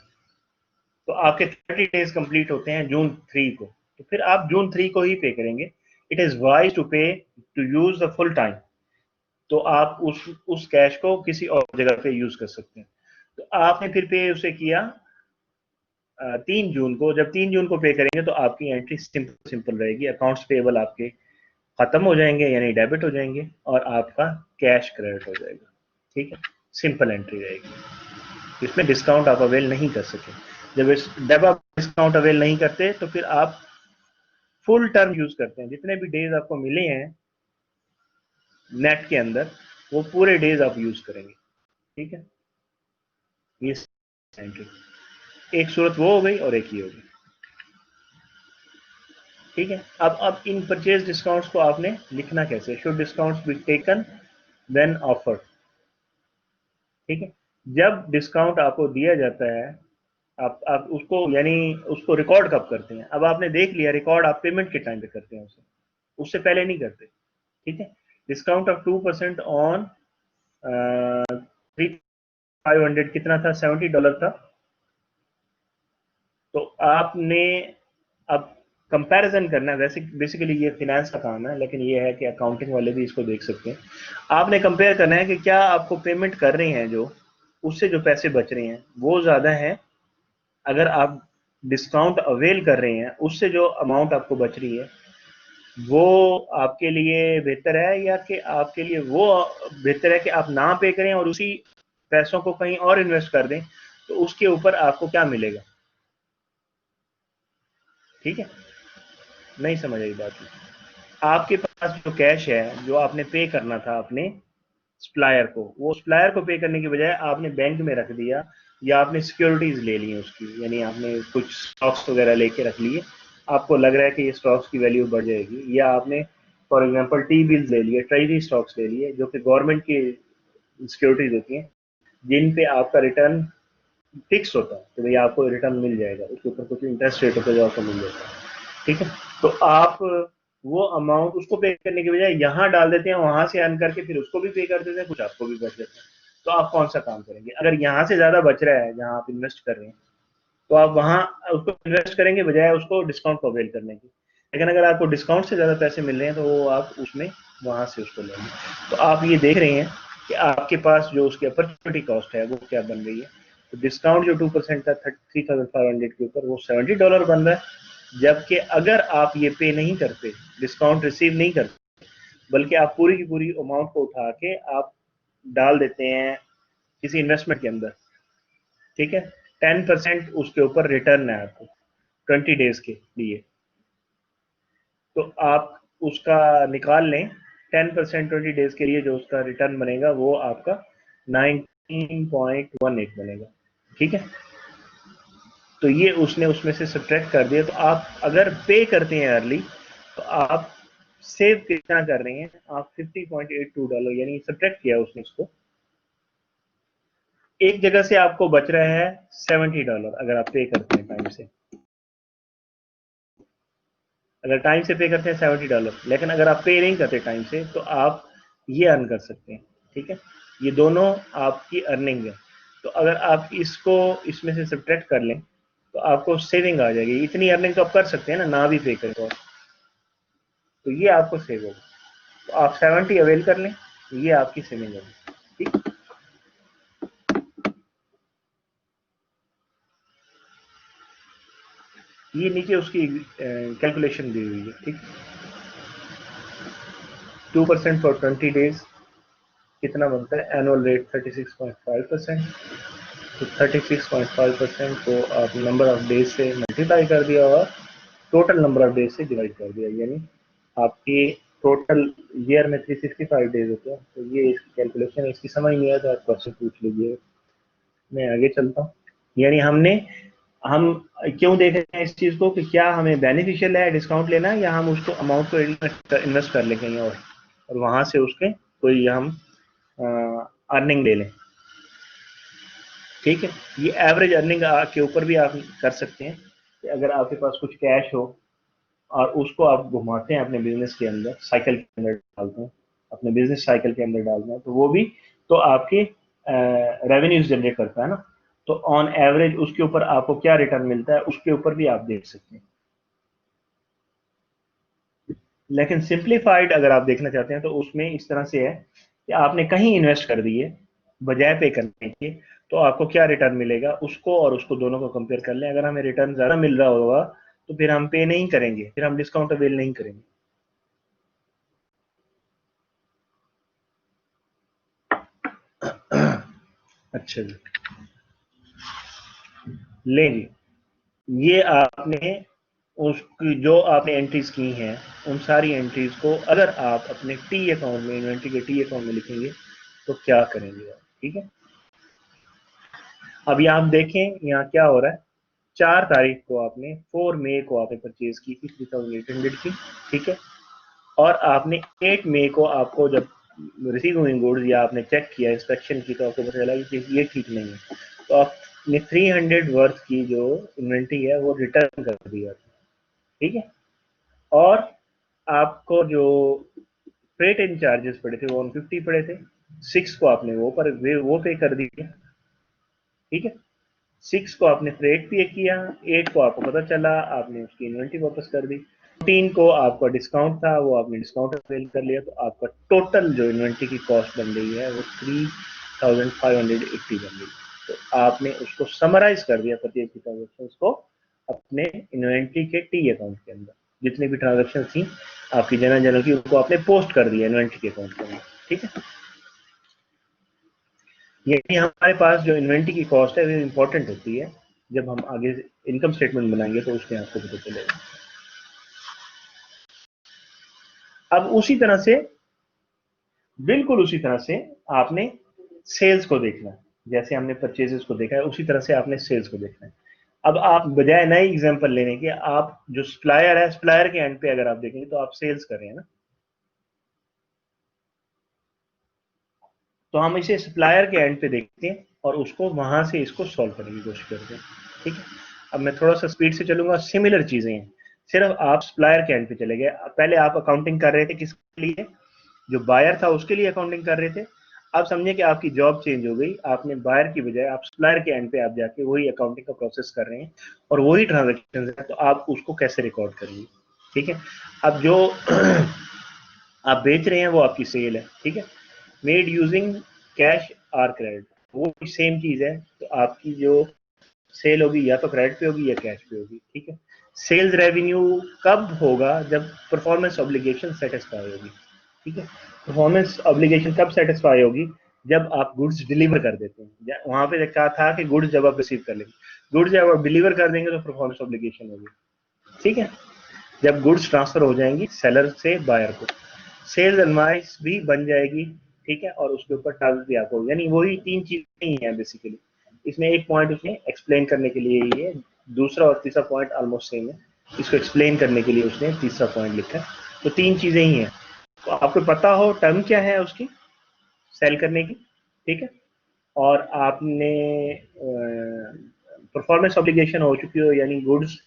तो आपके 30 डेज कंप्लीट होते हैं जून 3 को, तो फिर आप जून 3 को ही पे करेंगे। It is wise to pay to use the full time, तो आप उस कैश को किसी और जगह पे यूज कर सकते हैं। तो आपने फिर पे उसे किया 3 जून को। जब 3 जून को पे करेंगे तो आपकी एंट्री सिंपल सिंपल रहेगी, अकाउंट्स पेबल आपके खत्म हो जाएंगे यानी डेबिट हो जाएंगे और आपका कैश क्रेडिट हो जाएगा। ठीक है, सिंपल एंट्री रहेगी, इसमें डिस्काउंट आप अवेल नहीं कर सके। जब आप डिस्काउंट अवेल नहीं करते तो फिर आप फुल टर्म यूज करते हैं, जितने भी डेज आपको मिले हैं नेट के अंदर वो पूरे डेज आप यूज करेंगे। ठीक है, ये एंट्री एक सूरत वो हो गई और एक ही हो गई। ठीक है, अब इन परचेज डिस्काउंट्स को आपने लिखना कैसे, should discounts be taken when offered. ठीक है, जब डिस्काउंट आपको दिया जाता है आप उसको यानी उसको रिकॉर्ड कब करते हैं। अब आपने देख लिया रिकॉर्ड आप पेमेंट के टाइम पे करते हैं उसे, उससे पहले नहीं करते। ठीक है, डिस्काउंट ऑफ 2% ऑन 3500 कितना था, $70 था। तो आपने अब कंपैरिजन करना है, वैसे बेसिकली ये फिनेंस का काम है लेकिन ये है कि अकाउंटिंग वाले भी इसको देख सकते हैं। आपने कंपेयर करना है कि क्या आपको पेमेंट कर रहे हैं जो उससे जो पैसे बच रहे हैं वो ज़्यादा है, अगर आप डिस्काउंट अवेल कर रहे हैं उससे जो अमाउंट आपको बच रही है वो आपके लिए बेहतर है, या कि आपके लिए वो बेहतर है कि आप ना पे करें और उसी पैसों को कहीं और इन्वेस्ट कर दें, तो उसके ऊपर आपको क्या मिलेगा। ठीक है, नहीं समझ आई बात। आपके पास जो कैश है जो आपने पे करना था अपने सप्लायर को, वो सप्लायर को पे करने की बजाय आपने बैंक में रख दिया या आपने सिक्योरिटीज ले ली उसकी, यानी आपने कुछ स्टॉक्स वगैरह लेके रख लिए, आपको लग रहा है कि ये स्टॉक्स की वैल्यू बढ़ जाएगी, या आपने फॉर एग्जांपल टी बिल्स ले लिए, ट्रेजरी स्टॉक्स ले लिए जो कि गवर्नमेंट की सिक्योरिटीज होती हैं जिन पे आपका रिटर्न फिक्स होता है कि भाई आपको रिटर्न मिल जाएगा, उसके ऊपर कुछ इंटरेस्ट रेट होता है जो आपको मिल जाता है। ठीक है, तो आप वो अमाउंट उसको पे करने के बजाय यहाँ डाल देते हैं, वहां से अर्न करके फिर उसको भी पे कर देते हैं, कुछ आपको भी बच जाता है। तो आप कौन सा काम करेंगे, अगर यहाँ से ज्यादा बच रहा है जहाँ आप इन्वेस्ट कर रहे हैं तो आप वहां उसको इन्वेस्ट करेंगे बजाय उसको डिस्काउंट को अवेल करने की। लेकिन अगर आपको डिस्काउंट से ज्यादा पैसे मिल रहे हैं तो वो आप उसमें वहां से उसको लेंगे। तो आप ये देख रहे हैं कि आपके पास जो उसकी अपॉर्चुनिटी कॉस्ट है वो क्या बन रही है। तो डिस्काउंट जो 2% था 3500 के ऊपर वो $70 बन रहा है, जबकि अगर आप ये पे नहीं करते, डिस्काउंट रिसीव नहीं करते, बल्कि आप पूरी की पूरी अमाउंट को उठा के आप डाल देते हैं किसी इन्वेस्टमेंट के अंदर। ठीक है, 10% उसके ऊपर रिटर्न है आपको 20 डेज के लिए, तो आप उसका निकाल लें 10% 20 डेज के लिए जो उसका रिटर्न बनेगा वो आपका 19.18 बनेगा। ठीक है, तो ये उसने उसमें से सब्ट्रैक्ट कर दिया। तो आप अगर पे करते हैं अर्ली तो आप सेव कितना कर रहे हैं, आप $50.82 यानी सब्ट्रैक्ट किया उसने इसको, एक जगह से आपको बच रहा है $70 अगर आप पे करते हैं टाइम से। अगर टाइम से पे करते हैं $70, लेकिन अगर आप पे नहीं करते टाइम से तो आप ये अर्न कर सकते हैं। ठीक है, ये दोनों आपकी अर्निंग है। तो अगर आप इसको इसमें से सब्ट्रैक्ट कर लें तो आपको सेविंग आ जाएगी। इतनी अर्निंग तो आप कर सकते हैं ना भी पे करें तो ये आपको सेव होगा। तो आप 70 अवेल कर लें, ये आपकी सेविंग होगी। ठीक, ये नीचे उसकी कैलकुलेशन दी हुई है। ठीक, 2% फॉर 20 डेज कितना बनता है, एनुअल रेट 36.5%। तो 36.5% को आप नंबर ऑफ डेज से मल्टीप्लाई कर दिया और टोटल नंबर ऑफ डेज से डिवाइड कर दिया, यानी आपकी टोटल ईयर में 365 डेज होते हैं। तो ये इसकी कैलकुलेशन, इसकी समझ नहीं आया तो आप क्वेश्चन पूछ लीजिए, मैं आगे चलता हूँ। यानी हम क्यों देख रहे हैं इस चीज को कि क्या हमें बेनिफिशियल है डिस्काउंट लेना, या हम उसको अमाउंट को इन्वेस्ट कर लें कहीं और वहां से उसके कोई हम अर्निंग ले लें। ठीक है, ये एवरेज अर्निंग के ऊपर भी आप कर सकते हैं कि अगर आपके पास कुछ कैश हो और उसको आप घुमाते हैं अपने बिजनेस के अंदर, साइकिल के अंदर डालते हैं, अपने बिजनेस साइकिल के अंदर डालते हैं, तो वो भी तो आपके रेवेन्यूज जनरेट करता है ना। तो ऑन एवरेज उसके ऊपर आपको क्या रिटर्न मिलता है उसके ऊपर भी आप देख सकते हैं। लेकिन सिंप्लीफाइड अगर आप देखना चाहते हैं तो उसमें इस तरह से है कि आपने कहीं इन्वेस्ट कर दिए बजाय पे करने के, तो आपको क्या रिटर्न मिलेगा उसको और उसको दोनों को कंपेयर कर लें। अगर हमें रिटर्न ज्यादा मिल रहा होगा तो फिर हम पे नहीं करेंगे, फिर हम डिस्काउंट अवेल नहीं करेंगे। अच्छा जी, ले जी, ये आपने उसकी जो आपने एंट्रीज की हैं उन सारी एंट्रीज को अगर आप अपने टी अकाउंट में, इन्वेंट्री के टी अकाउंट में लिखेंगे तो क्या करेंगे आप, ठीक है। अभी आप देखें यहाँ क्या हो रहा है। 4 तारीख को आपने 4 मई को आपने परचेज की थी 3800 की, ठीक है। और आपने 8 मई को आपको जब रिसीव हुई गुड्स या आपने चेक किया, इंस्पेक्शन की, तो आपको पता चला कि ये ठीक नहीं है, तो आपने 300 वर्थ की जो इन्वेंट्री है वो रिटर्न कर दिया, ठीक है। और आपको जो फ्रेट इन चार्जेस पड़े थे वो 150 पड़े थे, 6 को आपने वो पे कर दिया, ठीक है। 6 को आपने फ्रेट पे किया, 8 को आपको पता चला आपने उसकी इन्वेंट्री वापस कर दी, 14 को आपका डिस्काउंट था वो आपने डिस्काउंट अवेल कर लिया, तो आपका टोटल जो इन्वेंट्री की कॉस्ट बन रही है वो 3580 बन रही है। तो आपने उसको समराइज कर दिया परचेज की ट्रांजेक्शन को अपने इन्वेंट्री के टी अकाउंट के अंदर, जितनी भी ट्रांजेक्शन थी आपकी जनरल की उनको आपने पोस्ट कर दिया इन्वेंट्री के अकाउंट के अंदर, ठीक है। यही हमारे पास जो इन्वेंट्री की कॉस्ट है वो इंपॉर्टेंट होती है, जब हम आगे इनकम स्टेटमेंट बनाएंगे तो उसमें आपको पता चलेगा। अब उसी तरह से, बिल्कुल उसी तरह से आपने सेल्स को देखना है, जैसे हमने परचेजेस को देखा है उसी तरह से आपने सेल्स को देखना है। अब आप बजाय नई एग्जांपल लेने के, आप जो सप्लायर है, सप्लायर के एंड पे अगर आप देखेंगे तो आप सेल्स कर रहे हैं ना, तो हम इसे सप्लायर के एंड पे देखते हैं और उसको वहां से इसको सॉल्व करने की कोशिश करते हैं, ठीक है। अब मैं थोड़ा सा स्पीड से चलूंगा, सिमिलर चीजें हैं, सिर्फ आप सप्लायर के एंड पे चले गए। पहले आप अकाउंटिंग कर रहे थे किसके लिए, जो बायर था उसके लिए अकाउंटिंग कर रहे थे। अब समझे कि आपकी जॉब चेंज हो गई, आपने बायर की बजाय आप सप्लायर के एंड पे आप जाके वही अकाउंटिंग का प्रोसेस कर रहे हैं और वही ट्रांजेक्शन है, तो आप उसको कैसे रिकॉर्ड करेंगे, ठीक है। अब जो आप बेच रहे हैं वो आपकी सेल है, ठीक है, made using cash or credit, वो सेम चीज है। तो आपकी जो सेल होगी या तो क्रेडिट पे होगी या कैश पे होगी, ठीक है। सेल्स रेवेन्यू कब होगा, जब परफॉर्मेंस ऑब्लिगेशन सेटिस्फाई होगी, ठीक है। परफॉर्मेंस ऑब्लिगेशन कब सेटिस्फाई होगी, जब आप गुड्स डिलीवर कर देते हैं। वहां पे कहा था कि गुड्स जब आप रिसीव कर लेंगे, गुड्स जब आप डिलीवर कर देंगे तो परफॉर्मेंस ऑब्लिगेशन होगी, ठीक है। जब गुड्स ट्रांसफर हो जाएंगी सेलर से बायर को, सेल्स इनवॉइस भी बन जाएगी, ठीक है, और उसके ऊपर टारगेट भी आपको, यानी वही 3 चीजें ही हैं बेसिकली। इसमें एक पॉइंट उसने एक्सप्लेन करने के लिए ही है, दूसरा और तीसरा पॉइंट ऑलमोस्ट सेम है, इसको एक्सप्लेन करने के लिए उसने तीसरा पॉइंट लिखा है। तो 3 चीजें ही हैं, तो आपको पता हो टर्म क्या है उसकी सेल करने की, ठीक है, और आपने परफॉर्मेंस ऑब्लिगेशन हो चुकी हो, यानी गुड्स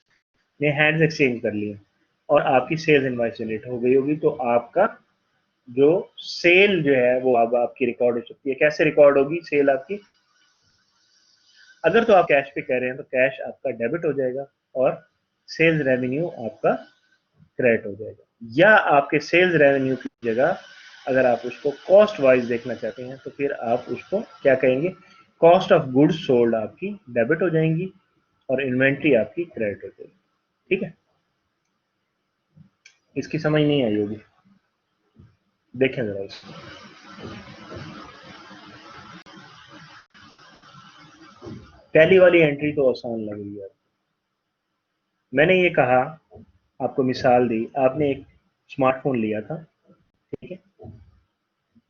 ने हैंड्स एक्सचेंज कर लिए और आपकी सेल्स इनवॉइस जनरेट हो गई होगी, तो आपका जो सेल जो है वो अब आपकी रिकॉर्ड हो सकती है। कैसे रिकॉर्ड होगी सेल आपकी, अगर तो आप कैश पे कह रहे हैं तो कैश आपका डेबिट हो जाएगा और सेल्स रेवेन्यू आपका क्रेडिट हो जाएगा, या आपके सेल्स रेवेन्यू की जगह अगर आप उसको कॉस्ट वाइज देखना चाहते हैं तो फिर आप उसको क्या कहेंगे, कॉस्ट ऑफ गुड्स सोल्ड आपकी डेबिट हो जाएंगी और इन्वेंट्री आपकी क्रेडिट हो जाएगी, ठीक है। इसकी समझ नहीं आई होगी, देखें जरा इसको। पहली वाली एंट्री तो आसान लग रही है, मैंने ये कहा, आपको मिसाल दी, आपने एक स्मार्टफोन लिया था, ठीक है,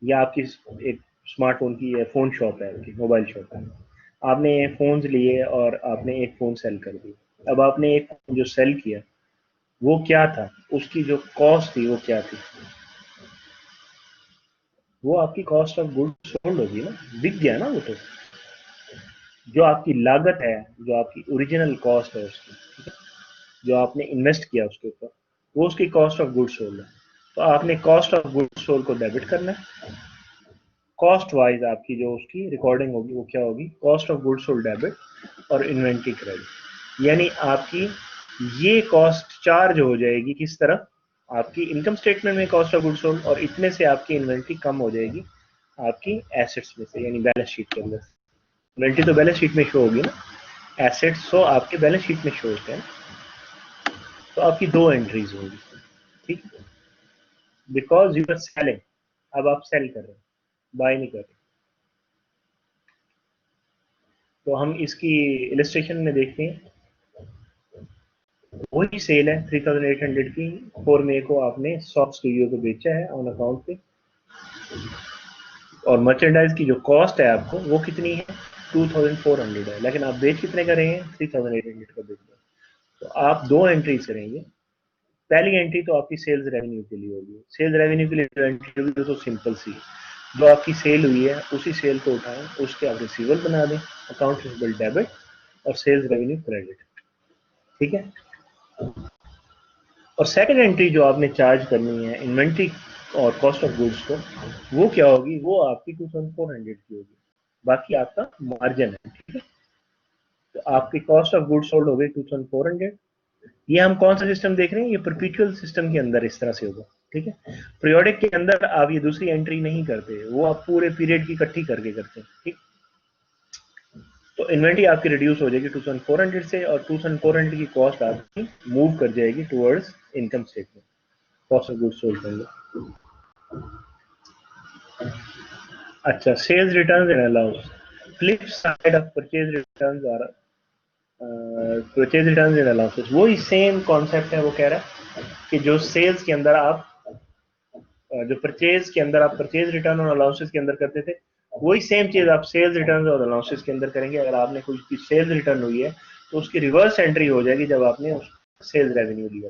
या आपकी एक स्मार्टफोन की फोन शॉप है, आपकी मोबाइल शॉप है, आपने फोन्स लिए और आपने एक फोन सेल कर दी। अब आपने एक फोन जो सेल किया वो क्या था, उसकी जो कॉस्ट थी वो क्या थी, वो आपकी कॉस्ट ऑफ गुड्स सोल्ड होगी ना, बिक गया ना वो तो। जो आपकी लागत है, जो आपकी ओरिजिनल कॉस्ट है उसकी, ठीक है, जो आपने इन्वेस्ट किया उसके ऊपर, वो उसकी कॉस्ट ऑफ गुड्स सोल्ड है। तो आपने कॉस्ट ऑफ गुड्स सोल्ड को डेबिट करना है कॉस्ट वाइज आपकी जो उसकी रिकॉर्डिंग होगी वो क्या होगी, cost of goods sold debit और इन्वेंट्री क्रेडिट। यानी आपकी ये कॉस्ट चार्ज हो जाएगी किस तरह, आपकी इनकम स्टेटमेंट में कॉस्ट ऑफ गुड्स सोल्ड, और इतने से आपकी इन्वेंट्री कम हो जाएगी आपकी एसेट्स में से, यानी बैलेंस शीट के अंदर। इन्वेंट्री तो बैलेंस शीट में शो होगी ना, एसेट्स तो आपके बैलेंस शीट में शो होते हैं। तो आपकी दो एंट्रीज होगी, ठीक, बिकॉज यू आर सेलिंग, अब आप सेल कर रहे हैं, बाय नहीं कर रहे। तो हम इसकी इलस्ट्रेशन में देखते हैं, वही सेल है 3800 की, 4 मई को आपने सॉफ्ट स्टूडियो को बेचा है ऑन अकाउंट पे, और मर्चेंडाइज की जो कॉस्ट है आपको वो कितनी है, 2400 है, लेकिन आप बेच कितने का रहे हैं, 3800 का बेच रहे हैं। तो आप दो एंट्रीज करेंगे। पहली एंट्री तो आपकी सेल्स रेवेन्यू के लिए होगी। सेल्स रेवेन्यू के लिए जो एंट्री होगी तो सिंपल सी, जो आपकी सेल हुई है उसी सेल को उठाएं, उसके आप रिसीवेबल बना दें, अकाउंट रिसीवेबल डेबिट और सेल्स रेवेन्यू क्रेडिट, ठीक है। और सेकंड एंट्री जो आपने चार्ज करनी है इन्वेंट्री और कॉस्ट ऑफ गुड्स को, वो क्या होगी, वो आपकी 2400 की होगी, बाकी आपका मार्जिन है, ठीक है। तो आपकी कॉस्ट ऑफ गुड्स सोल्ड हो गई 2400। ये हम कौन सा सिस्टम देख रहे हैं, ये परपेचुअल सिस्टम के अंदर इस तरह से होगा, ठीक है। पीरियोडिक के अंदर आप ये दूसरी एंट्री नहीं करते, वो आप पूरे पीरियड की इकट्ठी करके करते हैं, ठीक। तो इन्वेंट्री आपकी रिड्यूस हो जाएगी 2400 से, और 2400 की कॉस्ट आपकी मूव कर जाएगी towards income statement, cost of goods sold कर लो। अच्छा, sales returns and allowance, flip side of purchase returns और परचेज रिटर्न्स एंड अलाउंसेस, वही सेम कॉन्सेप्ट है। वो कह रहा है कि जो सेल्स के अंदर आप जो परचेज के अंदर आप परचेज रिटर्न और अलाउंसेस के अंदर करते थे, वही सेम चीज आप सेल्स रिटर्न और अलाउंसेस के अंदर करेंगे। अगर आपने कोई की सेल्स रिटर्न हुई है तो उसकी रिवर्स एंट्री हो जाएगी जब आपने उस सेल्स रेवेन्यू लिया,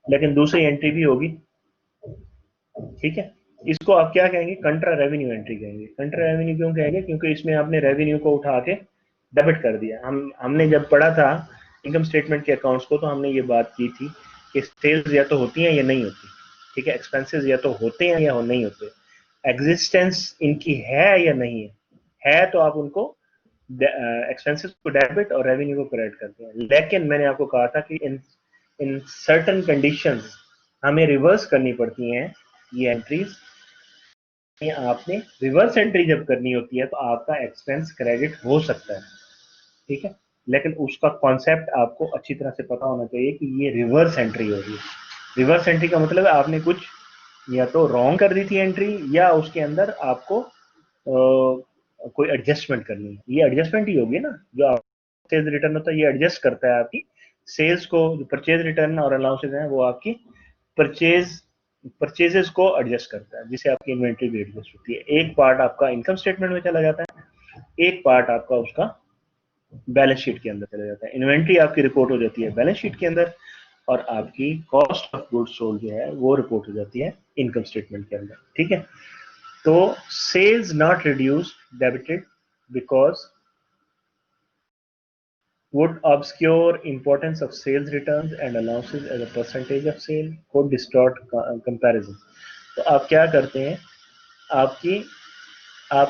लेकिन दूसरी एंट्री भी होगी, ठीक है। इसको आप क्या कहेंगे, कंट्रा रेवेन्यू एंट्री कहेंगे। कंट्रा रेवेन्यू क्यों कहेंगे, क्योंकि इसमें आपने रेवेन्यू को उठा के डेबिट कर दिया। हमने जब पढ़ा था इनकम स्टेटमेंट के अकाउंट्स को, तो हमने ये बात की थी कि सेल्स या तो होती हैं या नहीं होती, ठीक है। एक्सपेंसेस या तो होते हैं या नहीं होते, एग्जिस्टेंस इनकी है या नहीं है तो आप उनको एक्सपेंसेस को डेबिट और रेवेन्यू को क्रेडिट करते हैं। लेकिन मैंने आपको कहा था कि इन सर्टन कंडीशंस हमें रिवर्स करनी पड़ती हैं ये एंट्रीज। आपने रिवर्स एंट्री जब करनी होती है तो आपका एक्सपेंस क्रेडिट हो सकता है, ठीक है, लेकिन उसका कॉन्सेप्ट आपको अच्छी तरह से पता होना चाहिए कि ये रिवर्स एंट्री होगी। रिवर्स एंट्री का मतलब है आपने कुछ या तो रॉन्ग कर दी थी एंट्री, या उसके अंदर आपको कोई एडजस्टमेंट करनी है। ये एडजस्टमेंट ही होगी ना, जो आप सेल्स रिटर्न होता है ये एडजस्ट करता है आपकी सेल्स को। जो परचेज रिटर्न और अलाउंसेस हैं वो आपकी परचेजेस को एडजस्ट करता है, जिसे आपकी इन्वेंट्री भी एडजस्ट होती है। एक पार्ट आपका इनकम स्टेटमेंट में चला जाता है, एक पार्ट आपका उसका बैलेंस शीट के अंदर चला जाता है। इन्वेंट्री आपकी रिपोर्ट हो जाती है बैलेंस शीट के अंदर, और आपकी कॉस्ट ऑफ गुड्स सोल्ड जो है वो रिपोर्ट हो जाती है इनकम स्टेटमेंट के अंदर, ठीक है। तो sales not reduced debited because would obscure importance of sales returns and allowances as a percentage of sale, could distort comparison। तो आप क्या करते हैं, आप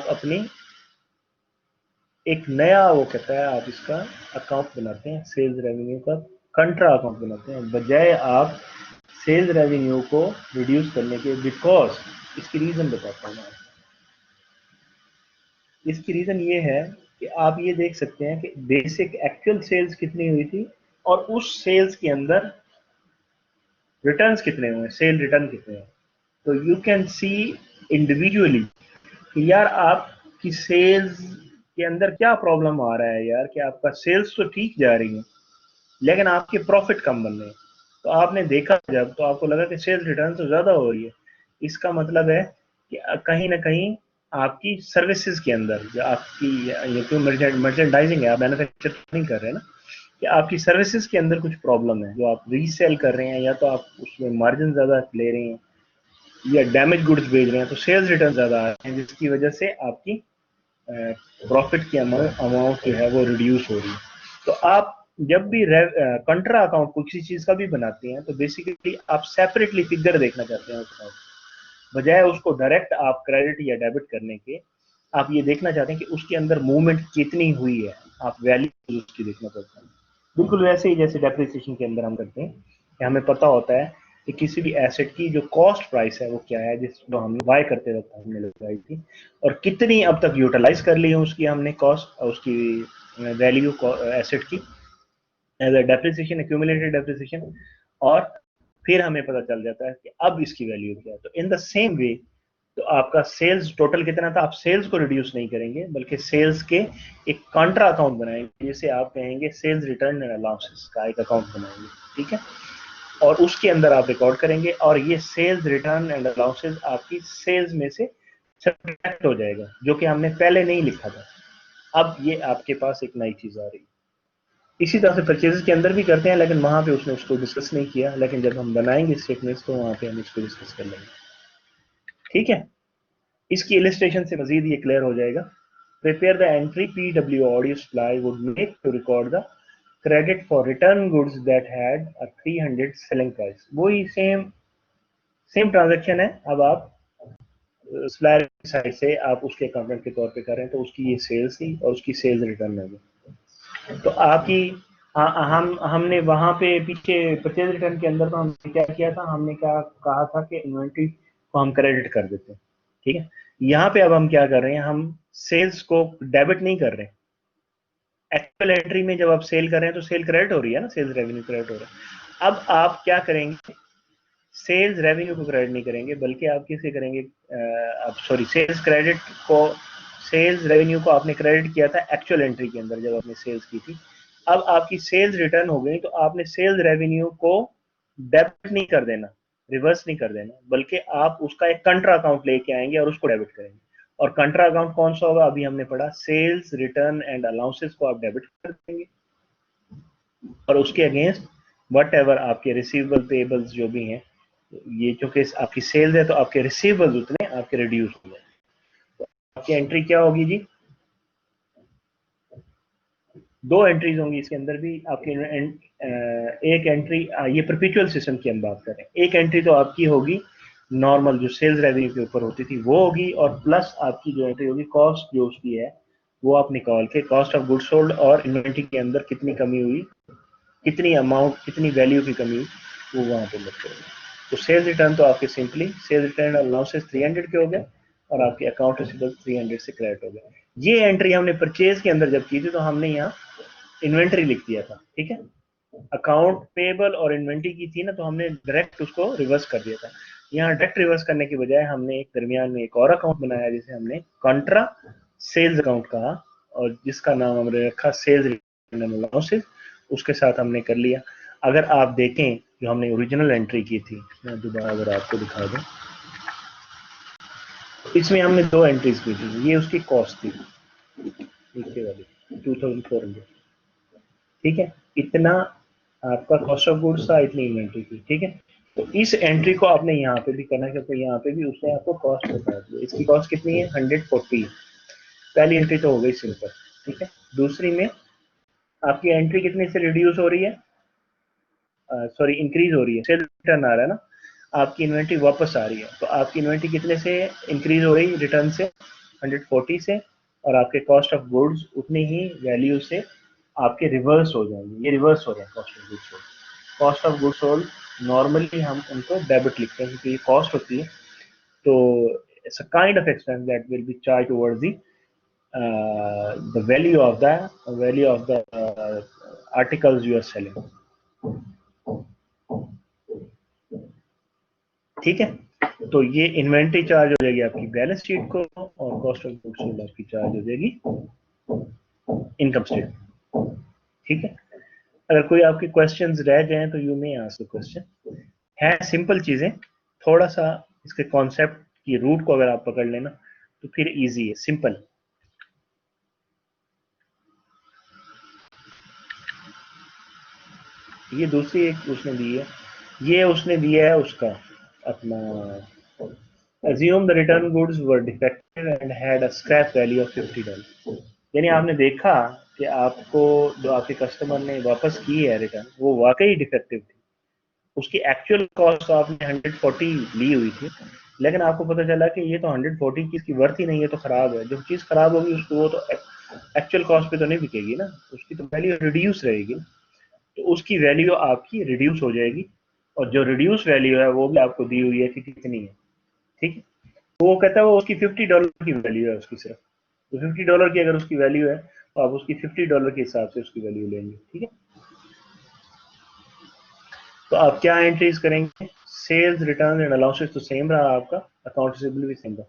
अपनी एक नया वो कहता है आप इसका अकाउंट बनाते हैं, सेल्स रेवेन्यू का कंट्रा अकाउंट बनाते हैं, बजाय आप सेल्स रेवेन्यू को रिड्यूस करने के। बिकॉज इसकी रीजन बताता हूँ मैं। इसकी रीजन ये है कि आप ये देख सकते हैं कि बेसिक एक्चुअल सेल्स कितनी हुई थी और उस सेल्स के अंदर रिटर्न्स कितने हुए, सेल रिटर्न कितने हैं। तो यू कैन सी इंडिविजुअली कि यार आपकी सेल्स के अंदर क्या प्रॉब्लम आ रहा है यार, कि आपका सेल्स तो ठीक जा रही है लेकिन आपके प्रॉफिट कम बन रहे हैं। तो आपने देखा जब, तो आपको लगा कि सेल्स रिटर्न तो ज्यादा हो रही है। इसका मतलब है कि कहीं ना कहीं आपकी सर्विसेज के अंदर जो आपकी ये क्यों मर्चेंडाइजिंग है, आप मैन्युफैक्चर नहीं कर रहे हैं ना, कि आपकी सर्विसेज के अंदर कुछ प्रॉब्लम है जो आप रीसेल कर रहे हैं, या तो आप उसमें मार्जिन ज्यादा ले रहे हैं या डैमेज गुड्स बेच रहे हैं, तो सेल्स रिटर्न ज्यादा आ रहे हैं, जिसकी वजह से आपकी प्रॉफिट की अमाउंट जो है वो रिड्यूस हो रही है। तो आप जब भी कंट्रा अकाउंट को किसी चीज का भी बनाते हैं तो बेसिकली आप सेपरेटली फिगर देखना चाहते हैं उस अकाउंट, बजाय उसको डायरेक्ट आप क्रेडिट या डेबिट करने के, आप ये देखना चाहते हैं कि उसके अंदर मूवमेंट कितनी हुई है, आप वैल्यू उसकी देखना पड़ता है। बिल्कुल वैसे ही जैसे डेप्रिसिएशन के अंदर हम करते हैं कि हमें पता होता है कि किसी भी एसेट की जो कॉस्ट प्राइस है वो क्या है, जिसको हम बाय करते वक्त हमने लगाई थी, और कितनी अब तक यूटिलाइज कर ली है उसकी हमने कॉस्ट, उसकी वैल्यू एसेट की as a depreciation, accumulated depreciation, और फिर हमें पता चल जाता है कि अब इसकी वैल्यू क्या है। तो इन द सेम वे, तो आपका सेल्स टोटल कितना था, आप सेल्स को रिड्यूस नहीं करेंगे बल्कि सेल्स के एक कॉन्ट्रा अकाउंट बनाएंगे, जिसे आप कहेंगे सेल्स रिटर्न एंड अलाउंसेस का एक अकाउंट बनाएंगे, ठीक है, और उसके अंदर आप रिकॉर्ड करेंगे, और ये सेल्स रिटर्न एंड अलाउंसेस आपकी सेल्स में से सब्ट्रैक्ट हो जाएगा, जो कि हमने पहले नहीं लिखा था। अब ये आपके पास एक नई चीज आ रही है। इसी तरह से परचेजेस के अंदर भी करते हैं, लेकिन वहां पे उसने उसको डिस्कस नहीं किया, लेकिन जब हम बनाएंगे स्टेटमेंट्स तो वहां पे हम इसको डिस्कस कर लेंगे, ठीक है। इसकी इलिस्ट्रेशन से मजीद ये क्लियर हो जाएगा। Prepare the entry PW audio supply would make to record the credit for return goods that had a 300 selling price. वही सेम ट्रांजैक्शन है। अब आप सप्लायर साइड से आप उसके अकाउंटेंट के तौर पे कर रहे हैं, तो उसकी ये सेल्स थी और उसकी सेल्स रिटर्न है। तो आपकी हमने वहां पे पीछे परचेज रिटर्न के अंदर तो हमने क्या किया था, हमने क्या कहा था कि इन्वेंट्री को हम क्रेडिट कर देते हैं, ठीक है। यहाँ पे अब हम क्या कर रहे हैं, हम सेल्स को डेबिट नहीं कर रहे हैं। एक्चुअल एंट्री में जब आप सेल कर रहे हैं तो सेल क्रेडिट हो रही है ना, सेल्स रेवेन्यू क्रेडिट हो रहा है। अब आप क्या करेंगे, सेल्स रेवेन्यू को क्रेडिट नहीं करेंगे, बल्कि आप किसे करेंगे, आप सॉरी सेल्स क्रेडिट को, सेल्स रेवेन्यू को आपने क्रेडिट किया था एक्चुअल एंट्री के अंदर जब आपने सेल्स की थी। अब आपकी सेल्स रिटर्न हो गई, तो आपने सेल्स रेवेन्यू को डेबिट नहीं कर देना, रिवर्स नहीं कर देना, बल्कि आप उसका एक कंट्रा अकाउंट लेके आएंगे और उसको डेबिट करेंगे। और कंट्रा अकाउंट कौन सा होगा, अभी हमने पढ़ा, सेल्स रिटर्न एंड अलाउंसेस को आप डेबिट कर देंगे, और उसके अगेंस्ट वट एवर आपके रिसीवेबल पेबल्स जो भी हैं, ये चूंकि आपकी सेल्स है तो आपके रिसीवेबल्स उतने आपके रिड्यूस हो जाए। तो आपकी एंट्री क्या होगी जी, दो एंट्रीज होंगी इसके अंदर भी आपकी। एक एंट्री, ये परपेचुअल सिस्टम की हम बात कर रहे हैं, एक एंट्री तो आपकी होगी नॉर्मल जो सेल्स रेवेन्यू के ऊपर होती थी वो होगी, और प्लस आपकी जो एंट्री होगी कॉस्ट जो उसकी है वो आप निकाल के कॉस्ट ऑफ गुड्स सोल्ड और इन्वेंट्री के अंदर कितनी कमी हुई, कितनी अमाउंट, कितनी वैल्यू की कमी हुई, वो वहां पे लिख करेंगे। तो सेल्स रिटर्न तो आपके सिंपली सेल्स रिटर्न अलाउंसेस 300 के हो गए, और आपके अकाउंट रिसीवेबल 300 से क्रेडिट हो गए। ये एंट्री हमने परचेज के अंदर जब की थी तो हमने यहाँ इन्वेंट्री लिख दिया था, ठीक है। अकाउंट पेबल और इन्वेंट्री की थी ना, तो हमने डायरेक्ट उसको रिवर्स कर दिया था। यहाँ डायरेक्ट रिवर्स करने के बजाय हमने एक दरमियान में एक और अकाउंट बनाया जिसे हमने कॉन्ट्रा सेल्स अकाउंट कहा, और जिसका नाम हमने रखा सेल्स रिटर्न अलाउंसेस, उसके साथ हमने कर लिया। अगर आप देखें जो हमने ओरिजिनल एंट्री की थी, मैं दोबारा अगर आपको दिखा दूं, इसमें हमने दो एंट्रीज की थी। ये उसकी कॉस्ट थी नीचे वाली 2400, ठीक है, इतना आपका कॉस्ट ऑफ गुड्स था, इतनी इन्वेंट्री थी, ठीक है। तो इस एंट्री को आपने यहाँ पे भी करना है, क्योंकि यहाँ पे भी उसने आपको कॉस्ट बता दी। इसकी कॉस्ट कितनी है, 140। पहली एंट्री तो हो गई सिंपल, ठीक है। दूसरी में आपकी एंट्री कितने से रिड्यूस हो रही है, सॉरी इंक्रीज हो रही है, सेल रिटर्न आ रहा है ना, आपकी इन्वेंट्री वापस आ रही है। तो आपकी इन्वेंट्री कितने से इंक्रीज हो रही, रिटर्न से 140 से, और आपके कॉस्ट ऑफ गुड्स उतनी ही वैल्यू से आपके रिवर्स हो जाएंगे। ये रिवर्स हो रहे हैं cost of goods sold. Cost of goods sold normally हम उनको डेबिट लिखते हैं क्योंकि ये कॉस्ट होती है, तो it's a kind of expense that will be charge towards the value of the articles you are selling, ठीक है। तो ये इन्वेंट्री चार्ज हो जाएगी आपकी बैलेंस शीट को, और कॉस्ट ऑफ गुड्स सोल्ड आपकी चार्ज हो जाएगी इनकम स्टेटमेंट, ठीक है। अगर कोई आपके क्वेश्चंस रह जाएं तो you may ask the question. है सिंपल चीजें, थोड़ा सा इसके कॉन्सेप्ट की रूट को अगर आप पकड़ लेना तो फिर इजी है, सिंपल। ये दूसरी एक उसने दी है, ये उसने दिया है उसका अपना assume the return goods were defective and had a scrap value of $50। यानी आपने देखा कि आपको जो आपके कस्टमर ने वापस की है रिटर्न, वो वाकई डिफेक्टिव थी, उसकी एक्चुअल कॉस्ट आपने 140 ली हुई थी, लेकिन आपको पता चला कि ये तो 140 की इसकी वर्थ ही नहीं है, तो खराब है। जब चीज खराब होगी उसको वो तो एक्चुअल कॉस्ट पे तो नहीं बिकेगी ना, उसकी तो वैल्यू रिड्यूस रहेगी, तो उसकी वैल्यू आपकी रिड्यूस हो जाएगी, और जो रिड्यूस वैल्यू है वो भी आपको दी हुई है कि कितनी है, ठीक है। तो वो कहता है वो उसकी $50 की वैल्यू है उसकी सिर्फ, तो $50 की अगर उसकी वैल्यू है तो आप उसकी $50 के हिसाब से उसकी वैल्यू लेंगे, ठीक है। तो आप क्या एंट्रीज करेंगे, सेल्स रिटर्न एंड अलाउंसेस तो सेम रहा आपका, अकाउंट रिसीवेबल भी सेम रहा।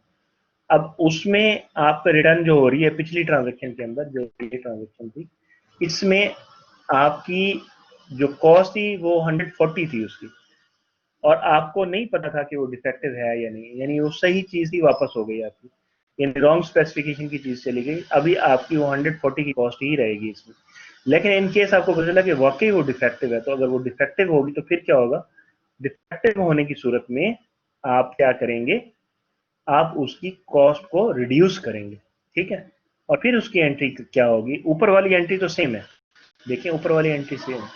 अब उसमें आपका रिटर्न जो हो रही है पिछली ट्रांजेक्शन के अंदर, जो ये ट्रांजेक्शन थी, इसमें आपकी जो कॉस्ट थी वो 140 थी उसकी, और आपको नहीं पता था कि वो डिफेक्टिव है या नहीं, यानी वो सही चीज ही वापस हो गई आपकी, यानी रॉन्ग स्पेसिफिकेशन की चीज चली गई, अभी आपकी वो 140 की कॉस्ट ही रहेगी इसमें। लेकिन इन केस आपको पता चला कि वाकई वो डिफेक्टिव है, तो अगर वो डिफेक्टिव होगी तो फिर क्या होगा, डिफेक्टिव होने की सूरत में आप क्या करेंगे, आप उसकी कॉस्ट को रिड्यूस करेंगे, ठीक है। और फिर उसकी एंट्री क्या होगी, ऊपर वाली एंट्री तो सेम है, देखिए ऊपर वाली एंट्री सेम है,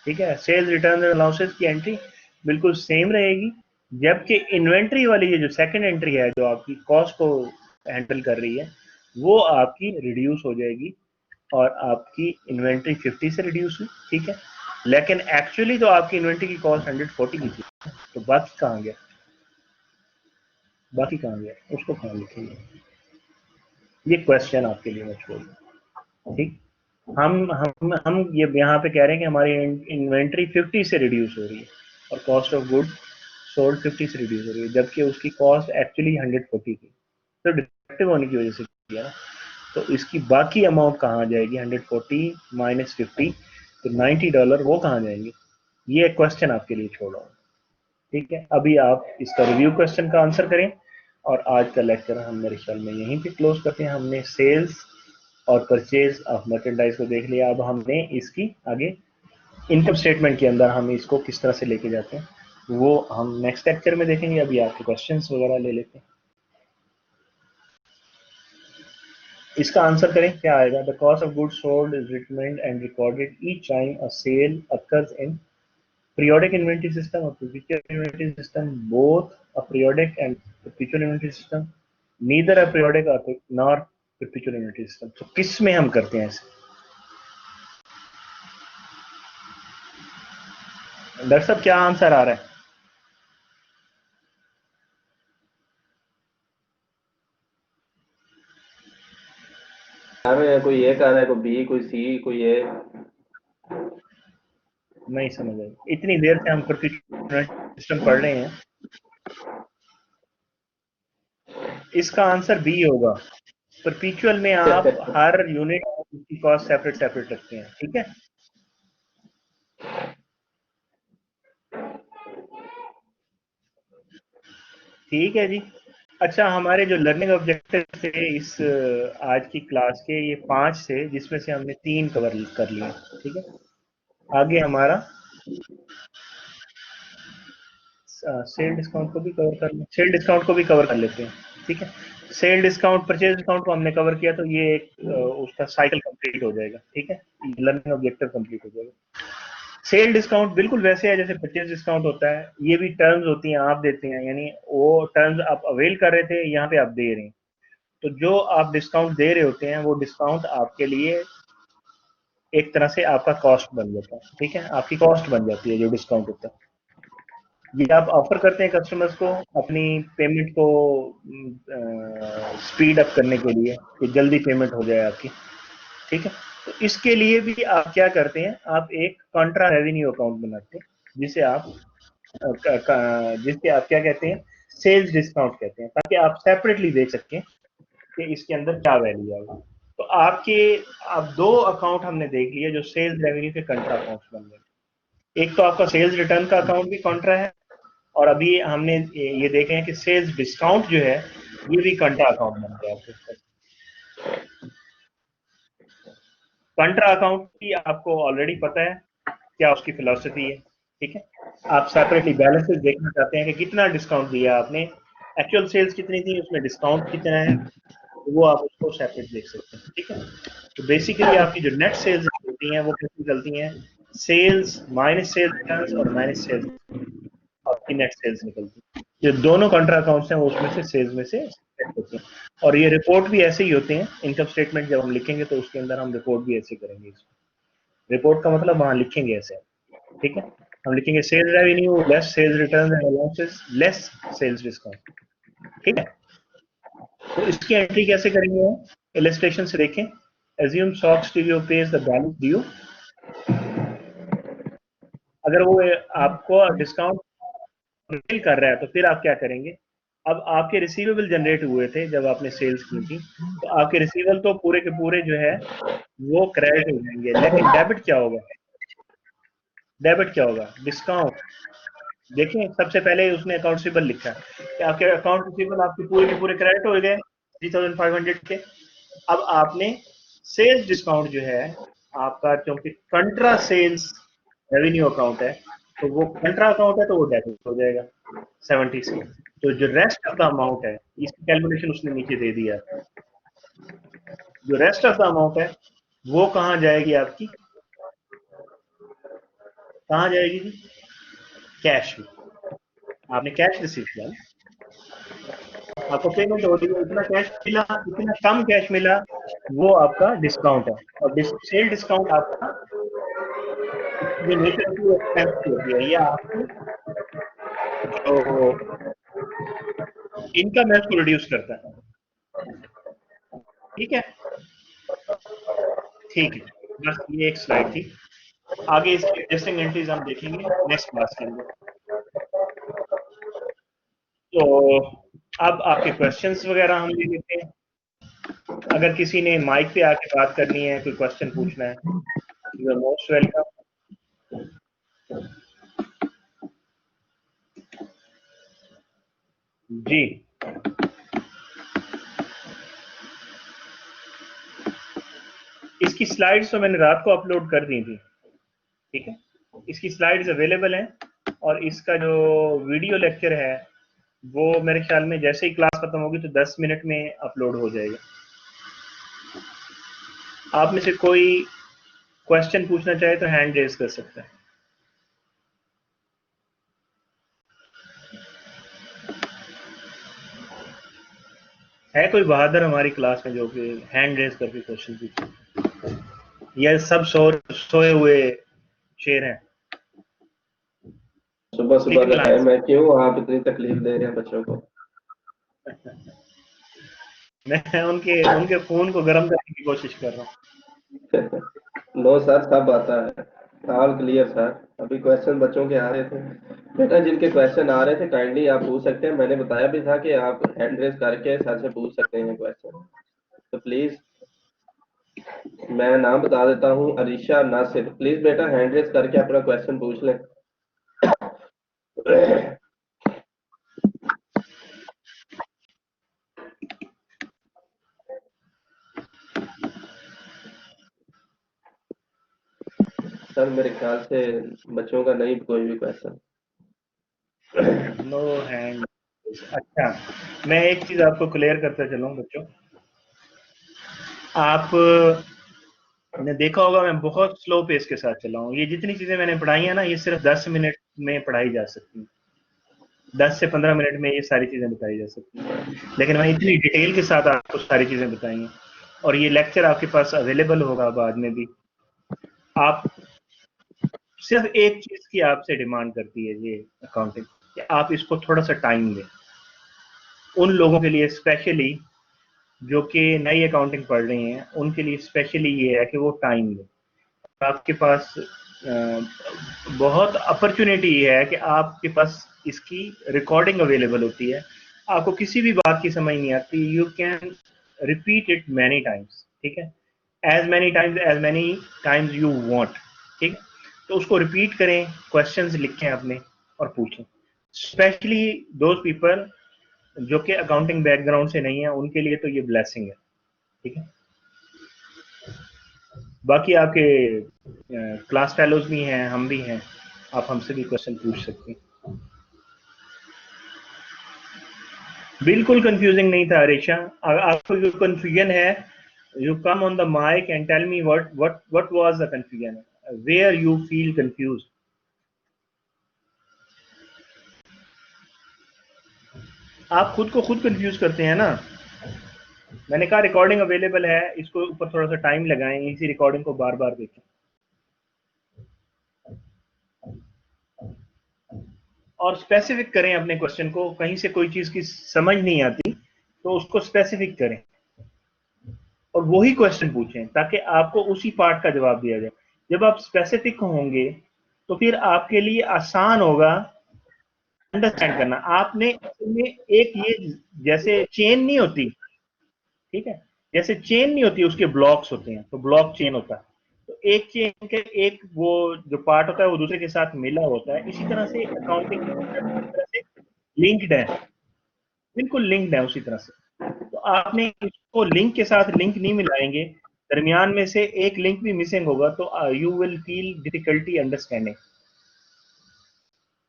ठीक है। सेल्स रिटर्न एंड अलाउंसेस की एंट्री बिल्कुल सेम रहेगी, जबकि इन्वेंट्री वाली ये जो सेकंड एंट्री है जो आपकी कॉस्ट को हैंडल कर रही है, वो आपकी रिड्यूस हो जाएगी, और आपकी इन्वेंट्री 50 से रिड्यूस हुई, ठीक है। लेकिन एक्चुअली तो आपकी इन्वेंट्री की कॉस्ट 140 की थी, तो बाकी कहाँ गया, बाकी कहाँ गया, उसको कहाँ लिखेंगे, ये क्वेश्चन आपके लिए मैं छोड़ दूं, ठीक। हम ये यहाँ पे कह रहे हैं कि हमारी इन्वेंट्री 50 से रिड्यूस हो रही है, और कॉस्ट ऑफ गुड सोल्ड 50 से रिड्यूस हो रही है, जबकि उसकी कॉस्ट एक्चुअली 140 थी, तो डिफेक्टिव होने की वजह से किया ना। तो इसकी बाकी अमाउंट कहाँ जाएगी, 140 माइनस 50, तो $90 वो कहाँ जाएंगे, ये क्वेश्चन आपके लिए छोड़ रहा हूँ, ठीक है। अभी आप इसका रिव्यू क्वेश्चन का आंसर करें, और आज का लेक्चर हम मेरे ख्याल में यहीं पे क्लोज करते हैं। हमने सेल्स और परचेज ऑफ मर्चेंडाइज को देख लिया, अब हमने इसकी आगे इनकम स्टेटमेंट के अंदर हम इसको किस तरह से लेके जाते हैं वो हम नेक्स्ट लेक्चर में देखेंगे। अभी आपके क्वेश्चंस वगैरह ले लेते हैं। इसका आंसर करें, क्या आएगा, the cost of goods sold is determined and recorded each time a sale occurs in periodic inventory system or perpetual inventory system, both a periodic and perpetual inventory system, neither a periodic or nor perpetual inventory system। तो किस में हम करते हैं ऐसे, doctor साहब क्या answer आ रहा है, आ रहे हैं, कोई ए कर रहा है, कोई बी, कोई सी, कोई ए। नहीं समझ आई, इतनी देर से हम परपेचुअल सिस्टम पढ़ रहे हैं, इसका आंसर बी होगा। परपेचुअल में आप हर यूनिट की कॉस्ट सेपरेट सेपरेट रखते हैं, ठीक है। ठीक है जी। अच्छा, हमारे जो लर्निंग ऑब्जेक्टिव थे इस आज की क्लास के, ये 5 थे, जिसमें से हमने 3 कवर कर लिए, ठीक है। आगे हमारा सेल डिस्काउंट को भी कवर कर लें, सेल डिस्काउंट को भी कवर कर लेते हैं, ठीक है। सेल डिस्काउंट परचेज डिस्काउंट को हमने कवर किया, तो ये एक उसका साइकिल कंप्लीट हो जाएगा, ठीक है, लर्निंग ऑब्जेक्टिव कंप्लीट हो जाएगा। सेल डिस्काउंट बिल्कुल वैसे है जैसे परचेज डिस्काउंट होता है, ये भी टर्म्स होती हैं, आप देते हैं, यानी वो टर्म्स आप अवेल कर रहे थे, यहाँ पे आप दे रहे हैं, तो जो आप डिस्काउंट दे रहे होते हैं वो डिस्काउंट आपके लिए एक तरह से आपका कॉस्ट बन जाता है, ठीक है, आपकी कॉस्ट बन जाती है जो डिस्काउंट होता है। ये आप ऑफर करते हैं कस्टमर्स को अपनी पेमेंट को स्पीड अप करने के लिए, कि जल्दी पेमेंट हो जाए आपकी, ठीक है। तो इसके लिए भी आप क्या करते हैं, आप एक कॉन्ट्रा रेवेन्यू अकाउंट बनाते हैं, जिसे आप क्या कहते हैं, सेल्स डिस्काउंट कहते हैं, ताकि आप सेपरेटली देख सकें कि इसके अंदर क्या वैल्यू आएगा। तो आपके अब 2 अकाउंट हमने देख लिए जो सेल्स रेवेन्यू के कंट्रा अकाउंट्स बन गए। एक तो आपका सेल्स रिटर्न का अकाउंट भी कंट्रा है, और अभी हमने ये देखे हैं कि सेल्स डिस्काउंट जो है ये भी कंट्रा अकाउंट बन गया आपके। कंट्रा अकाउंट की आपको ऑलरेडी पता है क्या उसकी फिलॉसफी है, ठीक है। आप सेपरेटली बैलेंसेस देखना चाहते हैं कि कितना डिस्काउंट दिया आपने, एक्चुअल सेल्स कितनी थी, उसमें डिस्काउंट कितना है, तो वो आप उसको सेपरेट देख सकते हैं, ठीक है। तो बेसिकली आपकी जो नेट सेल्स होती हैं वो कैसे निकलती हैं, सेल्स माइनस सेल्स रिटर्न्स और माइनस सेल्स आपकी नेट सेल्स निकलती है। जो दोनों कंट्रा अकाउंट्स हैं वो उसमें से सेल्स में से select होते हैं। और ये रिपोर्ट भी ऐसे ही होते हैं। इनकम स्टेटमेंट जब हम लिखेंगे तो उसके अंदर हम रिपोर्ट भी ऐसे करेंगे। रिपोर्ट का मतलब वहां लिखेंगे ऐसे, ठीक है। हम लिखेंगे sales revenue less sales return and allowances less sales discount, ठीक है। तो इसकी एंट्री कैसे करेंगे हम? इलस्ट्रेशन से देखें। Assume socks TVO pays the balance due. अगर वो आपको डिस्काउंट बिल कर रहा है तो फिर आप क्या करेंगे? अब आपके रिसीवेबल जनरेट हुए थे जब आपने सेल्स की थी, तो आपके रिसीवेबल तो पूरे के पूरे जो है वो क्रेडिट हो जाएंगे, लेकिन डेबिट क्या होगा? डेबिट क्या होगा? डिस्काउंट। देखिए सबसे पहले उसने अकाउंट रिसीवेबल लिखा है कि आपके अकाउंट रिसीवेबल आपके पूरे के पूरे क्रेडिट हो गए 3500 के। अब आपने सेल्स डिस्काउंट जो है आपका, क्योंकि कंट्रा सेल्स रेवेन्यू अकाउंट है तो वो कंट्रा अकाउंट है तो वो डेबिट हो जाएगा 70 से। तो जो रेस्ट ऑफ द अमाउंट है इसकी कैलकुलेशन उसने नीचे दे दिया। जो रेस्ट ऑफ द अमाउंट है वो कहां जाएगी आपकी? कहां जाएगी जी? कैश में। आपने कैश रिसीव किया, आपको पेमेंट हो रही है, इतना कैश मिला, इतना कम कैश मिला, वो आपका डिस्काउंट है। और सेल डिस्काउंट आपका जो नेचर की एक्सपेंस होती है, ये आपकी जो इनकम है उसको रिड्यूस करता है, ठीक है। ठीक है, बस ये एक स्लाइड थी। आगे इसकी एडजस्टिंग एंट्रीज हम देखेंगे नेक्स्ट क्लास के अंदर। तो अब आपके क्वेश्चंस वगैरह हम ले लेते हैं। अगर किसी ने माइक पे आके बात करनी है, कोई क्वेश्चन पूछना है, यू आर मोस्ट वेलकम। जी, इसकी स्लाइड्स तो मैंने रात को अपलोड कर दी थी, ठीक है। इसकी स्लाइड्स अवेलेबल हैं और इसका जो वीडियो लेक्चर है वो मेरे ख्याल में जैसे ही क्लास खत्म होगी तो 10 मिनट में अपलोड हो जाएगा। आप में से कोई क्वेश्चन पूछना चाहे तो हैंड रेज कर सकता है। कोई बहादुर हमारी क्लास में जो कि हैंड रेज करके क्वेश्चन पूछे? या सब सोए हुए शेर हैं? सुबह सुबह का टाइम है, क्यों आप इतनी तकलीफ दे रहे हैं बच्चों को? मैं उनके उनके खून को गर्म करने की कोशिश कर रहा हूँ। नो सर, सब आता है, ऑल क्लियर सर। अभी क्वेश्चन बच्चों के आ रहे थे बेटा, जिनके क्वेश्चन आ रहे थे काइंडली आप पूछ सकते हैं। मैंने बताया भी था कि आप हैंड रेज करके सर से पूछ सकते हैं क्वेश्चन, तो प्लीज मैं नाम बता देता हूँ, अरीशा नासिर। प्लीज बेटा हैंड रेज करके अपना क्वेश्चन पूछ लें। सर मेरे ख्याल से बच्चों का नहीं कोई भी क्वेश्चन। No hand. अच्छा, मैं एक चीज आपको क्लियर करता चलूं बच्चों। आप ने देखा होगा मैं बहुत स्लो पेस के साथ चला हूँ। ये जितनी चीजें मैंने पढ़ाई है ना, ये सिर्फ 10 मिनट में पढ़ाई जा सकती है। 10 से 15 मिनट में ये सारी चीजें बताई जा सकती हैं, लेकिन मैं इतनी डिटेल के साथ आपको सारी चीजें बताई हैं। और ये लेक्चर आपके पास अवेलेबल होगा बाद में भी। आप सिर्फ एक चीज की आपसे डिमांड करती है ये अकाउंटिंग, कि आप इसको थोड़ा सा टाइम दें। उन लोगों के लिए स्पेशली जो कि नई अकाउंटिंग पढ़ रही हैं, उनके लिए स्पेशली ये है कि वो टाइम दें। आपके पास बहुत अपॉर्चुनिटी है कि आपके पास इसकी रिकॉर्डिंग अवेलेबल होती है। आपको किसी भी बात की समझ नहीं आती, you can repeat it many times, ठीक है। As many times you want, ठीक है। तो उसको रिपीट करें, क्वेश्चंस लिखें अपने और पूछें। स्पेशली दोज पीपल जो कि अकाउंटिंग बैकग्राउंड से नहीं है, उनके लिए तो ये ब्लेसिंग है, ठीक है। बाकी आपके क्लास फेलोज भी हैं, हम भी हैं, आप हमसे भी क्वेश्चन पूछ सकते हैं। बिल्कुल कंफ्यूजिंग नहीं था रेशा। आपको जो कंफ्यूजन है, you come on the mike and tell me what was the confusion, where you feel confuse. आप खुद को खुद कंफ्यूज करते हैं ना। मैंने कहा रिकॉर्डिंग अवेलेबल है, इसको ऊपर थोड़ा सा टाइम लगाएं, इसी रिकॉर्डिंग को बार बार देखें और स्पेसिफिक करें अपने क्वेश्चन को। कहीं से कोई चीज की समझ नहीं आती तो उसको स्पेसिफिक करें और वही क्वेश्चन पूछें ताकि आपको उसी पार्ट का जवाब दिया जाए। जब आप स्पेसिफिक होंगे तो फिर आपके लिए आसान होगा अंडरस्टैंड करना। आपने इसमें एक ये जैसे चेन नहीं होती, ठीक है, जैसे चेन नहीं होती उसके ब्लॉक्स होते हैं, तो ब्लॉक चेन होता है। तो एक चेन के एक वो जो पार्ट होता है वो दूसरे के साथ मिला होता है। इसी तरह से अकाउंटिंग तरह से लिंक्ड है, बिल्कुल लिंक्ड है उसी तरह से। तो आपने इसको लिंक के साथ लिंक नहीं मिलाएंगे, दरमियान में से एक लिंक भी मिसिंग होगा तो you will feel difficulty understanding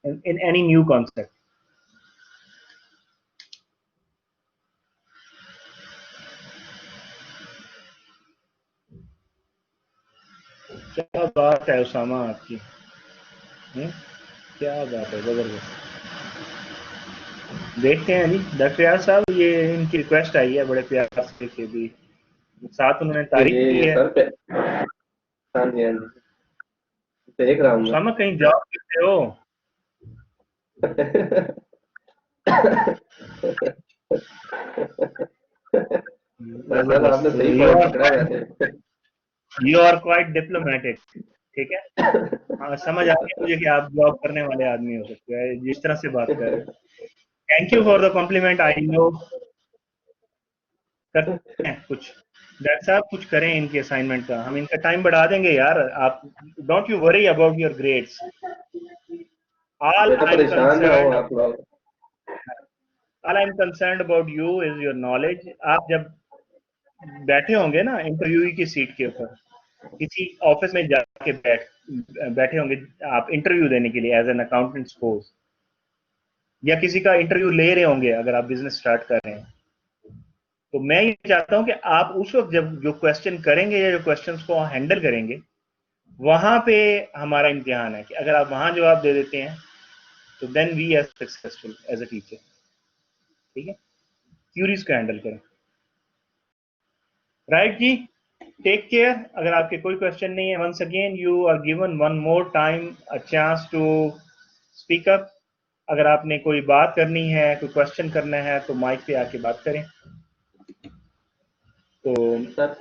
in any new concept. क्या बात है उसामा आपकी, क्या बात है, जबरदस्त। देखते हैं अभी डॉक्टर यार साहब, ये इनकी रिक्वेस्ट आई है बड़े प्यार से कि भी साथ उन्होंने तारीफ की ये है। सर पे। हाँ जी, हाँ जी, देख रहा हूँ उसामा कहीं जॉब करते हो? मैं सर आपने जबरदस्त। सही पॉइंट पकड़ा है वैसे। यू आर क्वाइट डिप्लोमेटिक, ठीक है। हाँ, समझ आ गया मुझे कि आप जॉब करने वाले आदमी हो सकते हैं जिस तरह से बात कर रहे हैं। Thank you for the compliment. I know करते हैं कुछ, डॉक्टर साहब कुछ करें इनके असाइनमेंट का, हम इनका टाइम बढ़ा देंगे यार। आप don't you worry about your grades. All बेटा आई एम परेशान ना हो कंसर्न्ड आप लोग। All I am concerned about you is your knowledge. आप जब बैठे होंगे ना इंटरव्यू की सीट के ऊपर, किसी ऑफिस में जाके बैठे होंगे आप इंटरव्यू देने के लिए एज एन अकाउंटेंट सपोज, या किसी का इंटरव्यू ले रहे होंगे अगर आप बिजनेस स्टार्ट कर रहे हैं। तो मैं ये चाहता हूं कि आप उस वक्त जब जो क्वेश्चन करेंगे या जो क्वेश्चंस को हैंडल करेंगे, वहां पे हमारा इम्तिहान है कि अगर आप वहां जवाब दे देते हैं तो then we are successful as a teacher, ठीक है। क्यूरीज को हैंडल करें, राइट जी। Take care. अगर आपके कोई क्वेश्चन नहीं है, once again you are given one more time a chance to speak up. अगर आपने कोई बात करनी है, कोई क्वेश्चन करना है तो माइक पे आके बात करें। तो सर